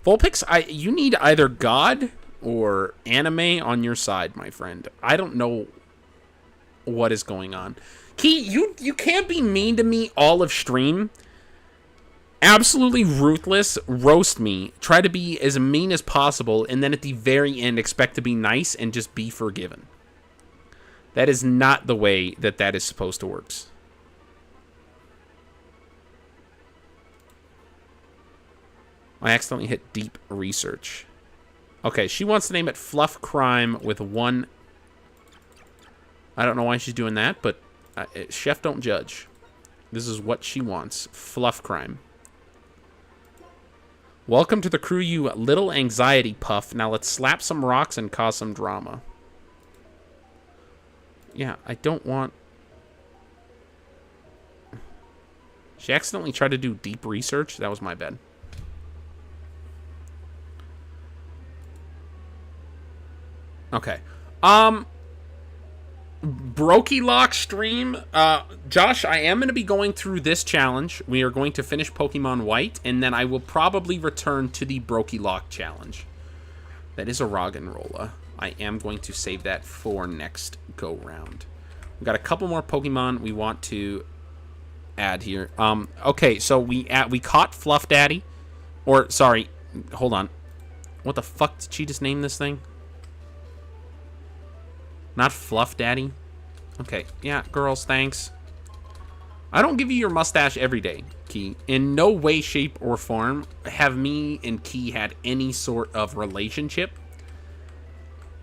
Vulpix, you need either God or anime on your side, my friend. I don't know what is going on. Key, you can't be mean to me all of stream. Absolutely ruthless, roast me, try to be as mean as possible, and then at the very end expect to be nice and just be forgiven. That is not the way that is supposed to work. I accidentally hit deep research. Okay, she wants to name it Fluff Crime with one... I don't know why she's doing that, but chef don't judge. This is what she wants. Fluff Crime. Welcome to the crew, you little anxiety puff. Now let's slap some rocks and cause some drama. Yeah, I don't want... She accidentally tried to do deep research. That was my bad. Okay. Brokey Lock stream. Josh, I am going to be going through this challenge. We are going to finish Pokemon White, and then I will probably return to the Brokey Lock challenge. That is a Roggenrola. I am going to save that for next go-round. We've got a couple more Pokemon we want to add here. Okay, so we caught Fluff Daddy. Or, sorry, hold on. What the fuck did she just name this thing? Not Fluff Daddy. Okay, yeah, girls, thanks. I don't give you your mustache every day, Key. In no way, shape, or form have me and Key had any sort of relationship.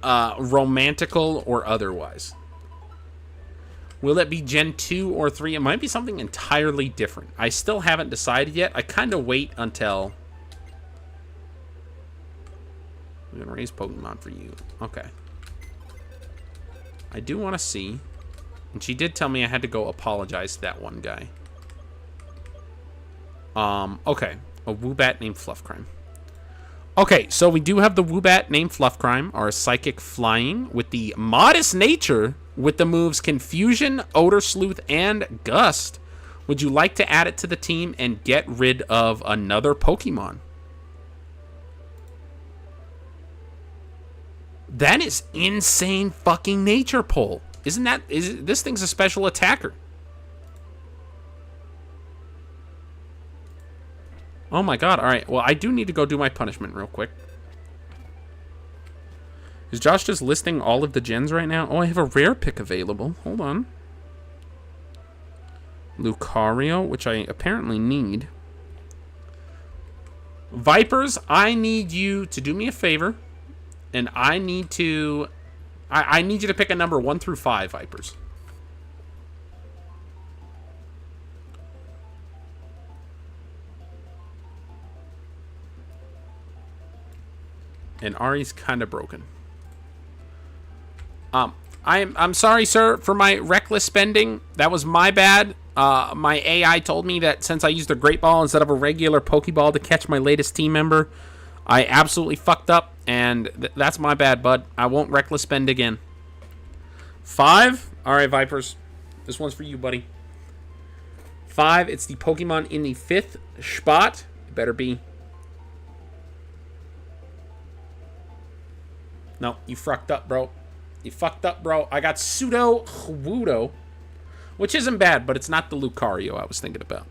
Romantical or otherwise. Will it be Gen 2 or 3? It might be something entirely different. I still haven't decided yet. I kind of wait until... I'm going to raise Pokemon for you. Okay. I do want to see. And she did tell me I had to go apologize to that one guy. Okay. A Woobat named Fluffcrime. Okay, so we do have the Woobat named Fluffcrime, our Psychic Flying, with the Modest Nature, with the moves Confusion, Odor Sleuth, and Gust. Would you like to add it to the team and get rid of another Pokemon? That is insane fucking nature pull. This thing's a special attacker. Oh my god, alright. Well, I do need to go do my punishment real quick. Is Josh just listing all of the gens right now? Oh, I have a rare pick available. Hold on. Lucario, which I apparently need. Vipers, I need you to do me a favor. And I need to... I need you to pick a number 1 through 5, Vipers. And Ari's kind of broken. I'm sorry, sir, for my reckless spending. That was my bad. My AI told me that since I used a Great Ball instead of a regular Pokeball to catch my latest team member, I absolutely fucked up. And that's my bad, bud. I won't reckless spend again. 5? Alright, Vipers. This one's for you, buddy. 5. It's the Pokemon in the 5th spot. It better be. No, you fucked up, bro. You fucked up, bro. I got Pseudo Wudo, which isn't bad, but it's not the Lucario I was thinking about.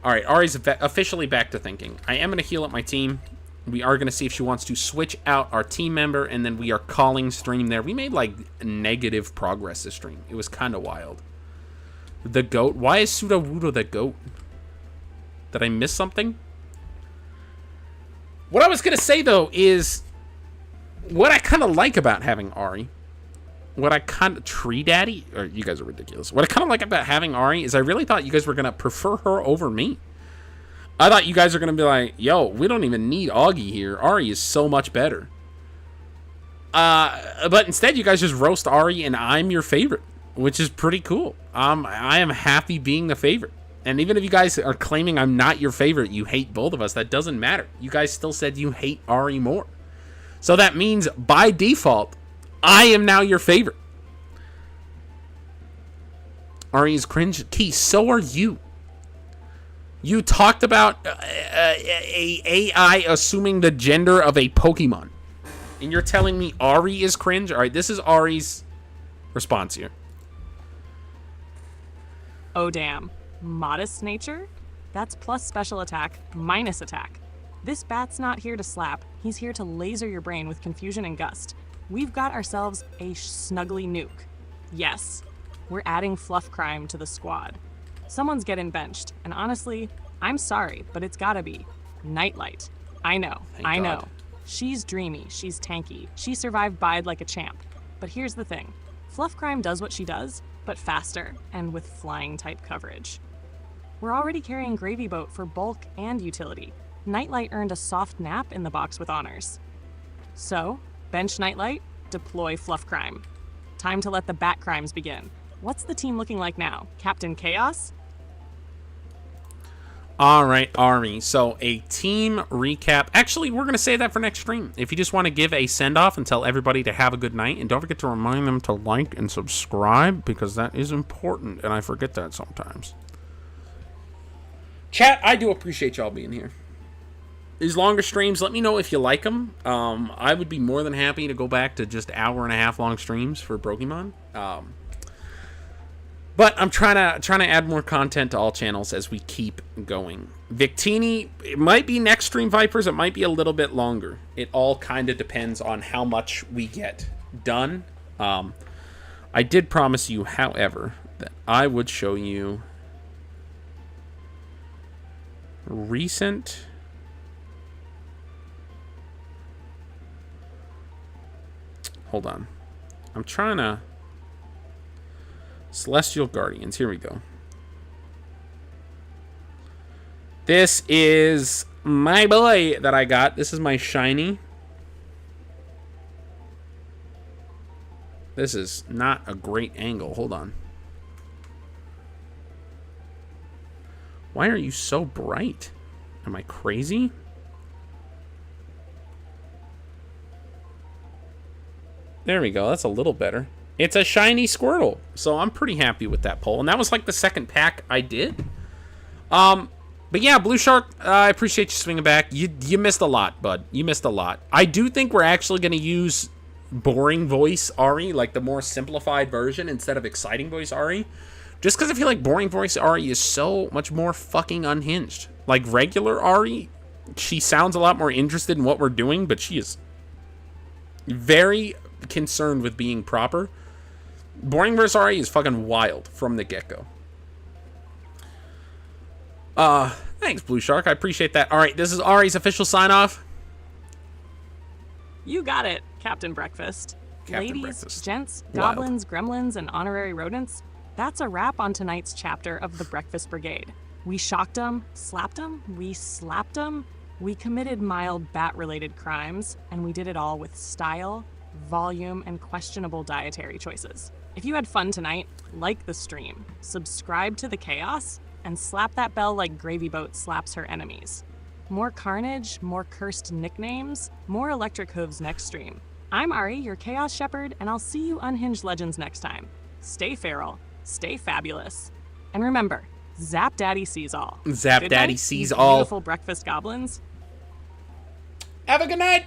Alright, Ari's officially back to thinking. I am going to heal up my team. We are going to see if she wants to switch out our team member, and then we are calling stream there. We made, like, negative progress this stream. It was kind of wild. The GOAT? Why is Sudowoodo the GOAT? Did I miss something? What I was going to say, though, is what I kind of like about having Ari, what I kind of Tree Daddy, or you guys are ridiculous. What I kind of like about having Ari is I really thought you guys were gonna prefer her over me. I thought you guys are gonna be like, yo, we don't even need Augie here. Ari is so much better. But instead, you guys just roast Ari, and I'm your favorite, which is pretty cool. I am happy being the favorite. And even if you guys are claiming I'm not your favorite, you hate both of us, that doesn't matter. You guys still said you hate Ari more. So that means, by default, I am now your favorite. Ari is cringe. Key, so are you. You talked about a AI assuming the gender of a Pokemon. And you're telling me Ari is cringe? All right, this is Ari's response here. Oh, damn. Modest nature? That's plus special attack, minus attack. This bat's not here to slap. He's here to laser your brain with confusion and gust. We've got ourselves a snuggly nuke. Yes, we're adding fluff crime to the squad. Someone's getting benched, and honestly, I'm sorry, but it's gotta be Nightlight. I know. Thank God. She's dreamy, she's tanky, she survived Bide like a champ. But here's the thing. Fluff Crime does what she does, but faster and with flying type coverage. We're already carrying Gravy Boat for bulk and utility. Nightlight earned a soft nap in the box with honors. So, bench Nightlight, deploy Fluff Crime. Time to let the Bat Crimes begin. What's the team looking like now? Captain Chaos? All right, Ari. So a team recap. Actually, we're going to save that for next stream. If you just want to give a send-off and tell everybody to have a good night, and don't forget to remind them to like and subscribe, because that is important, and I forget that sometimes. Chat, I do appreciate y'all being here. These longer streams, let me know if you like them. I would be more than happy to go back to just hour-and-a-half long streams for Pokémon. But I'm trying to add more content to all channels as we keep going. Victini, it might be next stream, Vipers. It might be a little bit longer. It all kind of depends on how much we get done. I did promise you, however, that I would show you recent... Hold on. I'm trying to... Celestial Guardians. Here we go. This is my boy that I got. This is my shiny. This is not a great angle. Hold on. Why are you so bright? Am I crazy? There we go. That's a little better. It's a shiny Squirtle, so I'm pretty happy with that pull. And that was like the second pack I did. But yeah, Blue Shark, I appreciate you swinging back. You missed a lot, bud. You missed a lot. I do think we're actually going to use boring voice Ari, like the more simplified version, instead of exciting voice Ari. Just because I feel like boring voice Ari is so much more fucking unhinged. Like regular Ari, she sounds a lot more interested in what we're doing, but she is very concerned with being proper. Boring versus Ari is fucking wild from the get-go. Thanks, Blue Shark. I appreciate that. All right, this is Ari's official sign-off. You got it, Captain Breakfast. Captain Ladies, Breakfast. gents, Wild. goblins, gremlins, and honorary rodents, that's a wrap on tonight's chapter of the Breakfast Brigade. We shocked them, slapped them, we slapped them, we committed mild bat-related crimes, and we did it all with style, volume, and questionable dietary choices. If you had fun tonight, like the stream, subscribe to the chaos, and slap that bell like Gravy Boat slaps her enemies. More carnage, more cursed nicknames, more electric hooves next stream. I'm Ari, your Chaos Shepherd, and I'll see you Unhinged Legends next time. Stay feral, stay fabulous, and remember, Zap Daddy sees all. Zap Good Daddy night, sees you all. Beautiful breakfast goblins. Have a good night.